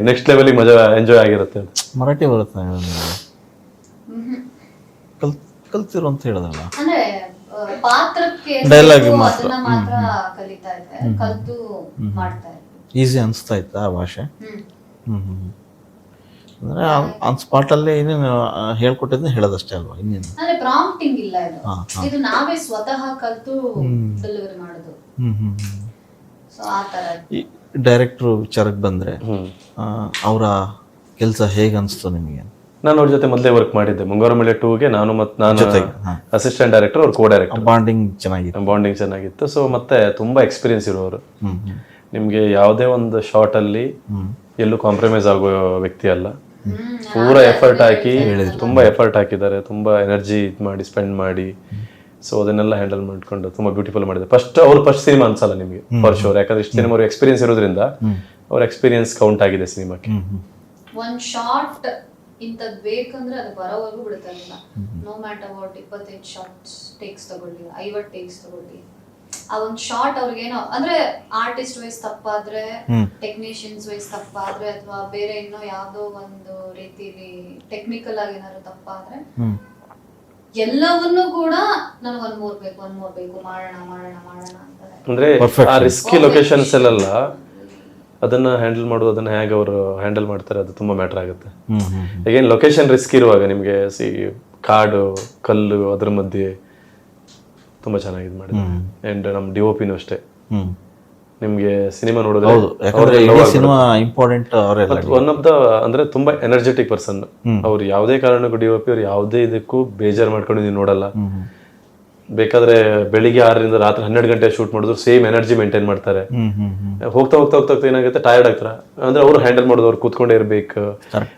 ನೆಕ್ಸ್ಟ್ ಲೆವೆಲ್ ಮಜಾ ಎಂಜಾಯ್ ಆಗಿರುತ್ತೆ. ಮರಾಠಿ ಬರುತ್ತೆ ಕಲ್ತಿರೋ ಅಂತ ಹೇಳಿದ್ರಲ್ಲ. ಅಂದ್ರೆ ಪಾತ್ರಕ್ಕೆ Dialogue ಬೇಕು, ಮಾತ್ರ. ಅದನ್ನ ಮಾತ್ರ ಕಲಿತಾ ಇದ್ದೆ, ಕಲ್ತು ಮಾಡ್ತಾ ಇದ್ದೆ. ಈಸಿ ಅನಿಸ್ತಾ ಇತ್ತಾ ಆ ಭಾಷೆ? ಹ್ಮ್ ಅಂದರೆ ಆನ್ ಸ್ಪಾಟಲ್ಲೇ ಏನೇನು ಹೇಳ್ಕೊಟ್ಟಿದ್ನ ಹೇಳೋದಷ್ಟೇ ಅಲ್ವಾ, ಇನ್ನೇನು? ಅಂದ್ರೆ ಪ್ರಾಂಪ್ಟಿಂಗ್ ಇಲ್ಲ ಇದು. ಹಾ, ಹಾ. ಇದು ನಾವೇ ಸ್ವತಃ ಕಲ್ತು ಡೆಲಿವರಿ ಮಾಡೋದು. ಸೊ ಆ ತರ. ಈ ಡೈರೆಕ್ಟ್ರು ವಿಚಾರಕ್ಕೆ ಬಂದರೆ ಅವರ ಕೆಲಸ ಹೇಗೆ ಅನಿಸ್ತು ನಿಮಗೆ? ನಾನು ಅವ್ರ ಜೊತೆ ಮೊದಲೇ ವರ್ಕ್ ಮಾಡಿದ್ದೆ. ಮುಂಗಾರು ಮಳೆ 2ಗೆ ನಾನು ಅಸಿಸ್ಟೆಂಟ್ ಡೈರೆಕ್ಟರ್, ಅವ್ರು ಕೋ ಡೈರೆಕ್ಟರ್. ಬಾಂಡಿಂಗ್ ಚೆನ್ನಾಗಿತ್ತು. ಬಾಂಡಿಂಗ್ ಚೆನ್ನಾಗಿತ್ತು. ಸೊ ಮತ್ತೆ ತುಂಬಾ ಎಕ್ಸ್ಪೀರಿಯನ್ಸ್ ಇರೋರು. ನಿಮ್ಗೆ ಯಾವುದೇ ಒಂದು ಶಾರ್ಟ್ ಅಲ್ಲಿ ಎಲ್ಲೂ ಕಾಂಪ್ರಮೈಸ್ ಆಗೋ ವ್ಯಕ್ತಿ ಅಲ್ಲ. ಪೂರಾ ಎಫರ್ಟ್ ಹಾಕಿ, ತುಂಬಾ ಎಫರ್ಟ್ ಹಾಕಿದ್ದಾರೆ, ತುಂಬಾ ಎನರ್ಜಿ ಮಾಡಿ ಸ್ಪೆಂಡ್ ಮಾಡಿ. ಸೊ ಅದನ್ನೆಲ್ಲ ಹ್ಯಾಂಡಲ್ ಮಾಡ್ಕೊಂಡು ತುಂಬಾ ಬ್ಯೂಟಿಫುಲ್ ಮಾಡಿದ್ದಾರೆ. ಫಸ್ಟ್ ಸಿನಿಮಾ ಅನ್ಸಲ್ಲ ನಿಮಗೆ ಫಾರ್ ಶೋರ್, ಯಾಕಂದ್ರೆ ಇಷ್ಟು ಸಿನಿಮಾ ಎಕ್ಸ್ಪೀರಿಯನ್ಸ್ ಇರೋದ್ರಿಂದ ಅವ್ರ ಎಕ್ಸ್ಪೀರಿಯನ್ಸ್ ಕೌಂಟ್ ಆಗಿದೆ ಸಿನಿಮಾಕ್ಕೆ. ಒಂದ್ ಶಾರ್ಟ್ ಇಂಥದ್ ಬೇಕಂದ್ರೆ ಅದು ಬರೋವರೆಗೂ ಬಿಡ್ತಾ ಇಲ್ಲ. No matter what 25 shots takes ತಗೊಳ್ಳಿ, 50 ಟೇಕ್ಸ್ ತಗೊಳ್ಳಿ, ಆ ಒಂದ್ ಶಾರ್ಟ್ ಅವ್ರಿಗೇನೋ ಅಂದ್ರೆ ಆರ್ಟಿಸ್ಟ್ ವೈಸ್ ತಪ್ಪಾದ್ರೆ, ಟೆಕ್ನಿಷಿಯನ್ಸ್ ವೈಸ್ ತಪ್ಪಾದ್ರೆ, ಅಥವಾ ಬೇರೆ ಇನ್ನೋ ಯಾವ್ದೋ ಒಂದು ರೀತಿಲಿ ಟೆಕ್ನಿಕಲ್ ಆಗಿ ಏನಾದ್ರು ತಪ್ಪಾದ್ರೆ ಎಲ್ಲವನ್ನೂ ಕೂಡ ನನಗೆ ಒಂದ್ ಮೂರ್ ಬೇಕು ಮಾಡೋಣ ಅಂತಾರೆ. ಅಂದ್ರೆ ಆ ರಿಸ್ಕಿ ಲೊಕೇಶನ್ಸ್ ಎಲ್ಲ ಅದನ್ನ ಹ್ಯಾಂಡಲ್ ಮಾಡೋದು, ಅದನ್ನ ಹೇಗೆ ಅವರು ಹ್ಯಾಂಡಲ್ ಮಾಡ್ತಾರೆ ಅದು ತುಂಬಾ ಮ್ಯಾಟರ್ ಆಗುತ್ತೆ. ಈಗೇನು ಲೊಕೇಶನ್ ರಿಸ್ಕ್ ಇರುವಾಗ ನಿಮ್ಗೆ ಕಾಡು ಕಲ್ಲು ಅದ್ರ ಮಧ್ಯೆ ತುಂಬಾ ಚೆನ್ನಾಗಿ ಮಾಡಿದ್ರು. ಅಂಡ್ ನಮ್ DOPನೂ ಅಷ್ಟೇ. ನಿಮ್ಗೆ ಸಿನಿಮಾ ನೋಡಿದ್ರೆ ಒನ್ ಆಫ್ ದ ಅಂದ್ರೆ ತುಂಬಾ ಎನರ್ಜೆಟಿಕ್ ಪರ್ಸನ್. ಅವ್ರು ಯಾವುದೇ ಕಾರಣಕ್ಕೂ DOP ಅವ್ರು ಯಾವುದೇ ಇದಕ್ಕೂ ಬೇಜಾರು ಮಾಡ್ಕೊಂಡು ನೀವು ನೋಡಲ್ಲ. ಬೇಕಾದ್ರೆ ಬೆಳಿಗ್ಗೆ 6ರಿಂದ ರಾತ್ರಿ 12 ಗಂಟೆ ಶೂಟ್ ಮಾಡಿದ್ರು ಸೇಮ್ ಎನರ್ಜಿ ಮೇಂಟೈನ್ ಮಾಡ್ತಾರೆ. ಹೋಗ್ತಾ ಏನಾಗುತ್ತೆ, ಟಯರ್ಡ್ ಆಗ್ತಾರ. ಅಂದ್ರೆ ಅವರು ಹ್ಯಾಂಡಲ್ ಮಾಡೋದು, ಅವ್ರು ಕೂತ್ಕೊಂಡೇ ಇರ್ಬೇಕು,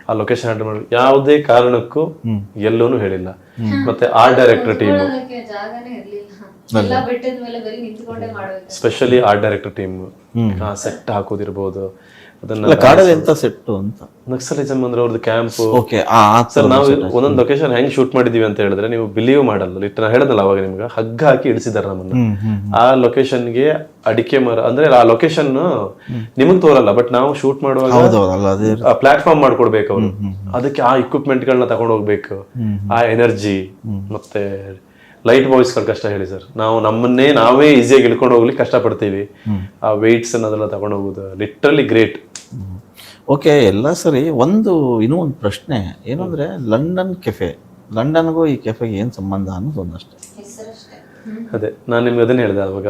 ಆ ಲೊಕೇಶನ್ ಹ್ಯಾಂಡಲ್ ಮಾಡೋದು, ಯಾವುದೇ ಕಾರಣಕ್ಕೂ ಎಲ್ಲೂನು ಹೇಳಿಲ್ಲ. ಮತ್ತೆ art director team, specially art director team, set ಹಾಕೋದಿರ್ಬೋದು, ಅದನ್ನ ಕಾಡಲ್ಲಿ ಎಂತ ಸೆಟ್ಟು ಅಂತ ನಕ್ಸಲಿಸಮ್ ಅಂದ್ರೆ ಅವ್ರದ್ದು ಕ್ಯಾಂಪ್. ಸರ್ ನಾವು ಒಂದೊಂದು ಲೊಕೇಶನ್ ಹೆಂಗ್ ಶೂಟ್ ಮಾಡಿದೀವಿ ಅಂತ ಹೇಳಿದ್ರೆ ನೀವು ಬಿಲೀವ್ ಮಾಡಲ್ಲ. ನಾ ಹೇಳಿದ್ನಲ್ಲ ಅವಾಗ ನಿಮ್ಗೆ, ಹಗ್ಗ ಹಾಕಿ ಇಳಿಸಿದಾರೆ ನಮ್ಮನ್ನ ಆ ಲೊಕೇಶನ್ಗೆ. ಅಡಿಕೆ ಮರ ಅಂದ್ರೆ ಆ ಲೊಕೇಶನ್ ನಿಮಗ್ ತೋರಲ್ಲ, ಬಟ್ ನಾವು ಶೂಟ್ ಮಾಡುವಾಗ ಪ್ಲಾಟ್ಫಾರ್ಮ್ ಮಾಡ್ಕೊಡ್ಬೇಕು ಅವ್ರು. ಅದಕ್ಕೆ ಆ ಇಕ್ವಿಪ್ಮೆಂಟ್ ಗಳನ್ನ ತಗೊಂಡ್ ಹೋಗ್ಬೇಕು, ಆ ಎನರ್ಜಿ. ಮತ್ತೆ ಲೈಟ್ ಬಾಯ್ಸ್ ಕಷ್ಟ ಹೇಳಿ ಸರ್, ನಾವು ನಮ್ಮನ್ನೇ ನಾವೇ ಈಸಿಯಾಗಿ ಇಳ್ಕೊಂಡು ಹೋಗ್ಲಿಕ್ಕೆ ಕಷ್ಟ ಪಡ್ತೀವಿ. ಆ ವೆಯ್ಟ್ಸ್ ಅನ್ನೋದೆಲ್ಲ ತಗೊಂಡು ಹೋಗೋದು ಲಿಟ್ರಲಿ ಗ್ರೇಟ್. ಓಕೆ, ಎಲ್ಲ ಸರಿ. ಇನ್ನೂ ಒಂದು ಪ್ರಶ್ನೆ ಏನು ಅಂದರೆ, ಲಂಡನ್ಗೂ ಈ ಕೆಫೆಗೆ ಏನು ಸಂಬಂಧ ಅನ್ನೋದು ಒಂದಷ್ಟೇ. ಅದೇ ನಾನು ನಿಮ್ಗೆ ಅದನ್ನೇ ಹೇಳಿದೆ ಅವಾಗ,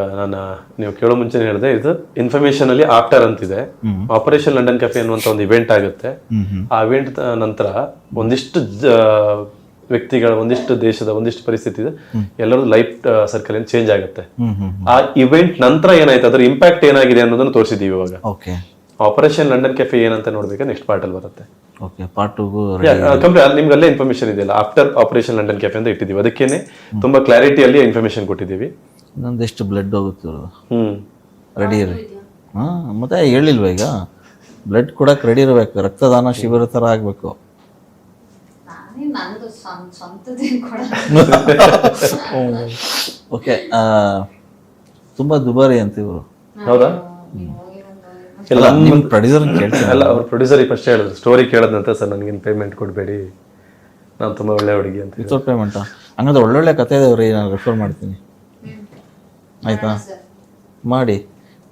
ನೀವು ಕೇಳೋ ಮುಂಚೆನೇ ಹೇಳಿದೆ, ಇದು ಇನ್ಫಾರ್ಮೇಶನ್ ಅಲ್ಲಿ ಆಫ್ಟರ್ ಅಂತಿದೆ. ಆಪರೇಷನ್ ಲಂಡನ್ ಕೆಫೆ ಅನ್ನುವಂತ ಒಂದು ಇವೆಂಟ್ ಆಗುತ್ತೆ. ಆ ಇವೆಂಟ್ ನಂತರ ಒಂದಿಷ್ಟು ವ್ಯಕ್ತಿಗಳ, ಒಂದಿಷ್ಟು ದೇಶದ, ಒಂದಿಷ್ಟು ಪರಿಸ್ಥಿತಿ ಇದೆ, ಎಲ್ಲರದ್ದು ಲೈಫ್ ಸರ್ಕಲ್ ಏನು ಚೇಂಜ್ ಆಗುತ್ತೆ. ಆ ಇವೆಂಟ್ ನಂತರ ಏನಾಯ್ತು, ಅದ್ರ ಇಂಪ್ಯಾಕ್ಟ್ ಏನಾಗಿದೆ ಅನ್ನೋದನ್ನ ತೋರಿಸಿದೀವಿ ಇವಾಗ. ಆಪರೇಷನ್ ಲಂಡನ್ ಕೆಫೆ ಏನಂತ ನೋಡ್ಬೇಕು, ನೆಕ್ಸ್ಟ್ ಪಾರ್ಟ್ ಅಲ್ಲಿ ಬರುತ್ತೆ. ನಿಮ್ಗೆ ಅಲ್ಲೇ ಇನ್ಫಾರ್ಮೇಶನ್ ಇದೆಯಲ್ಲ, ಆಫ್ಟರ್ ಆಪರೇಷನ್ ಲಂಡನ್ ಕೆಫೆ ಅಂತ ಇಟ್ಟಿದೀವಿ. ಅದಕ್ಕೇನೆ ತುಂಬಾ ಕ್ಲಾರಿಟಿಯಲ್ಲಿ ಇನ್ಫಾರ್ಮೇಶನ್ ಕೊಟ್ಟಿದ್ದೀವಿ. ಇನ್ನೊಂದೆಷ್ಟು ಬ್ಲಡ್ ಹೋಗುತ್ತೆ ರೆಡಿ ಇರಿ. ಮತ್ತೆ ಹೇಳಿಲ್ವ ಈಗ, ಬ್ಲಡ್ ಕೊಡಕ್ಕೆ ರೆಡಿ ಇರಬೇಕು, ರಕ್ತದಾನ ಶಿಬಿರ ಥರ ಆಗಬೇಕು. ಓಕೆ, ತುಂಬಾ ದುಬಾರಿ ಅಂತ ಇವರು. ಹೌದಾ? ಪ್ರೊಡ್ಯೂಸರ್ ಅಲ್ಲ, ಅವ್ರ ಪ್ರೊಡ್ಯೂಸರ್ ಫಸ್ಟ್ ಹೇಳಿದ್ರು, ಸ್ಟೋರಿ ಕೇಳೋದಂತ, ಸರ್ ನನಗೇನು ಪೇಮೆಂಟ್ ಕೊಡಬೇಡಿ, ನಾನು ತುಂಬಾ ಒಳ್ಳೆ ಹುಡುಗಿ ಅಂತ. ವಿತೌಟ್ ಪೇಮೆಂಟಾ? ಹಂಗಂದ್ರೆ ಒಳ್ಳೊಳ್ಳೆ ಕತೆ ಇದಾವ್ರಿ, ನಾನು ರೆಫರ್ ಮಾಡ್ತೀನಿ. ಆಯ್ತಾ? ಮಾಡಿ.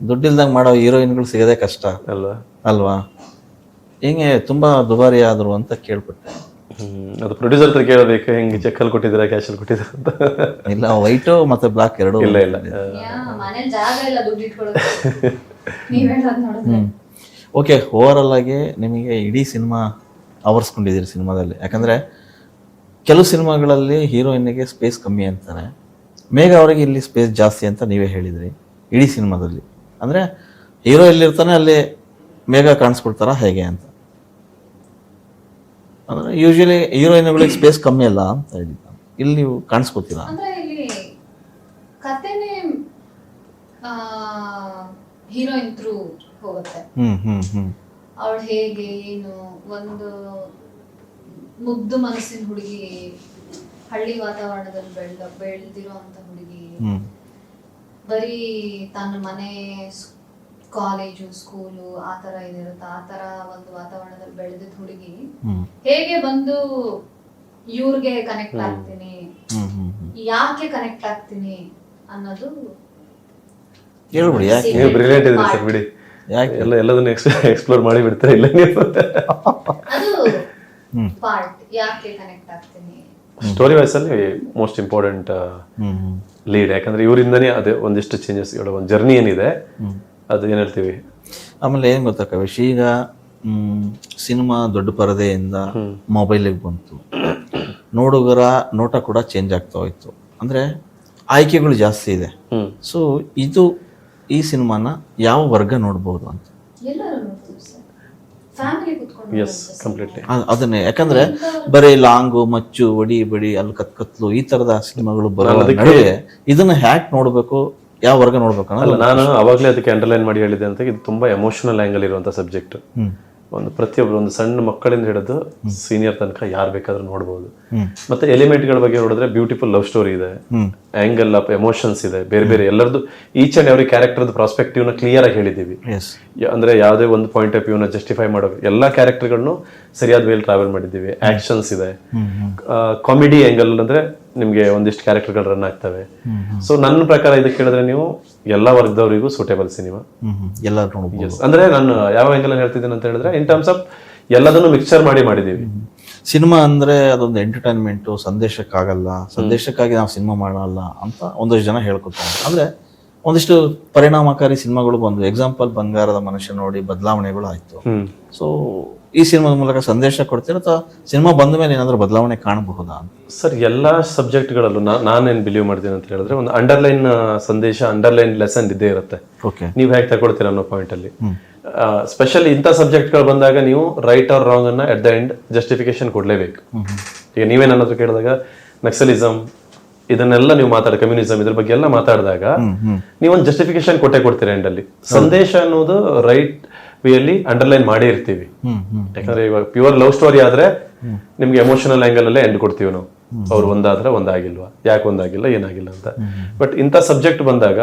ದುಡ್ಡಿಲ್ದಂಗೆ ಮಾಡೋ ಹೀರೋಯಿನ್ಗಳು ಸಿಗೋದೇ ಕಷ್ಟ ಅಲ್ವಾ? ಹಿಂಗೆ ತುಂಬಾ ದುಬಾರಿ ಆದ್ರು ಅಂತ ಕೇಳ್ಪಟ್ಟೆ. ಅದು ಪ್ರೊಡ್ಯೂಸರ್ ಹತ್ರ ಕೇಳಬೇಕು, ಹೆಂಗೆ ಚೆಕ್ಕಲ್ಲಿ ಕೊಟ್ಟಿದ್ದೀರಾ, ಕ್ಯಾಶಲ್ಲಿ ಕೊಟ್ಟಿದ್ದೀರಾ ಅಂತ. ಇಲ್ಲ, ವೈಟು ಮತ್ತೆ ಬ್ಲಾಕ್ ಎರಡು ಇಲ್ಲ. ಓಕೆ, ಓವರಾಲ್ ಆಗಿ ನಿಮಗೆ ಇಡೀ ಸಿನಿಮಾ ಆವರಿಸ್ಕೊಂಡಿದ್ದೀರಿ ಸಿನಿಮಾದಲ್ಲಿ. ಯಾಕಂದ್ರೆ ಕೆಲವು ಸಿನಿಮಾಗಳಲ್ಲಿ ಹೀರೋಯಿನ್ಗೆ ಸ್ಪೇಸ್ ಕಮ್ಮಿ ಅಂತಾರೆ, ಮೇಘ ಅವರಿಗೆ ಇಲ್ಲಿ ಸ್ಪೇಸ್ ಜಾಸ್ತಿ ಅಂತ ನೀವೇ ಹೇಳಿದ್ರಿ ಇಡೀ ಸಿನಿಮಾದಲ್ಲಿ. ಅಂದ್ರೆ ಹೀರೋ ಎಲ್ಲಿರ್ತಾನೆ ಅಲ್ಲಿ ಮೇಘ ಕಾಣಿಸ್ಕೊಡ್ತಾರ ಹೇಗೆ ಅಂತ. ಅಂದ್ರೆ ಯೂಶಲಿ ಹೀರೋಯಿನ್ಗಳಿಗೆ ಸ್ಪೇಸ್ ಕಮ್ಮಿ ಅಲ್ಲ ಅಂತ ಹೇಳಿದ್ದ, ಇಲ್ಲಿ ನೀವು ಕಾಣಿಸ್ಕೊತೀರಾ? ಅಂದ್ರೆ ಇಲ್ಲಿ ಕಥೆನೇ ಹೀರೋಯಿನ್ ಥ್ರೂ ಹೋಗುತ್ತೆ. ಅವಳು ಹೇಗೆ ಏನು, ಒಂದು ಮುಗ್ದು ಮನಸ್ಸಿನ ಹುಡುಗಿ, ಹಳ್ಳಿ ವಾತಾವರಣದಲ್ಲಿ ಬೆಳೆದಿರೋ ಅಂತ ಹುಡುಗಿ, ಬರೀ ತನ್ನ ಮನೆ, ಕಾಲೇಜು, ಸ್ಕೂಲು ಆ ತರ ಏನಿರುತ್ತೆ ಆ ತರ ಒಂದು ವಾತಾವರಣದಲ್ಲಿ ಬೆಳೆದಿದ್ದ ಹುಡುಗಿ ಹೇಗೆ ಬಂದು ಇವ್ರಿಗೆ ಕನೆಕ್ಟ್ ಆಗ್ತೀನಿ, ಯಾಕೆ ಕನೆಕ್ಟ್ ಆಗ್ತೀನಿ ಅನ್ನೋದು ಹೇಳ್ಬಿಡಿ ಯಾಕೆ ನೀವು ಬ್ರಿಲಿಯಂಟ್ ಇದ್ರಿ ಸರ್ ಬಿಡಿ. ಎಲ್ಲದನ್ನ ಎಕ್ಸ್ಪ್ಲೋರ್ ಮಾಡಿ ಬಿಡ್ತಾರೆ ಇಲ್ಲ ನೀವು. ಅದು ಪಾರ್ಟ್ ಯಾಕೆ ಕನೆಕ್ಟ್ ಆಗ್ತೀನಿ. ಸ್ಟೋರಿ ವೈಸ್ ಅಲ್ಲಿ ಮೋಸ್ಟ್ ಇಂಪಾರ್ಟೆಂಟ್ ಲೀಡ್, ಯಾಕಂದ್ರೆ ಇವರಿಂದನೇ ಅದೇ ಒಂದಿಷ್ಟು ಚೇಂಜಸ್, ಒಂದು ಜರ್ನಿ ಏನಿದೆ ಅದು ಏನ್ ಹೇಳ್ತೀವಿ. ಆಮೇಲೆ ಏನ್ ಗೊತ್ತಾ ಕವಿಶ್, ಈಗ ಸಿನಿಮಾ ದೊಡ್ಡ ಪರದೆಯಿಂದ ಮೊಬೈಲಿಗೆ ಬಂತು, ನೋಡುಗರ ನೋಟ ಕೂಡ ಚೇಂಜ್ ಆಗ್ತಾ ಹೋಯ್ತು, ಅಂದ್ರೆ ಆಯ್ಕೆಗಳು ಜಾಸ್ತಿ ಇದೆ. ಸೊ ಇದು ಈ ಸಿನಿಮಾನ ಯಾವ ವರ್ಗ ನೋಡ್ಬೋದು ಅಂತ. ಎಲ್ಲರೂ ನೋಡ್ಬೋದು ಸರ್, ಫ್ಯಾಮಿಲಿ ಕುತ್ಕೊಂಡು ಎಸ್ ಕಂಪ್ಲೀಟ್ಲಿ ಅದನ್ನೇ, ಯಾಕಂದ್ರೆ ಬರೀ ಲಾಂಗು, ಮಚ್ಚು, ಒಡಿ ಬಡಿ, ಅಲ್ಲಿ ಕತ್ಕತ್ಲು ಈ ತರದ ಸಿನಿಮಾಗಳು ಬರೋ ನಡುವೆ ಇದನ್ನ ಹ್ಯಾಕ್ ನೋಡ್ಬೇಕು, ಯಾವ ವರ್ಗ ನೋಡ್ಬೇಕು ಅಲ್ಲ. ನಾನು ಅವಾಗಲೇ ಅದಕ್ಕೆ ಅಂಡರ್ಲೈನ್ ಮಾಡಿ ಹೇಳಿದೆ ಅಂತ, ಇದು ತುಂಬಾ ಎಮೋಷನಲ್ ಆಂಗಲ್ ಇರುವಂತ ಸಬ್ಜೆಕ್ಟ್. ಒಂದು ಪ್ರತಿಯೊಬ್ರು, ಒಂದು ಸಣ್ಣ ಮಕ್ಕಳಿಂದ ಹಿಡಿದು ಸೀನಿಯರ್ ತನಕ ಯಾರು ಬೇಕಾದ್ರೂ ನೋಡ್ಬೋದು. ಮತ್ತೆ ಎಲಿಮೆಂಟ್ಗಳ ಬಗ್ಗೆ ನೋಡಿದ್ರೆ ಬ್ಯೂಟಿಫುಲ್ ಲವ್ ಸ್ಟೋರಿ ಇದೆ, ಆಂಗಲ್ ಆಫ್ ಎಮೋಷನ್ಸ್ ಇದೆ, ಬೇರೆ ಬೇರೆ ಎಲ್ಲರದ್ದು each and every character prospective ನ ಕ್ಲಿಯರ್ ಆಗಿ ಹೇಳಿದೀವಿ. ಅಂದ್ರೆ ಯಾವುದೇ ಒಂದು ಪಾಯಿಂಟ್ ಆಫ್ ವ್ಯೂ ನ ಜಸ್ಟಿಫೈ ಮಾಡೋ ಎಲ್ಲಾ ಕ್ಯಾರೆಕ್ಟರ್ಗಳನ್ನು ಸರಿಯಾದ ವೇಲ್ ಟ್ರಾವೆಲ್ ಮಾಡಿದ್ದೀವಿ. ಆಕ್ಷನ್ಸ್ ಇದೆ, ಕಾಮಿಡಿ ಆಂಗಲ್ ಅಂದ್ರೆ ನಿಮ್ಗೆ ಒಂದಿಷ್ಟು ಕ್ಯಾರೆಕ್ಟರ್ಗಳು ರನ್ ಆಗ್ತವೆ. ಸೊ ನನ್ನ ಪ್ರಕಾರ ಇದಕ್ಕೆ ಹೇಳಿದ್ರೆ ನೀವು ಎಲ್ಲಾ ವರ್ಗದವರಿಗೂ ಸೂಟೇಬಲ್ ಸಿನಿಮಾ, ಎಲ್ಲರೂ ನೋಡ್ಬೋದು. ಅಂದ್ರೆ ನಾನು ಯಾವ ಆಂಗಲ್ ಹೇಳ್ತಿದ್ದೇನೆ ಅಂತ ಹೇಳಿದ್ರೆ ಇನ್ ಟರ್ಮ್ಸ್ ಆಫ್ ಎಲ್ಲದನ್ನು ಮಿಕ್ಸ್ಚರ್ ಮಾಡಿದೀವಿ. ಸಿನಿಮಾ ಅಂದ್ರೆ ಅದೊಂದು ಎಂಟರ್ಟೈನ್ಮೆಂಟ್, ಸಂದೇಶಕ್ಕಾಗಲ್ಲ, ಸಂದೇಶಕ್ಕಾಗಿ ನಾವು ಸಿನಿಮಾ ಮಾಡಲ್ಲ ಅಂತ ಒಂದಷ್ಟು ಜನ ಹೇಳ್ಕೊತಾರೆ. ಅಂದ್ರೆ ಒಂದಿಷ್ಟು ಪರಿಣಾಮಕಾರಿ ಸಿನಿಮಾಗಳು ಬಂದು, ಎಕ್ಸಾಂಪಲ್ ಬಂಗಾರದ ಮನುಷ್ಯ ನೋಡಿ ಬದಲಾವಣೆಗಳು ಆಯ್ತು. ಸೊ ಈ ಸಿನಿಮಾದ ಮೂಲಕ ಸಂದೇಶ ಕೊಡ್ತೀರ ಅಥವಾ ಸಿನಿಮಾ ಬಂದ ಮೇಲೆ ಏನಾದ್ರೂ ಬದಲಾವಣೆ ಕಾಣಬಹುದಾ ಅಂತ? ಸರ್, ಎಲ್ಲಾ ಸಬ್ಜೆಕ್ಟ್ಗಳಲ್ಲೂ ನಾನೇನ್ ಬಿಲೀವ್ ಮಾಡ್ತೀನಿ ಅಂತ ಹೇಳಿದ್ರೆ ಒಂದು ಅಂಡರ್ಲೈನ್ ಸಂದೇಶ, ಅಂಡರ್ಲೈನ್ ಲೆಸನ್ ಇದ್ದೇ ಇರುತ್ತೆ. ನೀವು ಹೇಗೆ ತಗೊಳ್ತೀರ ಅನ್ನೋ ಪಾಯಿಂಟ್ ಅಲ್ಲಿ. ಸ್ಪೆಷಲಿ ಇಂಥ ಸಬ್ಜೆಕ್ಟ್ಗಳು ಬಂದಾಗ ನೀವು ರೈಟ್ ಆರ್ ರಾಂಗ್ ಅನ್ನ ಎಟ್ ದ ಎಂಡ್ ಜಸ್ಟಿಫಿಕೇಶನ್ ಕೊಡ್ಲೇಬೇಕು. ಈಗ ನೀವೇನ್ ಅನ್ನೋದು ಕೇಳಿದಾಗ ನಕ್ಸಲಿಸಮ್ ಇದನ್ನೆಲ್ಲ ನೀವು ಕಮ್ಯುನಿಸಮ್ ಇದ್ರ ಬಗ್ಗೆ ಎಲ್ಲ ಮಾತಾಡಿದಾಗ ನೀವೊಂದು ಜಸ್ಟಿಫಿಕೇಶನ್ ಕೊಡ್ತೀರಾ ಎಂಡ್ ಅಲ್ಲಿ. ಸಂದೇಶ ಅನ್ನೋದು ರೈಟ್ ವೇಯಲ್ಲಿ ಅಂಡರ್ಲೈನ್ ಮಾಡೇ ಇರ್ತೀವಿ. ಯಾಕಂದ್ರೆ ಇವಾಗ ಪ್ಯೂರ್ ಲವ್ ಸ್ಟೋರಿ ಆದ್ರೆ ನಿಮ್ಗೆ ಎಮೋಷನಲ್ ಆಂಗಲ್ ಅಲ್ಲೇ ಎಂಡ್ ಕೊಡ್ತೀವಿ ನಾವು. ಅವ್ರು ಒಂದಾದ್ರೆ ಒಂದಾಗಿಲ್ವಾ, ಯಾಕೆ ಒಂದಾಗಿಲ್ಲ, ಏನಾಗಿಲ್ಲ ಅಂತ. ಬಟ್ ಇಂಥ ಸಬ್ಜೆಕ್ಟ್ ಬಂದಾಗ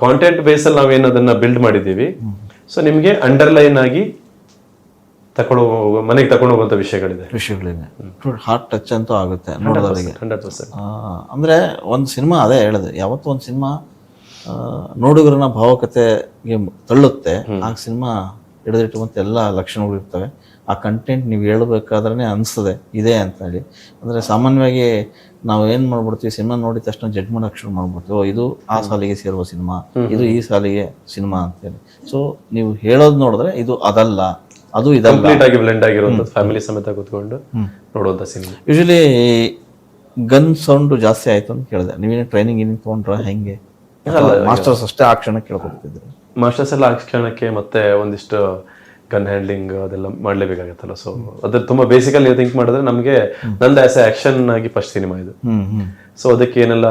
ಕಾಂಟೆಂಟ್ ಬೇಸ್ ಅಲ್ಲಿ ನಾವೇನ್ ಅದನ್ನ ಬಿಲ್ಡ್ ಮಾಡಿದೀವಿ. ಸೊ ನಿಮ್ಗೆ ಅಂಡರ್ಲೈನ್ ಆಗಿ ಮನೆಗೆ ತಗೊಂಡು ಹೋಗುವಂತ ವಿಷಯಗಳಿದೆ. ಹಾರ್ಟ್ ಟಚ್ ಅಂತೂ ಆಗುತ್ತೆ ನೋಡೋದವರಿಗೆ. 100%. ಅಂದ್ರೆ ಒಂದು ಸಿನಿಮಾ, ಅದೇ ಹೇಳಿದೆ, ಯಾವತ್ತೂ ಒಂದು ಸಿನಿಮಾ ನೋಡುಗರನ್ನ ಭಾವಕತೆಗೆ ತಳ್ಳುತ್ತೆ. ಆ ಸಿನಿಮಾ ಹಿಡಿದಿಟ್ಟುವಂತ ಎಲ್ಲ ಲಕ್ಷಣಗಳು ಇರ್ತವೆ. ಆ ಕಂಟೆಂಟ್ ನೀವು ಹೇಳ್ಬೇಕಾದ್ರೆ ಅನಿಸ್ತದೆ ಇದೆ ಅಂತ ಹೇಳಿ. ಅಂದರೆ ಸಾಮಾನ್ಯವಾಗಿ ನಾವು ಏನು ಮಾಡ್ಬಿಡ್ತೀವಿ, ಸಿನಿಮಾ ನೋಡಿದ ತಕ್ಷಣ ಜಡ್ಜ್ಮೆಂಟ್ ಶುರು ಮಾಡ್ಬಿಡ್ತೀವಿ, ಇದು ಆ ಸಾಲಿಗೆ ಸೇರುವ ಸಿನಿಮಾ, ಇದು ಈ ಸಾಲಿಗೆ ಸಿನಿಮಾ ಅಂತೇಳಿ. ಸೊ ನೀವು ಹೇಳೋದು ನೋಡಿದ್ರೆ ಇದು ಅದಲ್ಲ, ಅದು ಇದಲ್ಲ, ಕಂಪ್ಲೀಟ್ ಆಗಿ ಬ್ಲೆಂಡ್ ಆಗಿರುವಂತ ಫ್ಯಾಮಿಲಿ ಸಮೇತ ಕೂತ್ಕೊಂಡು ನೋಡುವಂತ ಸಿನಿಮಾ. ಯೂಶಲಿ ಗನ್ ಸೌಂಡ್ ಜಾಸ್ತಿ ಆಯ್ತು ಅಂತ ಕೇಳಿದೆ. ನೀವೇನು ಟ್ರೈನಿಂಗ್ ಏನಿಂಗ್ ತೊಗೊಂಡ್ರ ಹೆಂಗೆ? ಮಾಸ್ಟರ್ಸ್ ಅಷ್ಟೇ ಆ ಕ್ಷಣಕ್ಕೆ ಕೇಳ್ಕೊತಿದ್ರು. ಮಾಸ್ಟರ್ಸ್ ಎಲ್ಲ ಆ ಕ್ಷಣಕ್ಕೆ ಮತ್ತೆ ಒಂದಿಷ್ಟು ಗನ್ ಹ್ಯಾಂಡ್ಲಿಂಗ್ ಅದೆಲ್ಲ ಮಾಡ್ಲೇಬೇಕಾಗತ್ತಲ್ಲ. ಸೊ ಅದ್ರ ತುಂಬಾ ಬೇಸಿಕಲ್ ನೀವು ಥಿಂಕ್ ಮಾಡಿದ್ರೆ ನಮ್ಗೆ ನಂದು ಆಸ್ ಆಕ್ಷನ್ ಆಗಿ ಫಸ್ಟ್ ಸಿನಿಮಾ ಇದು. ಸೊ ಅದಕ್ಕೆ ಏನೆಲ್ಲ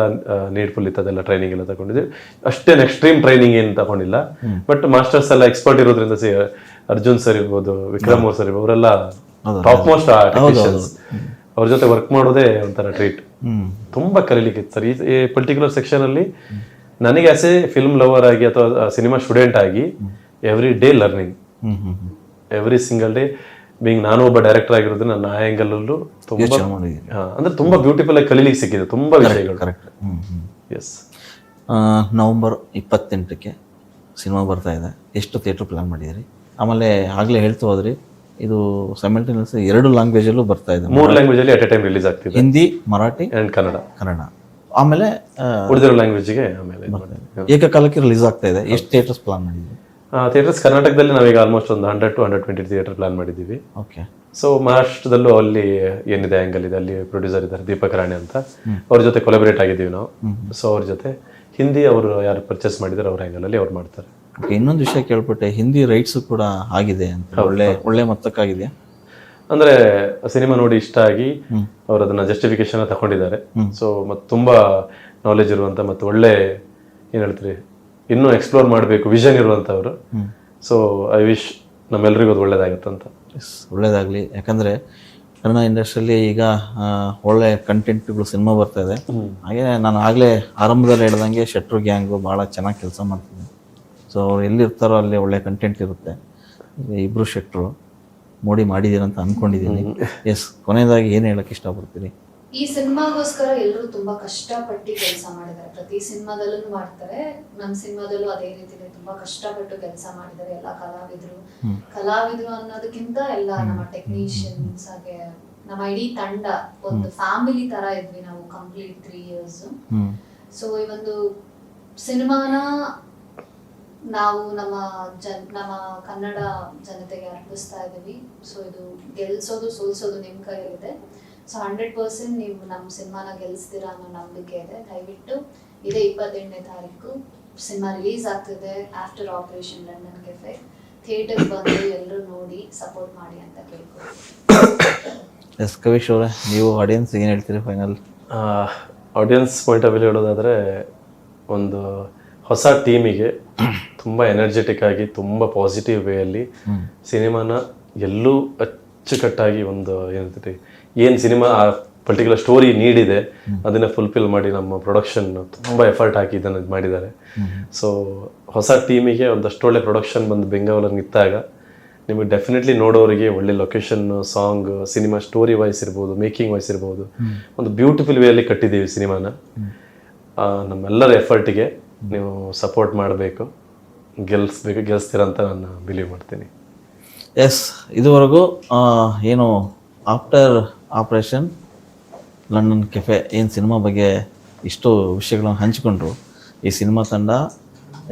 ನೀಡ್ಫುಲ್ ಇತ್ತು ಅದೆಲ್ಲ ಟ್ರೈನಿಂಗ್ ಎಲ್ಲ ತಗೊಂಡಿದ್ವಿ. ಅಷ್ಟೇನು ಎಕ್ಸ್ಟ್ರೀಮ್ ಟ್ರೈನಿಂಗ್ ಏನು ತಗೊಂಡಿಲ್ಲ. ಬಟ್ ಮಾಸ್ಟರ್ಸ್ ಎಲ್ಲ ಎಕ್ಸ್ಪರ್ಟ್ ಇರೋದ್ರಿಂದ ಅರ್ಜುನ್ ಸರ್ ಇರ್ಬೋದು, ವಿಕ್ರಮ್ ಅವ್ರ ಸರ್ ಇರ್ಬೋದು, ಅವರೆಲ್ಲ ಟಾಪ್ ಮೋಸ್ಟ್ ಟೆಕ್ನಿಷಿಯನ್ಸ್. ಅವ್ರ ಜೊತೆ ವರ್ಕ್ ಮಾಡೋದೇ ಒಂಥರ ಟ್ರೀಟ್. ತುಂಬಾ ಕಲೀಲಿಕ್ಕೆ ಸರ್ ಈ ಪರ್ಟಿಕ್ಯುಲರ್ ಸೆಕ್ಷನ್ ಅಲ್ಲಿ. ನನಗೆ ಆಸ್ ಎ ಫಿಲ್ಮ್ ಲವರ್ ಆಗಿ ಅಥವಾ ಸಿನಿಮಾ ಸ್ಟೂಡೆಂಟ್ ಆಗಿ every day learning, every single day being ನಾನು ಒಬ್ಬ ಡೈರೆಕ್ಟರ್ ಆಗಿರೋದು ನನ್ನ ಆ ಆಂಗಲ್ ಅಲ್ಲೂ ತುಂಬಾ ಅಂದ್ರೆ ತುಂಬಾ ಬ್ಯೂಟಿಫುಲ್ ಆಗಿ ಕಲೀಲಿಕ್ಕೆ ಸಿಕ್ಕಿದೆ ತುಂಬಾ ವಿಷಯಗಳು. ಕರೆಕ್ಟ್. ಎಸ್. ನವೆಂಬರ್ 28ಕ್ಕೆ ಸಿನಿಮಾ ಬರ್ತಾ ಇದೆ. ಎಷ್ಟು ಥಿಯೇಟರ್ ಪ್ಲಾನ್ ಮಾಡಿದಿರಿ? ಆಮೇಲೆ ಆಗ್ಲೇ ಹೇಳ್ತಾ ಹೋದ್ರಿ ಇದು ಸೈಮಲ್ಟೇನಿಯಸ್ 2 ಲ್ಯಾಂಗ್ವೇಜಲ್ಲೂ ಬರ್ತಾ ಇದೆ. 3 ಲ್ಯಾಂಗ್ವೇಜ್ ಅಲ್ಲಿ ಅಟ್ ಎ ಟೈಮ್ ರಿಲೀಸ್ ಆಗ್ತಿದೆ. ಹಿಂದಿ, ಮರಾಠಿ ಅಂಡ್ ಕನ್ನಡ. ಆಮೇಲೆ ಉಳಿದಿರೋ ಲ್ಯಾಂಗ್ವೇಜ್ಗೆ ಆಮೇಲೆ ಏಕಕಾಲಕ್ಕೆ ರಿಲೀಸ್ ಆಗ್ತಾ ಇದೆ. ಎಷ್ಟು ಥಿಯೇಟರ್ಸ್ ಪ್ಲಾನ್ ಮಾಡಿದ್ವಿ? ಥಿಯೇಟರ್ಸ್ ಕರ್ನಾಟಕದಲ್ಲಿ ನಾವೀಗ ಆಲ್ಮೋಸ್ಟ್ ಒಂದು 100 to 120 ಥಿಯೇಟರ್ ಪ್ಲಾನ್ ಮಾಡಿದ್ದೀವಿ. ಓಕೆ. ಸೊ ಮಹಾರಾಷ್ಟ್ರದಲ್ಲೂ ಅಲ್ಲಿ ಏನಿದೆ ಆಂಗಲ್ ಇದೆ, ಅಲ್ಲಿ ಪ್ರೊಡ್ಯೂಸರ್ ಇದ್ದಾರೆ ದೀಪಕ್ ರಾಣೆ ಅಂತ, ಅವ್ರ ಜೊತೆ ಕೊಲಾಬರೇಟ್ ಆಗಿದ್ದೀವಿ ನಾವು. ಸೊ ಅವ್ರ ಜೊತೆ ಹಿಂದಿ ಅವರು ಯಾರು ಪರ್ಚೇಸ್ ಮಾಡಿದಾರೆ ಅವ್ರ ಆಂಗಲ್ ಅಲ್ಲಿ ಅವ್ರು ಮಾಡ್ತಾರೆ. ಇನ್ನೊಂದು ವಿಷಯ ಕೇಳ್ಬಿಟ್ಟೆ, ಹಿಂದಿ ರೈಟ್ಸ್ ಕೂಡ ಆಗಿದೆ ಅಂತ. ಒಳ್ಳೆ ಮೊತ್ತಕ್ಕಾಗಿದೆಯಾ? ಅಂದ್ರೆ ಸಿನಿಮಾ ನೋಡಿ ಇಷ್ಟ ಆಗಿ ಅವ್ರು ಅದನ್ನ ಜಸ್ಟಿಫಿಕೇಶನ್ ತಗೊಂಡಿದ್ದಾರೆ. ಸೊ ಮತ್ತೆ ತುಂಬಾ ನಾಲೆಜ್ ಇರುವಂತ ಮತ್ತೆ ಒಳ್ಳೆ ಏನ್ ಹೇಳ್ತೀರಿ ಇನ್ನೂ ಎಕ್ಸ್ಪ್ಲೋರ್ ಮಾಡಬೇಕು ವಿಷನ್ ಇರುವಂತವ್ರು. ಸೊ ಐ ವಿಶ್ ನಮ್ಮೆಲ್ಲರಿಗೂ ಅದು ಒಳ್ಳೇದಾಗತ್ತಂತ. ಒಳ್ಳೇದಾಗ್ಲಿ. ಯಾಕಂದ್ರೆ ಕನ್ನಡ ಇಂಡಸ್ಟ್ರಿಯಲ್ಲಿ ಈಗ ಒಳ್ಳೆ ಕಂಟೆಂಟ್ಗಳು ಸಿನಿಮಾ ಬರ್ತಾ ಇದೆ. ಹಾಗೆ ನಾನು ಆಗಲೇ ಆರಂಭದಲ್ಲಿ ಹೇಳ್ದಂಗೆ ಶೆಟ್ರು ಗ್ಯಾಂಗು ಭಾಳ ಚೆನ್ನಾಗಿ ಕೆಲಸ ಮಾಡ್ತಿದೆ. ಸೊ ಅವ್ರು ಎಲ್ಲಿರ್ತಾರೋ ಅಲ್ಲಿ ಒಳ್ಳೆ ಕಂಟೆಂಟ್ ಇರುತ್ತೆ. ಈಗ ಇಬ್ಬರು ಶೆಟ್ರು ಮಾಡಿದ್ದೀರ ಅಂತ ಅಂದ್ಕೊಂಡಿದ್ದೀನಿ. ಎಸ್, ಕೊನೆಯದಾಗಿ ಏನು ಹೇಳಕ್ಕೆ ಇಷ್ಟಪಡ್ತೀರಿ? ಈ ಸಿನಿಮಾಗೋಸ್ಕರ ಎಲ್ಲರೂ ತುಂಬಾ ಕಷ್ಟಪಟ್ಟು ಕೆಲಸ ಮಾಡಿದ್ದಾರೆ. ಪ್ರತಿ ಸಿನಿಮಾದಲ್ಲೂ ಮಾಡ್ತಾರೆ, ನಮ್ಮ ಸಿನಿಮಾದಲ್ಲೂ ಅದೇ ರೀತಿ ತುಂಬಾ ಕಷ್ಟಪಟ್ಟು ಕೆಲಸ ಮಾಡಿದ್ದಾರೆ ಎಲ್ಲ ಕಲಾವಿದರು ಅನ್ನೋದಕ್ಕಿಂತ ಎಲ್ಲ ನಮ್ಮ ಟೆಕ್ನಿಷಿಯನ್ಸ್, ಹಾಗೆ ನಮ್ಮ ಇಡೀ ತಂಡ ಒಂದು ಫ್ಯಾಮಿಲಿ ತರ ಇದ್ವಿ ನಾವು ಕಂಪ್ಲೀಟ್ 3 years. ಸೊ ಈ ಒಂದು ಸಿನಿಮಾನ ನಾವು ನಮ್ಮ ಕನ್ನಡ ಜನತೆಗೆ ಅರ್ಪಿಸ್ತಾ ಇದ್ದೀವಿ. ಸೊ ಇದು ಗೆಲ್ಸೋದು ಸೋಲ್ಸೋದು ನಿಮ್ ಕೈಯಲ್ಲಿದೆ. ಸೊ 100% ನೀವು ನಮ್ಮ ಸಿನಿಮಾನ ಗೆಲ್ಲಿಸ್ತೀರಾ ಅನ್ನೋ ನಂಬಿಕೆ ಇದೆ. ದಯವಿಟ್ಟು ಇದೇ 28ನೇ ತಾರೀಕು ಸಿನಿಮಾ ರಿಲೀಸ್ ಆಗ್ತಿದೆ, after operation London cafe. Theatre ಬಂದು ಎಲ್ಲರೂ ನೋಡಿ ಸಪೋರ್ಟ್ ಮಾಡಿ ಅಂತ ಕೇಳ್ಕೊಳ್ತೀನಿ. ಎಸ್ ಕವಿಶ್ ಅವರೇ, ನೀವು ಆಡಿಯನ್ಸ್ ಏನು ಹೇಳ್ತೀರಿ final? Audience point of view ಹೇಳೋದಾದರೆ, ಒಂದು ಹೊಸ ಟೀಮಿಗೆ ತುಂಬ ಎನರ್ಜೆಟಿಕ್ ಆಗಿ ತುಂಬ ಪಾಸಿಟಿವ್ ವೇಯಲ್ಲಿ ಸಿನಿಮಾನ ಎಲ್ಲೂ ಅಚ್ಚುಕಟ್ಟಾಗಿ ಒಂದು ಏನಂತೀವಿ, ಏನು ಸಿನಿಮಾ ಆ ಪರ್ಟಿಕ್ಯುಲರ್ ಸ್ಟೋರಿ ನೀಡಿದೆ ಅದನ್ನ ಫುಲ್ಫಿಲ್ ಮಾಡಿ ನಮ್ಮ ಪ್ರೊಡಕ್ಷನ್ ತುಂಬ ಎಫರ್ಟ್ ಹಾಕಿ ಇದನ್ನು ಮಾಡಿದ್ದಾರೆ. ಸೊ ಹೊಸ ಟೀಮಿಗೆ ಒಂದಷ್ಟು ಒಳ್ಳೆ ಪ್ರೊಡಕ್ಷನ್ ಬಂದು ಬೆಂಗಾವಲಲ್ಲಿ ನಿಂತಾಗ ನಿಮಗೆ ಡೆಫಿನೆಟ್ಲಿ ನೋಡೋರಿಗೆ ಒಳ್ಳೆ location, song, cinema story wise ಇರ್ಬೋದು, ಮೇಕಿಂಗ್ ವೈಸ್ ಇರ್ಬೋದು, ಒಂದು ಬ್ಯೂಟಿಫುಲ್ ವೇಯಲ್ಲಿ ಕಟ್ಟಿದ್ದೀವಿ ಸಿನಿಮಾನ. ನಮ್ಮೆಲ್ಲರ ಎಫರ್ಟಿಗೆ ನೀವು ಸಪೋರ್ಟ್ ಮಾಡಬೇಕು, ಗೆಲ್ಲಿಸ್ತೀರ ಅಂತ ನಾನು ಬಿಲೀವ್ ಮಾಡ್ತೀನಿ. ಎಸ್, ಇದುವರೆಗೂ ಏನು ಆಫ್ಟರ್ ಆಪರೇಷನ್ ಲಂಡನ್ ಕೆಫೆ ಏನು ಸಿನಿಮಾ ಬಗ್ಗೆ ಇಷ್ಟು ವಿಷಯಗಳನ್ನು ಹಂಚಿಕೊಂಡ್ರು. ಈ ಸಿನಿಮಾ ತಂಡ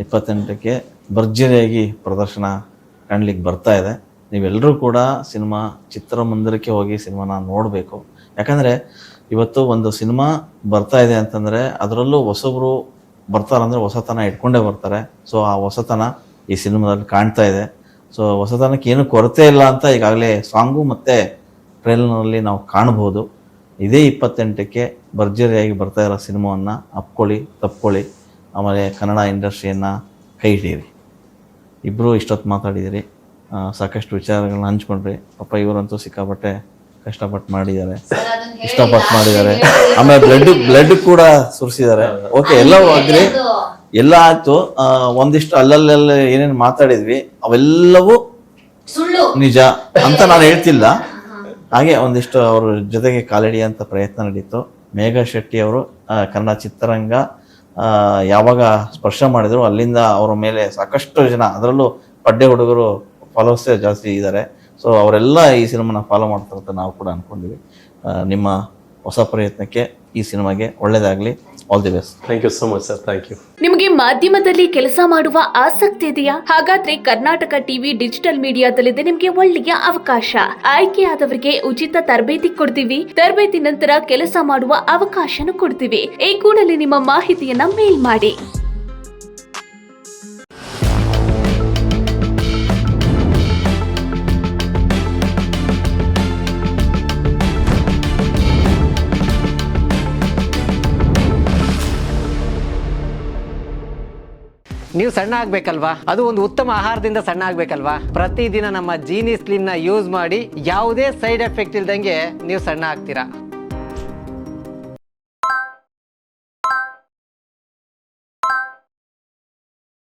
28ಕ್ಕೆ ಭರ್ಜರಿಯಾಗಿ ಪ್ರದರ್ಶನ ಕಾಣಲಿಕ್ಕೆ ಬರ್ತಾ ಇದೆ. ನೀವೆಲ್ಲರೂ ಕೂಡ ಚಿತ್ರಮಂದಿರಕ್ಕೆ ಹೋಗಿ ಸಿನಿಮಾನ ನೋಡಬೇಕು. ಯಾಕಂದರೆ ಇವತ್ತು ಒಂದು ಸಿನಿಮಾ ಬರ್ತಾ ಇದೆ ಅಂತಂದರೆ ಅದರಲ್ಲೂ ಹೊಸಬ್ರು ಬರ್ತಾರಂದರೆ ಹೊಸತನ ಇಟ್ಕೊಂಡೇ ಬರ್ತಾರೆ. ಸೊ ಆ ಹೊಸತನ ಈ ಸಿನಿಮಾದಲ್ಲಿ ಕಾಣ್ತಾ ಇದೆ. ಸೊ ಹೊಸತನಕ್ಕೆ ಏನು ಕೊರತೆ ಇಲ್ಲ ಅಂತ ಈಗಾಗಲೇ ಸಾಂಗು ಮತ್ತು ಟ್ರೈಲರ್ನಲ್ಲಿ ನಾವು ಕಾಣ್ಬೋದು. ಇದೇ 28ಕ್ಕೆ ಭರ್ಜರಿಯಾಗಿ ಬರ್ತಾ ಇರೋ ಸಿನಿಮಾವನ್ನು ತಪ್ಕೊಳ್ಳಿ. ಆಮೇಲೆ ಕನ್ನಡ ಇಂಡಸ್ಟ್ರಿಯನ್ನು ಕೈ ಹಿಡೀರಿ. ಇಬ್ಬರು ಇಷ್ಟೊತ್ತು ಮಾತಾಡಿದಿರಿ, ಸಾಕಷ್ಟು ವಿಚಾರಗಳನ್ನ ಹಂಚ್ಕೊಂಡ್ರಿ. ಪಾಪ ಇವರಂತೂ ಸಿಕ್ಕಾಪಟ್ಟೆ ಕಷ್ಟಪಟ್ಟು ಮಾಡಿದ್ದಾರೆ, ಇಷ್ಟಪಟ್ಟು ಮಾಡಿದ್ದಾರೆ. ಆಮೇಲೆ ಬ್ಲಡ್ ಕೂಡ ಸುರಿಸಿದ್ದಾರೆ. ಓಕೆ, ಎಲ್ಲವೂ ಆಗ್ರಿ, ಎಲ್ಲ ಆಯ್ತು. ಒಂದಿಷ್ಟು ಅಲ್ಲಲ್ಲೆಲ್ಲ ಏನೇನು ಮಾತಾಡಿದ್ವಿ ಅವೆಲ್ಲವೂ ನಿಜ ಅಂತ ನಾನು ಹೇಳ್ತಿಲ್ಲ. ಹಾಗೆ ಒಂದಿಷ್ಟು ಅವ್ರ ಜೊತೆಗೆ ಕಾಲಿಡಿಯುವಂಥ ಪ್ರಯತ್ನ ನಡೀತು. ಮೇಘಾ ಶೆಟ್ಟಿ ಅವರು ಕನ್ನಡ ಚಿತ್ರರಂಗ ಯಾವಾಗ ಸ್ಪರ್ಶ ಮಾಡಿದ್ರು ಅಲ್ಲಿಂದ ಅವರ ಮೇಲೆ ಸಾಕಷ್ಟು ಜನ, ಅದರಲ್ಲೂ ಪಡ್ಡೆ ಹುಡುಗರು ಫಾಲೋವರ್ಸೇ ಜಾಸ್ತಿ ಇದ್ದಾರೆ. ಸೊ ಅವರೆಲ್ಲ ಈ ಸಿನಿಮಾನ ಫಾಲೋ ಮಾಡ್ತಾರೆ ಅಂತ ನಾವು ಕೂಡ ಅಂದ್ಕೊಂಡಿವಿ. ನಿಮ್ಮ ಹೊಸ ಪ್ರಯತ್ನಕ್ಕೆ, ಈ ಸಿನಿಮಾಗೆ ಒಳ್ಳೆಯದಾಗಲಿ. All the best. Thank you so much sir. Thank you. ನಿಮಗೆ ಮಾಧ್ಯಮದಲ್ಲಿ ಕೆಲಸ ಮಾಡುವ ಆಸಕ್ತಿ ಇದೆಯಾ? ಹಾಗಾದ್ರೆ ಕರ್ನಾಟಕ ಟಿವಿ ಡಿಜಿಟಲ್ ಮೀಡಿಯಾದಲ್ಲಿದೆ ನಿಮಗೆ ಒಳ್ಳೆಯ ಅವಕಾಶ. ಆಯ್ಕೆಯಾದವರಿಗೆ ಉಚಿತ ತರಬೇತಿ ಕೊಡ್ತೀವಿ. ತರಬೇತಿ ನಂತರ ಕೆಲಸ ಮಾಡುವ ಅವಕಾಶನೂ ಕೊಡ್ತೀವಿ. ಈ ಕೂಡಲೇ ನಿಮ್ಮ ಮಾಹಿತಿಯನ್ನ ಮೇಲ್ ಮಾಡಿ. ನೀವು ಸಣ್ಣ ಆಗ್ಬೇಕಲ್ವಾ? ಅದು ಒಂದು ಉತ್ತಮ ಆಹಾರದಿಂದ ಸಣ್ಣ ಆಗ್ಬೇಕಲ್ವಾ? ಪ್ರತಿದಿನ ನಮ್ಮ ಜೀನಿ ಸ್ಲಿಮ್ ನ ಯೂಸ್ ಮಾಡಿ ಯಾವುದೇ ಸೈಡ್ ಎಫೆಕ್ಟ್ ಇಲ್ದಂಗೆ ನೀವು ಸಣ್ಣ ಆಗ್ತೀರಾ.